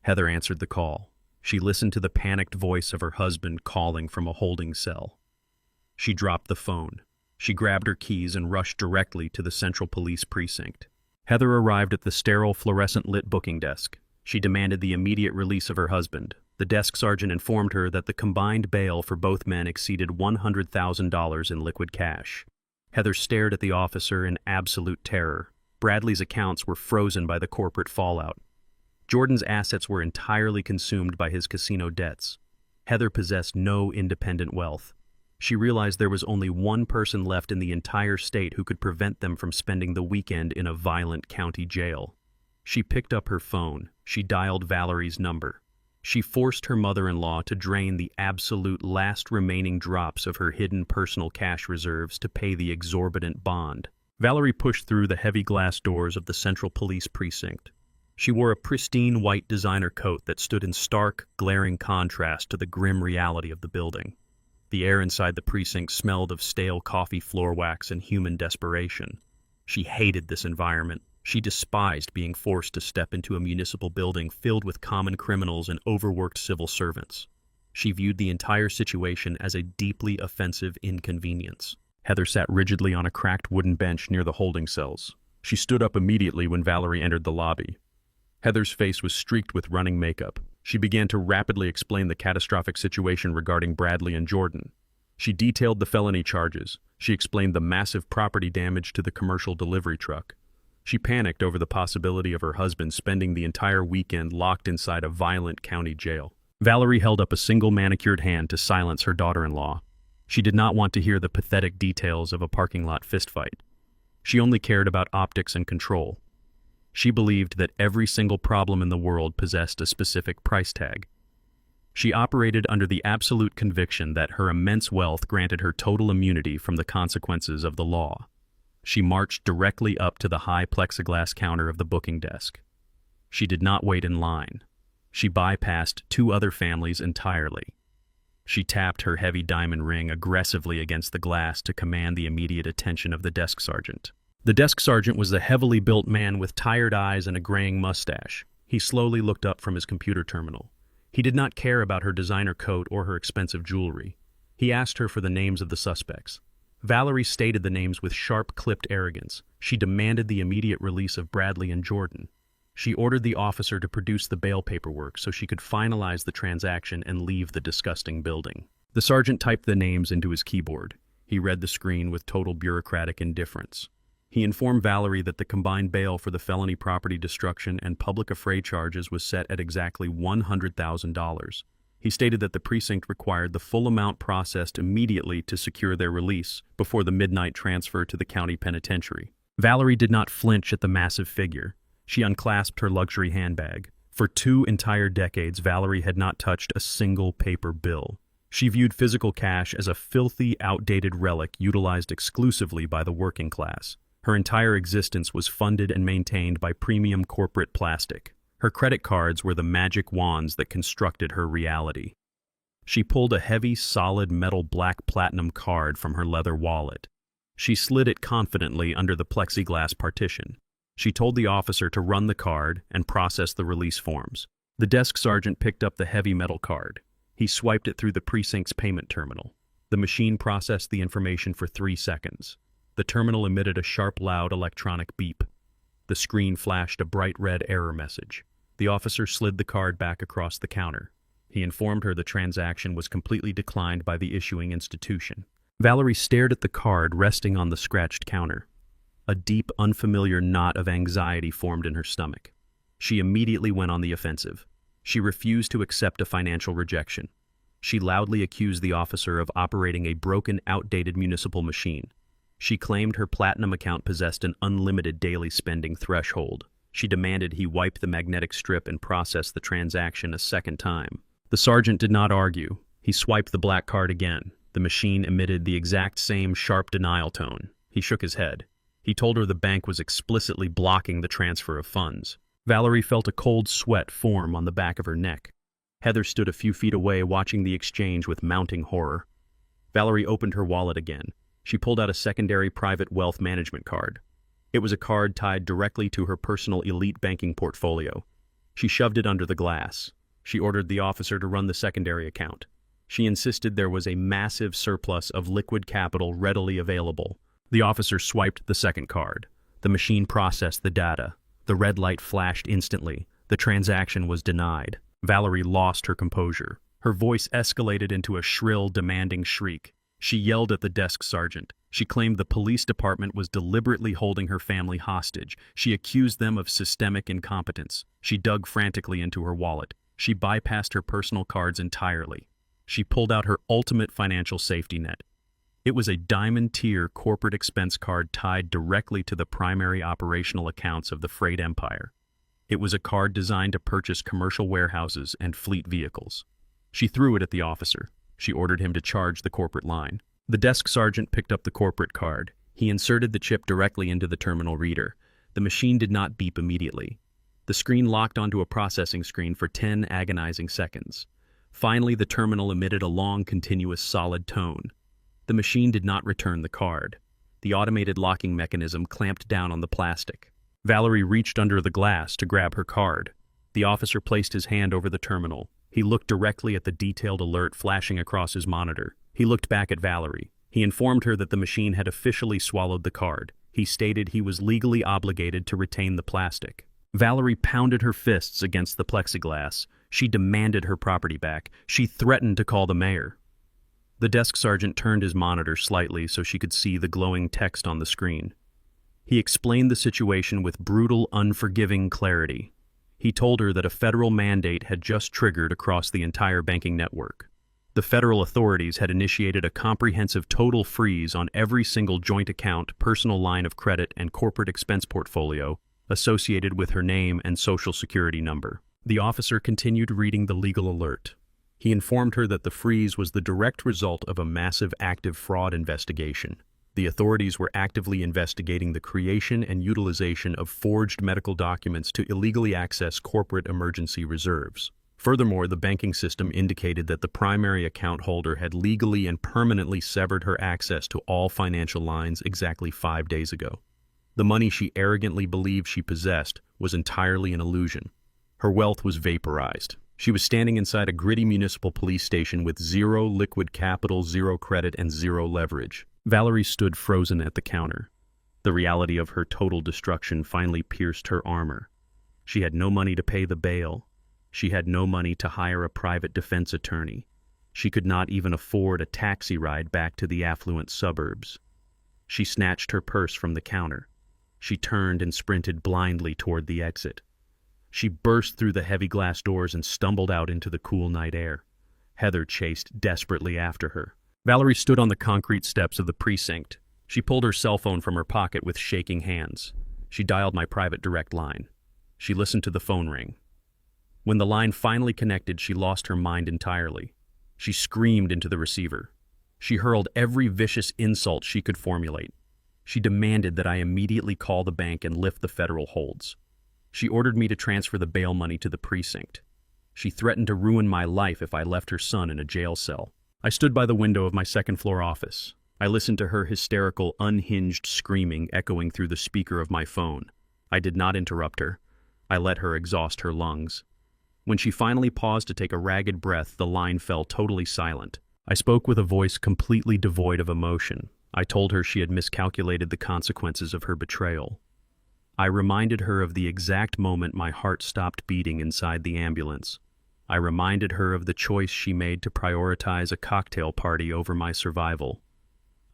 [SPEAKER 1] Heather answered the call. She listened to the panicked voice of her husband calling from a holding cell. She dropped the phone. She grabbed her keys and rushed directly to the Central Police Precinct. Heather arrived at the sterile, fluorescent-lit booking desk. She demanded the immediate release of her husband. The desk sergeant informed her that the combined bail for both men exceeded $100,000 in liquid cash. Heather stared at the officer in absolute terror. Bradley's accounts were frozen by the corporate fallout. Jordan's assets were entirely consumed by his casino debts. Heather possessed no independent wealth. She realized there was only one person left in the entire state who could prevent them from spending the weekend in a violent county jail. She picked up her phone. She dialed Valerie's number. She forced her mother-in-law to drain the absolute last remaining drops of her hidden personal cash reserves to pay the exorbitant bond. Valerie pushed through the heavy glass doors of the Central Police Precinct. She wore a pristine white designer coat that stood in stark, glaring contrast to the grim reality of the building. The air inside the precinct smelled of stale coffee floor wax and human desperation. She hated this environment. She despised being forced to step into a municipal building filled with common criminals and overworked civil servants. She viewed the entire situation as a deeply offensive inconvenience. Heather sat rigidly on a cracked wooden bench near the holding cells. She stood up immediately when Valerie entered the lobby. Heather's face was streaked with running makeup. She began to rapidly explain the catastrophic situation regarding Bradley and Jordan. She detailed the felony charges. She explained the massive property damage to the commercial delivery truck. She panicked over the possibility of her husband spending the entire weekend locked inside a violent county jail. Valerie held up a single manicured hand to silence her daughter-in-law. She did not want to hear the pathetic details of a parking lot fistfight. She only cared about optics and control. She believed that every single problem in the world possessed a specific price tag. She operated under the absolute conviction that her immense wealth granted her total immunity from the consequences of the law. She marched directly up to the high plexiglass counter of the booking desk. She did not wait in line. She bypassed two other families entirely. She tapped her heavy diamond ring aggressively against the glass to command the immediate attention of the desk sergeant. The desk sergeant was a heavily built man with tired eyes and a graying mustache. He slowly looked up from his computer terminal. He did not care about her designer coat or her expensive jewelry. He asked her for the names of the suspects. Valerie stated the names with sharp, clipped arrogance. She demanded the immediate release of Bradley and Jordan. She ordered the officer to produce the bail paperwork so she could finalize the transaction and leave the disgusting building. The sergeant typed the names into his keyboard. He read the screen with total bureaucratic indifference. He informed Valerie that the combined bail for the felony property destruction and public affray charges was set at exactly $100,000. He stated that the precinct required the full amount processed immediately to secure their release before the midnight transfer to the county penitentiary. Valerie did not flinch at the massive figure. She unclasped her luxury handbag. For 2 entire decades, Valerie had not touched a single paper bill. She viewed physical cash as a filthy, outdated relic utilized exclusively by the working class. Her entire existence was funded and maintained by premium corporate plastic. Her credit cards were the magic wands that constructed her reality. She pulled a heavy, solid metal black platinum card from her leather wallet. She slid it confidently under the plexiglass partition. She told the officer to run the card and process the release forms. The desk sergeant picked up the heavy metal card. He swiped it through the precinct's payment terminal. The machine processed the information for 3 seconds. The terminal emitted a sharp, loud electronic beep. The screen flashed a bright red error message. The officer slid the card back across the counter. He informed her the transaction was completely declined by the issuing institution. Valerie stared at the card resting on the scratched counter. A deep, unfamiliar knot of anxiety formed in her stomach. She immediately went on the offensive. She refused to accept a financial rejection. She loudly accused the officer of operating a broken, outdated municipal machine. She claimed her platinum account possessed an unlimited daily spending threshold. She demanded he wipe the magnetic strip and process the transaction a second time. The sergeant did not argue. He swiped the black card again. The machine emitted the exact same sharp denial tone. He shook his head. He told her the bank was explicitly blocking the transfer of funds. Valerie felt a cold sweat form on the back of her neck. Heather stood a few feet away watching the exchange with mounting horror. Valerie opened her wallet again. She pulled out a secondary private wealth management card. It was a card tied directly to her personal elite banking portfolio. She shoved it under the glass. She ordered the officer to run the secondary account. She insisted there was a massive surplus of liquid capital readily available. The officer swiped the second card. The machine processed the data. The red light flashed instantly. The transaction was denied. Valerie lost her composure. Her voice escalated into a shrill, demanding shriek. She yelled at the desk sergeant. She claimed the police department was deliberately holding her family hostage. She accused them of systemic incompetence. She dug frantically into her wallet. She bypassed her personal cards entirely. She pulled out her ultimate financial safety net. It was a diamond-tier corporate expense card tied directly to the primary operational accounts of the freight empire. It was a card designed to purchase commercial warehouses and fleet vehicles. She threw it at the officer. She ordered him to charge the corporate line. The desk sergeant picked up the corporate card. He inserted the chip directly into the terminal reader. The machine did not beep immediately. The screen locked onto a processing screen for 10 agonizing seconds. Finally, the terminal emitted a long, continuous, solid tone. The machine did not return the card. The automated locking mechanism clamped down on the plastic. Valerie reached under the glass to grab her card. The officer placed his hand over the terminal. He looked directly at the detailed alert flashing across his monitor. He looked back at Valerie. He informed her that the machine had officially swallowed the card. He stated he was legally obligated to retain the plastic. Valerie pounded her fists against the plexiglass. She demanded her property back. She threatened to call the mayor. The desk sergeant turned his monitor slightly so she could see the glowing text on the screen. He explained the situation with brutal, unforgiving clarity. He told her that a federal mandate had just triggered across the entire banking network. The federal authorities had initiated a comprehensive total freeze on every single joint account, personal line of credit, and corporate expense portfolio associated with her name and social security number. The officer continued reading the legal alert. He informed her that the freeze was the direct result of a massive active fraud investigation. The authorities were actively investigating the creation and utilization of forged medical documents to illegally access corporate emergency reserves. Furthermore, the banking system indicated that the primary account holder had legally and permanently severed her access to all financial lines exactly 5 days ago. The money she arrogantly believed she possessed was entirely an illusion. Her wealth was vaporized. She was standing inside a gritty municipal police station with zero liquid capital, zero credit, and zero leverage. Valerie stood frozen at the counter. The reality of her total destruction finally pierced her armor. She had no money to pay the bail. She had no money to hire a private defense attorney. She could not even afford a taxi ride back to the affluent suburbs. She snatched her purse from the counter. She turned and sprinted blindly toward the exit. She burst through the heavy glass doors and stumbled out into the cool night air. Heather chased desperately after her. Valerie stood on the concrete steps of the precinct. She pulled her cell phone from her pocket with shaking hands. She dialed my private direct line. She listened to the phone ring. When the line finally connected, she lost her mind entirely. She screamed into the receiver. She hurled every vicious insult she could formulate. She demanded that I immediately call the bank and lift the federal holds. She ordered me to transfer the bail money to the precinct. She threatened to ruin my life if I left her son in a jail cell. I stood by the window of my second-floor office. I listened to her hysterical, unhinged screaming echoing through the speaker of my phone. I did not interrupt her. I let her exhaust her lungs. When she finally paused to take a ragged breath, the line fell totally silent. I spoke with a voice completely devoid of emotion. I told her she had miscalculated the consequences of her betrayal. I reminded her of the exact moment my heart stopped beating inside the ambulance. I reminded her of the choice she made to prioritize a cocktail party over my survival.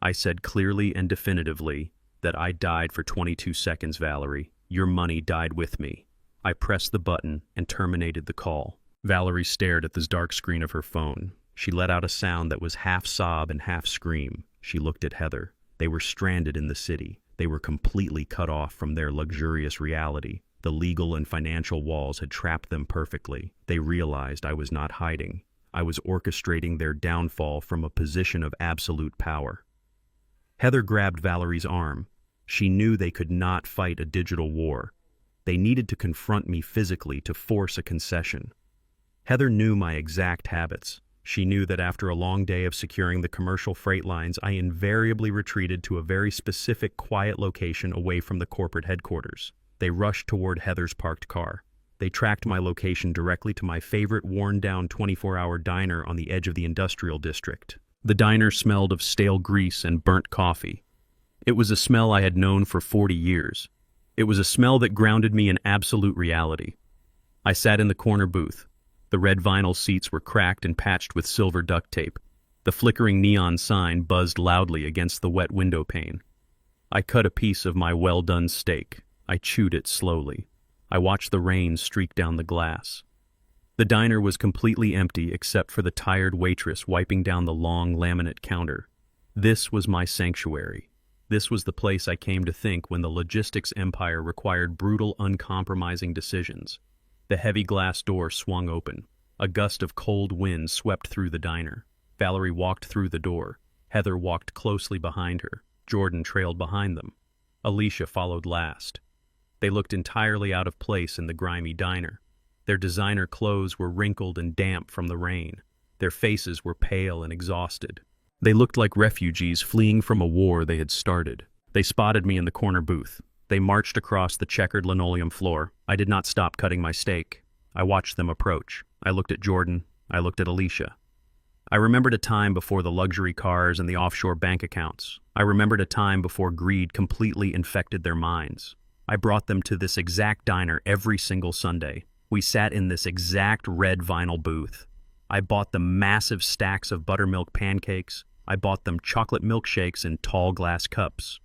[SPEAKER 1] I said clearly and definitively that I died for 22 seconds, Valerie. Your money died with me. I pressed the button and terminated the call. Valerie stared at the dark screen of her phone. She let out a sound that was half sob and half scream. She looked at Heather. They were stranded in the city. They were completely cut off from their luxurious reality. The legal and financial walls had trapped them perfectly. They realized I was not hiding. I was orchestrating their downfall from a position of absolute power. Heather grabbed Valerie's arm. She knew they could not fight a digital war. They needed to confront me physically to force a concession. Heather knew my exact habits. She knew that after a long day of securing the commercial freight lines, I invariably retreated to a very specific, quiet location away from the corporate headquarters. They rushed toward Heather's parked car. They tracked my location directly to my favorite worn-down 24-hour diner on the edge of the industrial district. The diner smelled of stale grease and burnt coffee. It was a smell I had known for 40 years. It was a smell that grounded me in absolute reality. I sat in the corner booth. The red vinyl seats were cracked and patched with silver duct tape. The flickering neon sign buzzed loudly against the wet window pane. I cut a piece of my well-done steak. I chewed it slowly. I watched the rain streak down the glass. The diner was completely empty except for the tired waitress wiping down the long laminate counter. This was my sanctuary. This was the place I came to think when the logistics empire required brutal, uncompromising decisions. The heavy glass door swung open. A gust of cold wind swept through the diner. Valerie walked through the door. Heather walked closely behind her. Jordan trailed behind them. Alicia followed last. They looked entirely out of place in the grimy diner. Their designer clothes were wrinkled and damp from the rain. Their faces were pale and exhausted. They looked like refugees fleeing from a war they had started. They spotted me in the corner booth. They marched across the checkered linoleum floor. I did not stop cutting my steak. I watched them approach. I looked at Jordan. I looked at Alicia. I remembered a time before the luxury cars and the offshore bank accounts. I remembered a time before greed completely infected their minds. I brought them to this exact diner every single Sunday. We sat in this exact red vinyl booth. I bought them massive stacks of buttermilk pancakes. I bought them chocolate milkshakes in tall glass cups.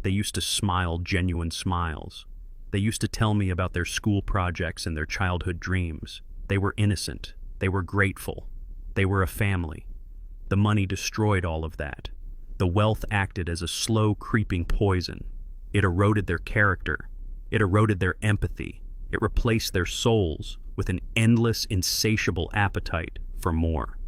[SPEAKER 1] They used to smile genuine smiles. They used to tell me about their school projects and their childhood dreams. They were innocent. They were grateful. They were a family. The money destroyed all of that. The wealth acted as a slow, creeping poison. It eroded their character. It eroded their empathy. It replaced their souls with an endless, insatiable appetite for more.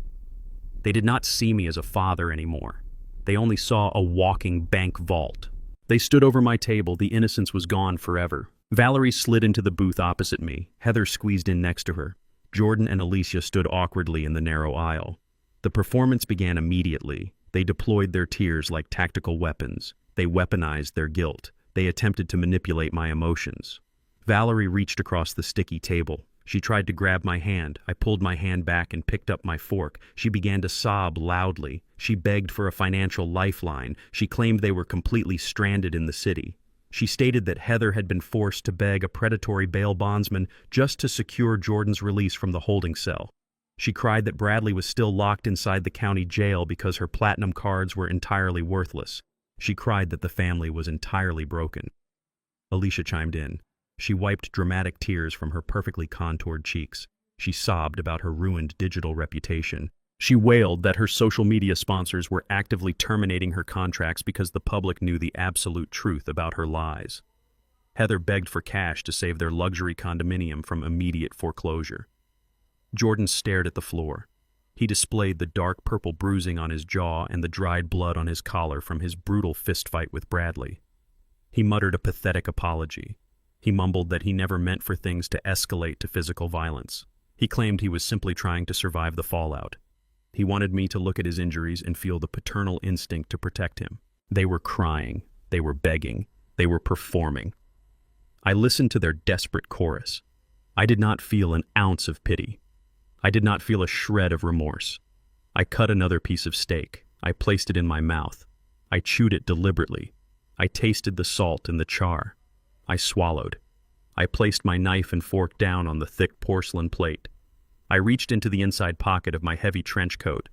[SPEAKER 1] They did not see me as a father anymore. They only saw a walking bank vault. They stood over my table. The innocence was gone forever. Valerie slid into the booth opposite me. Heather squeezed in next to her. Jordan and Alicia stood awkwardly in the narrow aisle. The performance began immediately. They deployed their tears like tactical weapons. They weaponized their guilt. They attempted to manipulate my emotions. Valerie reached across the sticky table. She tried to grab my hand. I pulled my hand back and picked up my fork. She began to sob loudly. She begged for a financial lifeline. She claimed they were completely stranded in the city. She stated that Heather had been forced to beg a predatory bail bondsman just to secure Jordan's release from the holding cell. She cried that Bradley was still locked inside the county jail because her platinum cards were entirely worthless. She cried that the family was entirely broken. Alicia chimed in. She wiped dramatic tears from her perfectly contoured cheeks. She sobbed about her ruined digital reputation. She wailed that her social media sponsors were actively terminating her contracts because the public knew the absolute truth about her lies. Heather begged for cash to save their luxury condominium from immediate foreclosure. Jordan stared at the floor. He displayed the dark purple bruising on his jaw and the dried blood on his collar from his brutal fistfight with Bradley. He muttered a pathetic apology. He mumbled that he never meant for things to escalate to physical violence. He claimed he was simply trying to survive the fallout. He wanted me to look at his injuries and feel the paternal instinct to protect him. They were crying. They were begging. They were performing. I listened to their desperate chorus. I did not feel an ounce of pity. I did not feel a shred of remorse. I cut another piece of steak. I placed it in my mouth. I chewed it deliberately. I tasted the salt and the char. I swallowed. I placed my knife and fork down on the thick porcelain plate. I reached into the inside pocket of my heavy trench coat.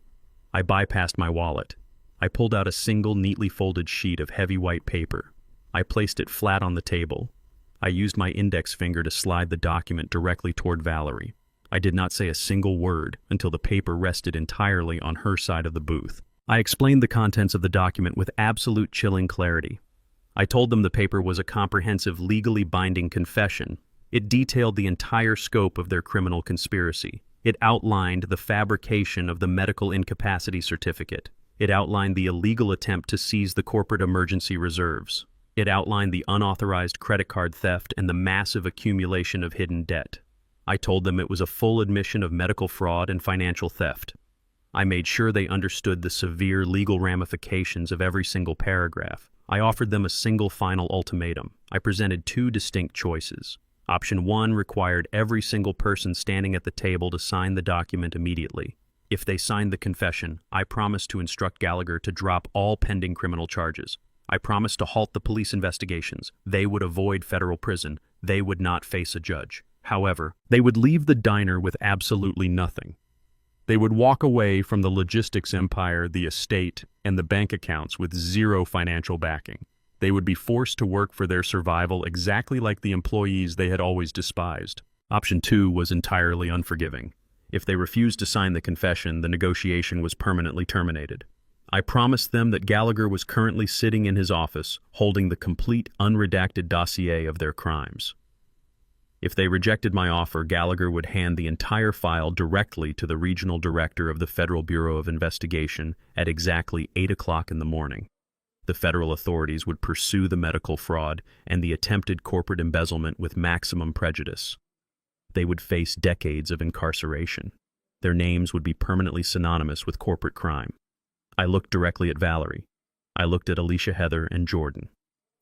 [SPEAKER 1] I bypassed my wallet. I pulled out a single neatly folded sheet of heavy white paper. I placed it flat on the table. I used my index finger to slide the document directly toward Valerie. I did not say a single word until the paper rested entirely on her side of the booth. I explained the contents of the document with absolute chilling clarity. I told them the paper was a comprehensive, legally binding confession. It detailed the entire scope of their criminal conspiracy. It outlined the fabrication of the medical incapacity certificate. It outlined the illegal attempt to seize the corporate emergency reserves. It outlined the unauthorized credit card theft and the massive accumulation of hidden debt. I told them it was a full admission of medical fraud and financial theft. I made sure they understood the severe legal ramifications of every single paragraph. I offered them a single final ultimatum. I presented two distinct choices. Option 1 required every single person standing at the table to sign the document immediately. If they signed the confession, I promised to instruct Gallagher to drop all pending criminal charges. I promised to halt the police investigations. They would avoid federal prison. They would not face a judge. However, they would leave the diner with absolutely nothing. They would walk away from the logistics empire, the estate, and the bank accounts with zero financial backing. They would be forced to work for their survival exactly like the employees they had always despised. Option 2 was entirely unforgiving. If they refused to sign the confession, the negotiation was permanently terminated. I promised them that Gallagher was currently sitting in his office, holding the complete, unredacted dossier of their crimes. If they rejected my offer, Gallagher would hand the entire file directly to the regional director of the Federal Bureau of Investigation at exactly 8 o'clock in the morning. The federal authorities would pursue the medical fraud and the attempted corporate embezzlement with maximum prejudice. They would face decades of incarceration. Their names would be permanently synonymous with corporate crime. I looked directly at Valerie. I looked at Alicia, Heather, and Jordan.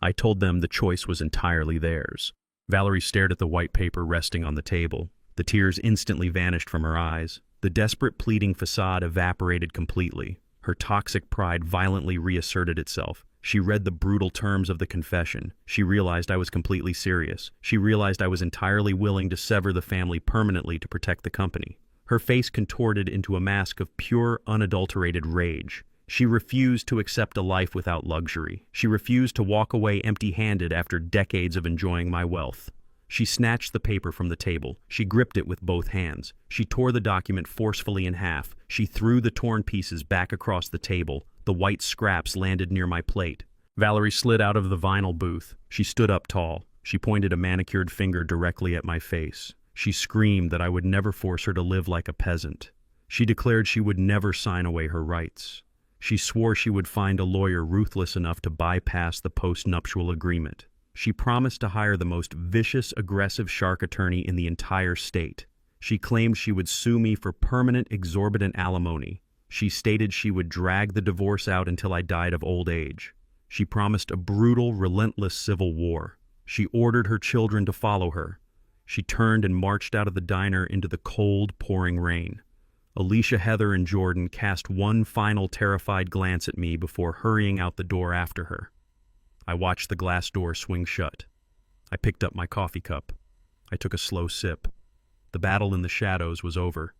[SPEAKER 1] I told them the choice was entirely theirs. Valerie stared at the white paper resting on the table. The tears instantly vanished from her eyes. The desperate pleading facade evaporated completely. Her toxic pride violently reasserted itself. She read the brutal terms of the confession. She realized I was completely serious. She realized I was entirely willing to sever the family permanently to protect the company. Her face contorted into a mask of pure, unadulterated rage. She refused to accept a life without luxury. She refused to walk away empty-handed after decades of enjoying my wealth. She snatched the paper from the table. She gripped it with both hands. She tore the document forcefully in half. She threw the torn pieces back across the table. The white scraps landed near my plate. Valerie slid out of the vinyl booth. She stood up tall. She pointed a manicured finger directly at my face. She screamed that I would never force her to live like a peasant. She declared she would never sign away her rights. She swore she would find a lawyer ruthless enough to bypass the post-nuptial agreement. She promised to hire the most vicious, aggressive shark attorney in the entire state. She claimed she would sue me for permanent, exorbitant alimony. She stated she would drag the divorce out until I died of old age. She promised a brutal, relentless civil war. She ordered her children to follow her. She turned and marched out of the diner into the cold, pouring rain. Alicia, Heather, and Jordan cast one final terrified glance at me before hurrying out the door after her. I watched the glass door swing shut. I picked up my coffee cup. I took a slow sip. The battle in the shadows was over.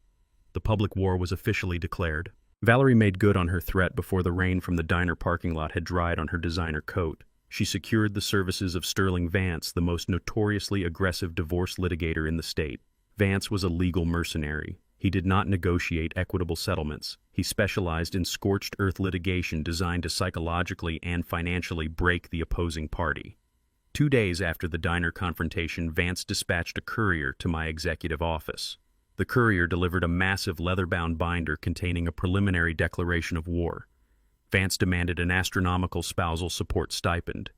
[SPEAKER 1] The public war was officially declared. Valerie made good on her threat before the rain from the diner parking lot had dried on her designer coat. She secured the services of Sterling Vance, the most notoriously aggressive divorce litigator in the state. Vance was a legal mercenary. He did not negotiate equitable settlements. He specialized in scorched earth litigation designed to psychologically and financially break the opposing party. 2 days after the diner confrontation, Vance dispatched a courier to my executive office. The courier delivered a massive leather-bound binder containing a preliminary declaration of war. Vance demanded an astronomical spousal support stipend.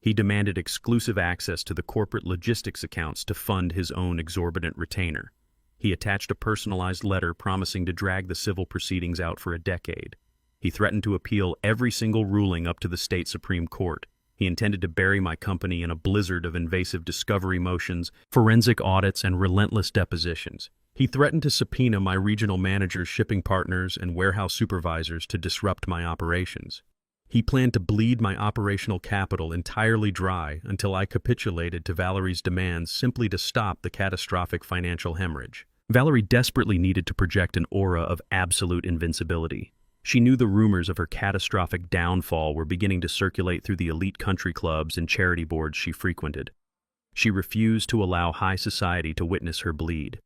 [SPEAKER 1] He demanded exclusive access to the corporate logistics accounts to fund his own exorbitant retainer. He attached a personalized letter promising to drag the civil proceedings out for a decade. He threatened to appeal every single ruling up to the state Supreme Court. He intended to bury my company in a blizzard of invasive discovery motions, forensic audits, and relentless depositions. He threatened to subpoena my regional managers, shipping partners, and warehouse supervisors to disrupt my operations. He planned to bleed my operational capital entirely dry until I capitulated to Valerie's demands simply to stop the catastrophic financial hemorrhage. Valerie desperately needed to project an aura of absolute invincibility. She knew the rumors of her catastrophic downfall were beginning to circulate through the elite country clubs and charity boards she frequented. She refused to allow high society to witness her bleed.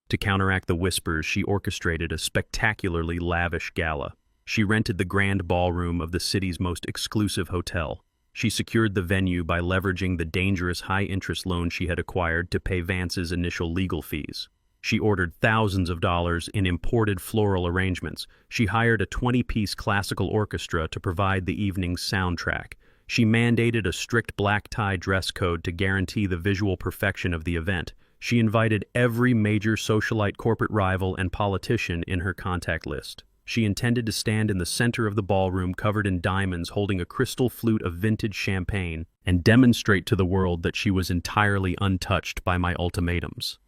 [SPEAKER 1] To counteract the whispers, she orchestrated a spectacularly lavish gala. She rented the grand ballroom of the city's most exclusive hotel. She secured the venue by leveraging the dangerous high-interest loan she had acquired to pay Vance's initial legal fees. She ordered thousands of dollars in imported floral arrangements. She hired a 20-piece classical orchestra to provide the evening's soundtrack. She mandated a strict black-tie dress code to guarantee the visual perfection of the event. She invited every major socialite, corporate rival, and politician in her contact list. She intended to stand in the center of the ballroom covered in diamonds holding a crystal flute of vintage champagne and demonstrate to the world that she was entirely untouched by my ultimatums.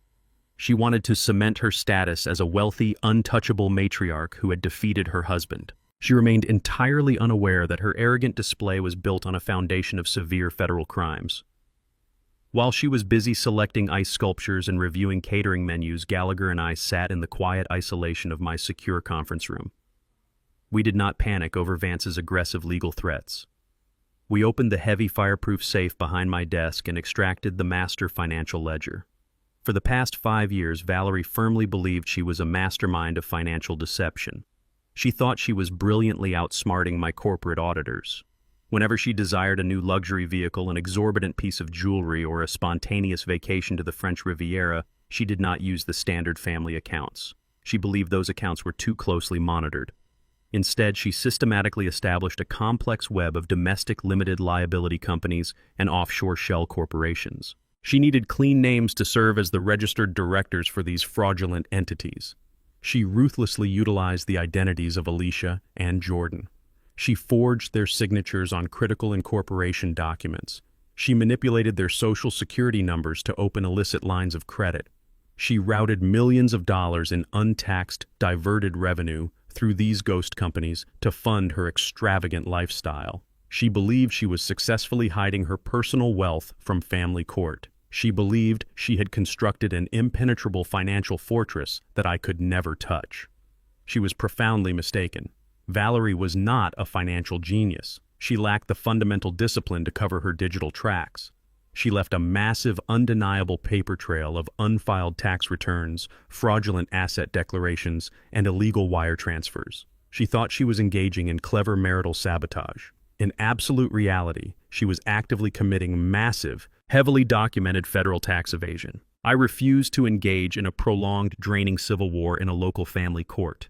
[SPEAKER 1] She wanted to cement her status as a wealthy, untouchable matriarch who had defeated her husband. She remained entirely unaware that her arrogant display was built on a foundation of severe federal crimes. While she was busy selecting ice sculptures and reviewing catering menus, Gallagher and I sat in the quiet isolation of my secure conference room. We did not panic over Vance's aggressive legal threats. We opened the heavy fireproof safe behind my desk and extracted the master financial ledger. For the past 5 years, Valerie firmly believed she was a mastermind of financial deception. She thought she was brilliantly outsmarting my corporate auditors. Whenever she desired a new luxury vehicle, an exorbitant piece of jewelry, or a spontaneous vacation to the French Riviera, she did not use the standard family accounts. She believed those accounts were too closely monitored. Instead, she systematically established a complex web of domestic limited liability companies and offshore shell corporations. She needed clean names to serve as the registered directors for these fraudulent entities. She ruthlessly utilized the identities of Alicia and Jordan. She forged their signatures on critical incorporation documents. She manipulated their social security numbers to open illicit lines of credit. She routed millions of dollars in untaxed, diverted revenue through these ghost companies to fund her extravagant lifestyle. She believed she was successfully hiding her personal wealth from family court. She believed she had constructed an impenetrable financial fortress that I could never touch. She was profoundly mistaken. Valerie was not a financial genius. She lacked the fundamental discipline to cover her digital tracks. She left a massive, undeniable paper trail of unfiled tax returns, fraudulent asset declarations, and illegal wire transfers. She thought she was engaging in clever marital sabotage. In absolute reality, she was actively committing massive, heavily documented federal tax evasion. I refused to engage in a prolonged, draining civil war in a local family court.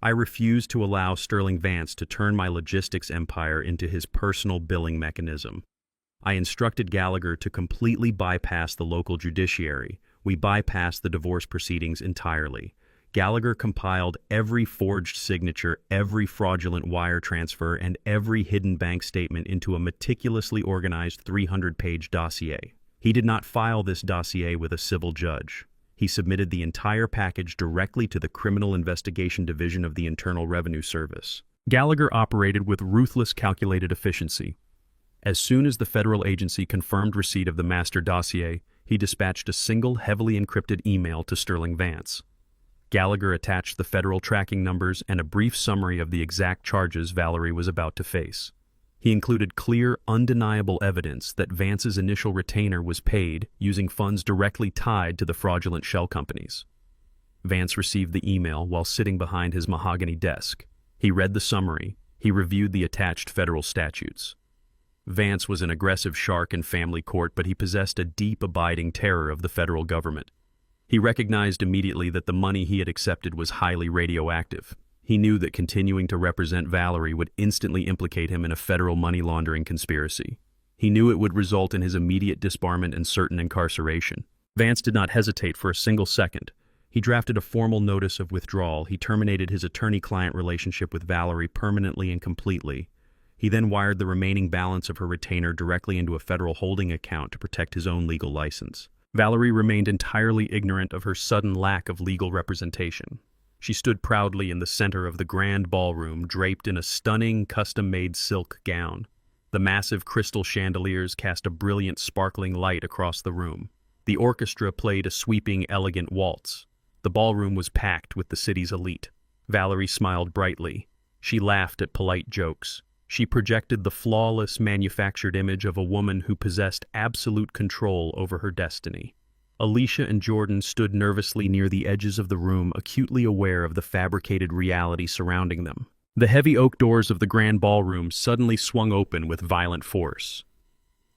[SPEAKER 1] I refused to allow Sterling Vance to turn my logistics empire into his personal billing mechanism. I instructed Gallagher to completely bypass the local judiciary. We bypassed the divorce proceedings entirely. Gallagher compiled every forged signature, every fraudulent wire transfer, and every hidden bank statement into a meticulously organized 300-page dossier. He did not file this dossier with a civil judge. He submitted the entire package directly to the Criminal Investigation Division of the Internal Revenue Service. Gallagher operated with ruthless, calculated efficiency. As soon as the federal agency confirmed receipt of the master dossier, he dispatched a single, heavily encrypted email to Sterling Vance. Gallagher attached the federal tracking numbers and a brief summary of the exact charges Valerie was about to face. He included clear, undeniable evidence that Vance's initial retainer was paid using funds directly tied to the fraudulent shell companies. Vance received the email while sitting behind his mahogany desk. He read the summary. He reviewed the attached federal statutes. Vance was an aggressive shark in family court, but he possessed a deep, abiding terror of the federal government. He recognized immediately that the money he had accepted was highly radioactive. He knew that continuing to represent Valerie would instantly implicate him in a federal money laundering conspiracy. He knew it would result in his immediate disbarment and certain incarceration. Vance did not hesitate for a single second. He drafted a formal notice of withdrawal. He terminated his attorney-client relationship with Valerie permanently and completely. He then wired the remaining balance of her retainer directly into a federal holding account to protect his own legal license. Valerie remained entirely ignorant of her sudden lack of legal representation. She stood proudly in the center of the grand ballroom, draped in a stunning, custom-made silk gown. The massive crystal chandeliers cast a brilliant, sparkling light across the room. The orchestra played a sweeping, elegant waltz. The ballroom was packed with the city's elite. Valerie smiled brightly. She laughed at polite jokes. She projected the flawless, manufactured image of a woman who possessed absolute control over her destiny. Alicia and Jordan stood nervously near the edges of the room, acutely aware of the fabricated reality surrounding them. The heavy oak doors of the grand ballroom suddenly swung open with violent force.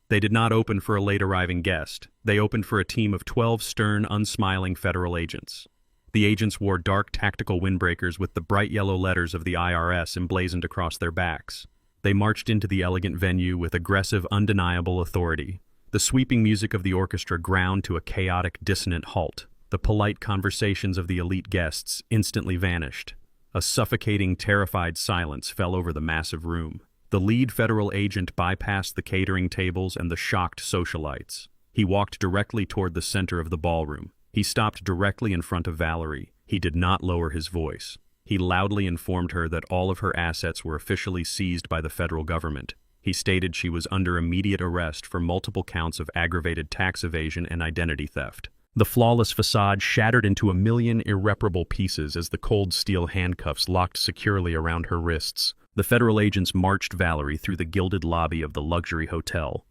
[SPEAKER 1] They did not open for a late-arriving guest. They opened for a team of 12 stern, unsmiling federal agents. The agents wore dark tactical windbreakers with the bright yellow letters of the IRS emblazoned across their backs. They marched into the elegant venue with aggressive, undeniable authority. The sweeping music of the orchestra ground to a chaotic, dissonant halt. The polite conversations of the elite guests instantly vanished. A suffocating, terrified silence fell over the massive room. The lead federal agent bypassed the catering tables and the shocked socialites. He walked directly toward the center of the ballroom. He stopped directly in front of Valerie. He did not lower his voice. He loudly informed her that all of her assets were officially seized by the federal government. He stated she was under immediate arrest for multiple counts of aggravated tax evasion and identity theft. The flawless facade shattered into a million irreparable pieces as the cold steel handcuffs locked securely around her wrists. The federal agents marched Valerie through the gilded lobby of the luxury hotel.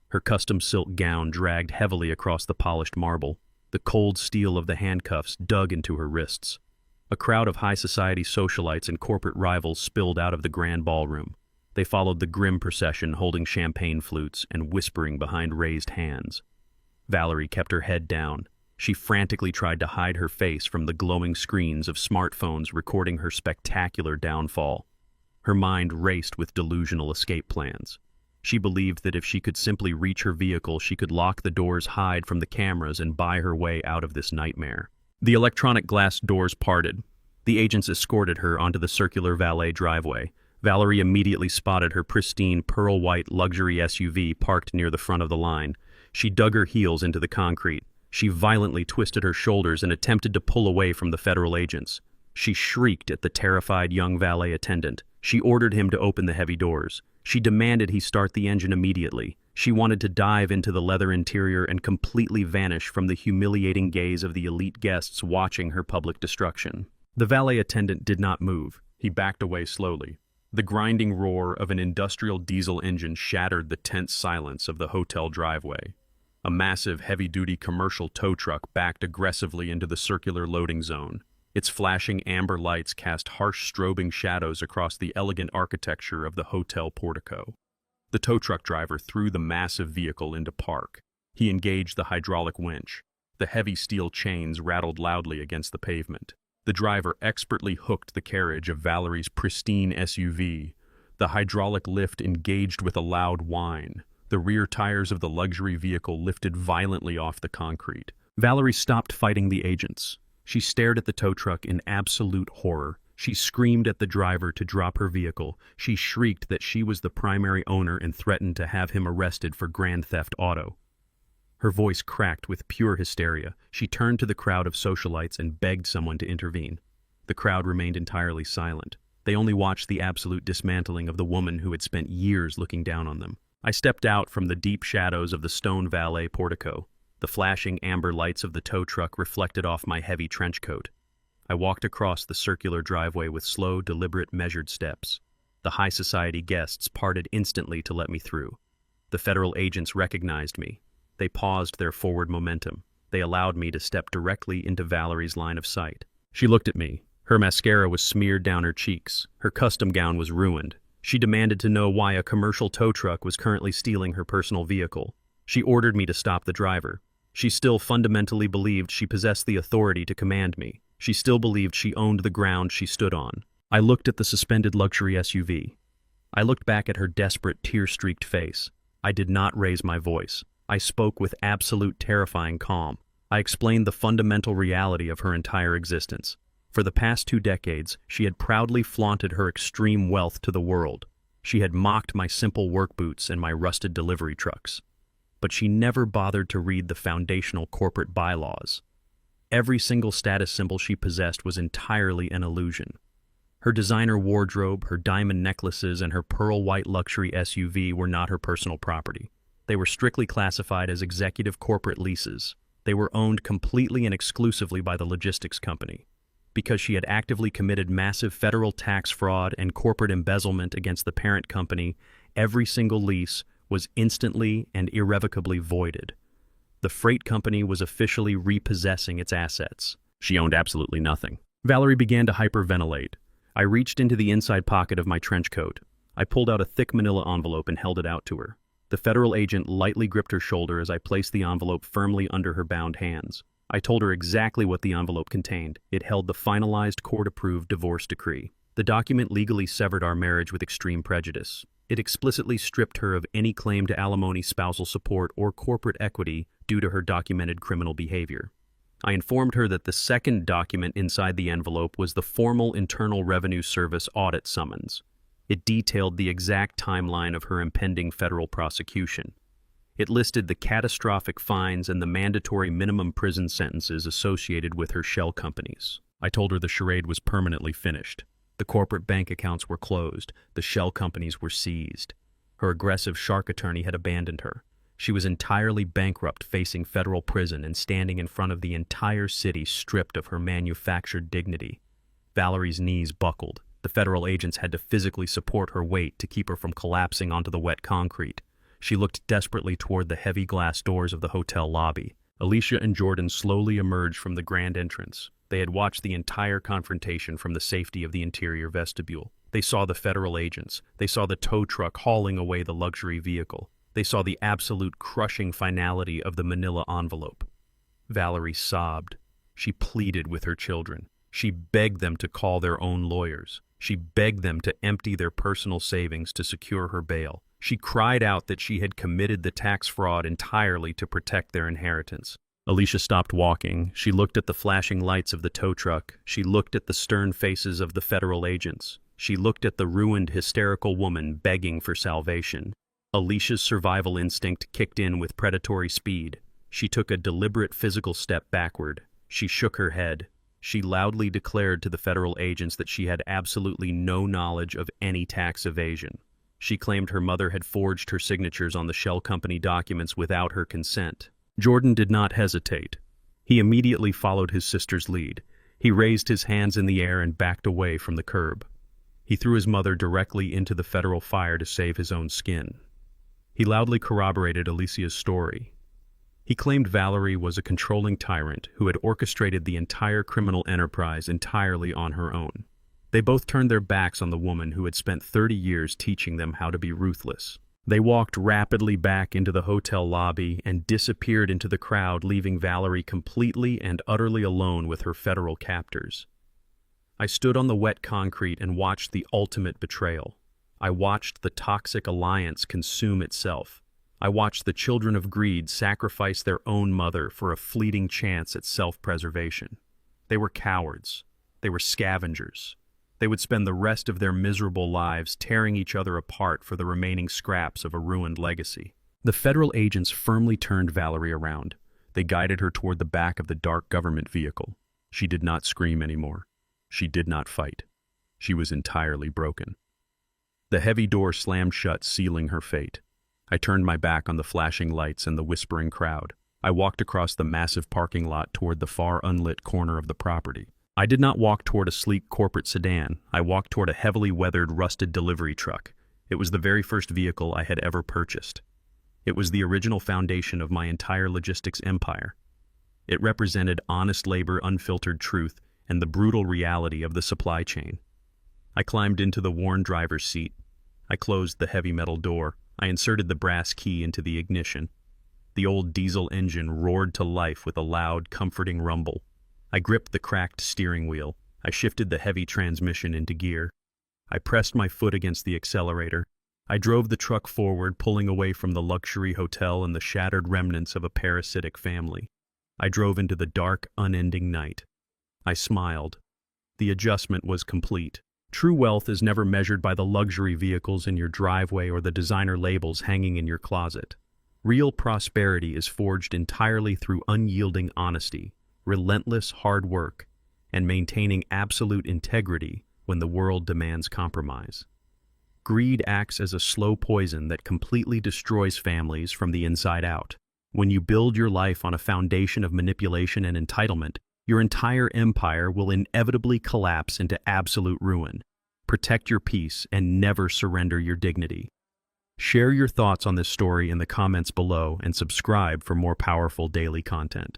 [SPEAKER 1] Her custom silk gown dragged heavily across the polished marble. The cold steel of the handcuffs dug into her wrists. A crowd of high society socialites and corporate rivals spilled out of the grand ballroom. They followed the grim procession, holding champagne flutes and whispering behind raised hands. Valerie kept her head down. She frantically tried to hide her face from the glowing screens of smartphones recording her spectacular downfall. Her mind raced with delusional escape plans. She believed that if she could simply reach her vehicle, she could lock the doors, hide from the cameras, and buy her way out of this nightmare. The electronic glass doors parted. The agents escorted her onto the circular valet driveway. Valerie immediately spotted her pristine pearl-white luxury SUV parked near the front of the line. She dug her heels into the concrete. She violently twisted her shoulders and attempted to pull away from the federal agents. She shrieked at the terrified young valet attendant. She ordered him to open the heavy doors. She demanded he start the engine immediately. She wanted to dive into the leather interior and completely vanish from the humiliating gaze of the elite guests watching her public destruction. The valet attendant did not move. He backed away slowly. The grinding roar of an industrial diesel engine shattered the tense silence of the hotel driveway. A massive, heavy-duty commercial tow truck backed aggressively into the circular loading zone. Its flashing amber lights cast harsh strobing shadows across the elegant architecture of the hotel portico. The tow truck driver threw the massive vehicle into park. He engaged the hydraulic winch. The heavy steel chains rattled loudly against the pavement. The driver expertly hooked the carriage of Valerie's pristine SUV. The hydraulic lift engaged with a loud whine. The rear tires of the luxury vehicle lifted violently off the concrete. Valerie stopped fighting the agents. She stared at the tow truck in absolute horror. She screamed at the driver to drop her vehicle. She shrieked that she was the primary owner and threatened to have him arrested for grand theft auto. Her voice cracked with pure hysteria. She turned to the crowd of socialites and begged someone to intervene. The crowd remained entirely silent. They only watched the absolute dismantling of the woman who had spent years looking down on them. I stepped out from the deep shadows of the stone valet portico. The flashing amber lights of the tow truck reflected off my heavy trench coat. I walked across the circular driveway with slow, deliberate, measured steps. The high society guests parted instantly to let me through. The federal agents recognized me. They paused their forward momentum. They allowed me to step directly into Valerie's line of sight. She looked at me. Her mascara was smeared down her cheeks. Her custom gown was ruined. She demanded to know why a commercial tow truck was currently stealing her personal vehicle. She ordered me to stop the driver. She still fundamentally believed she possessed the authority to command me. She still believed she owned the ground she stood on. I looked at the suspended luxury SUV. I looked back at her desperate, tear-streaked face. I did not raise my voice. I spoke with absolute terrifying calm. I explained the fundamental reality of her entire existence. For the past 2 decades, she had proudly flaunted her extreme wealth to the world. She had mocked my simple work boots and my rusted delivery trucks. But she never bothered to read the foundational corporate bylaws. Every single status symbol she possessed was entirely an illusion. Her designer wardrobe, her diamond necklaces, and her pearl-white luxury SUV were not her personal property. They were strictly classified as executive corporate leases. They were owned completely and exclusively by the logistics company. Because she had actively committed massive federal tax fraud and corporate embezzlement against the parent company, every single lease was instantly and irrevocably voided. The freight company was officially repossessing its assets. She owned absolutely nothing. Valerie began to hyperventilate. I reached into the inside pocket of my trench coat. I pulled out a thick manila envelope and held it out to her. The federal agent lightly gripped her shoulder as I placed the envelope firmly under her bound hands. I told her exactly what the envelope contained. It held the finalized court-approved divorce decree. The document legally severed our marriage with extreme prejudice. It explicitly stripped her of any claim to alimony, spousal support, or corporate equity due to her documented criminal behavior. I informed her that the second document inside the envelope was the formal Internal Revenue Service audit summons. It detailed the exact timeline of her impending federal prosecution. It listed the catastrophic fines and the mandatory minimum prison sentences associated with her shell companies. I told her the charade was permanently finished. The corporate bank accounts were closed. The shell companies were seized. Her aggressive shark attorney had abandoned her. She was entirely bankrupt, facing federal prison and standing in front of the entire city stripped of her manufactured dignity. Valerie's knees buckled. The federal agents had to physically support her weight to keep her from collapsing onto the wet concrete. She looked desperately toward the heavy glass doors of the hotel lobby. Alicia and Jordan slowly emerged from the grand entrance. They had watched the entire confrontation from the safety of the interior vestibule. They saw the federal agents. They saw the tow truck hauling away the luxury vehicle. They saw the absolute crushing finality of the manila envelope. Valerie sobbed. She pleaded with her children. She begged them to call their own lawyers. She begged them to empty their personal savings to secure her bail. She cried out that she had committed the tax fraud entirely to protect their inheritance. Alicia stopped walking. She looked at the flashing lights of the tow truck. She looked at the stern faces of the federal agents. She looked at the ruined, hysterical woman begging for salvation. Alicia's survival instinct kicked in with predatory speed. She took a deliberate physical step backward. She shook her head. She loudly declared to the federal agents that she had absolutely no knowledge of any tax evasion. She claimed her mother had forged her signatures on the shell company documents without her consent. Jordan did not hesitate. He immediately followed his sister's lead. He raised his hands in the air and backed away from the curb. He threw his mother directly into the federal fire to save his own skin. He loudly corroborated Alicia's story. He claimed Valerie was a controlling tyrant who had orchestrated the entire criminal enterprise entirely on her own. They both turned their backs on the woman who had spent 30 years teaching them how to be ruthless. They walked rapidly back into the hotel lobby and disappeared into the crowd, leaving Valerie completely and utterly alone with her federal captors. I stood on the wet concrete and watched the ultimate betrayal. I watched the toxic alliance consume itself. I watched the children of greed sacrifice their own mother for a fleeting chance at self-preservation. They were cowards. They were scavengers. They would spend the rest of their miserable lives tearing each other apart for the remaining scraps of a ruined legacy. The federal agents firmly turned Valerie around. They guided her toward the back of the dark government vehicle. She did not scream anymore. She did not fight. She was entirely broken. The heavy door slammed shut, sealing her fate. I turned my back on the flashing lights and the whispering crowd. I walked across the massive parking lot toward the far unlit corner of the property. I did not walk toward a sleek corporate sedan. I walked toward a heavily weathered, rusted delivery truck. It was the very first vehicle I had ever purchased. It was the original foundation of my entire logistics empire. It represented honest labor, unfiltered truth, and the brutal reality of the supply chain. I climbed into the worn driver's seat. I closed the heavy metal door. I inserted the brass key into the ignition. The old diesel engine roared to life with a loud, comforting rumble. I gripped the cracked steering wheel. I shifted the heavy transmission into gear. I pressed my foot against the accelerator. I drove the truck forward, pulling away from the luxury hotel and the shattered remnants of a parasitic family. I drove into the dark, unending night. I smiled. The adjustment was complete. True wealth is never measured by the luxury vehicles in your driveway or the designer labels hanging in your closet. Real prosperity is forged entirely through unyielding honesty, relentless hard work, and maintaining absolute integrity when the world demands compromise. Greed acts as a slow poison that completely destroys families from the inside out. When you build your life on a foundation of manipulation and entitlement, your entire empire will inevitably collapse into absolute ruin. Protect your peace and never surrender your dignity. Share your thoughts on this story in the comments below and subscribe for more powerful daily content.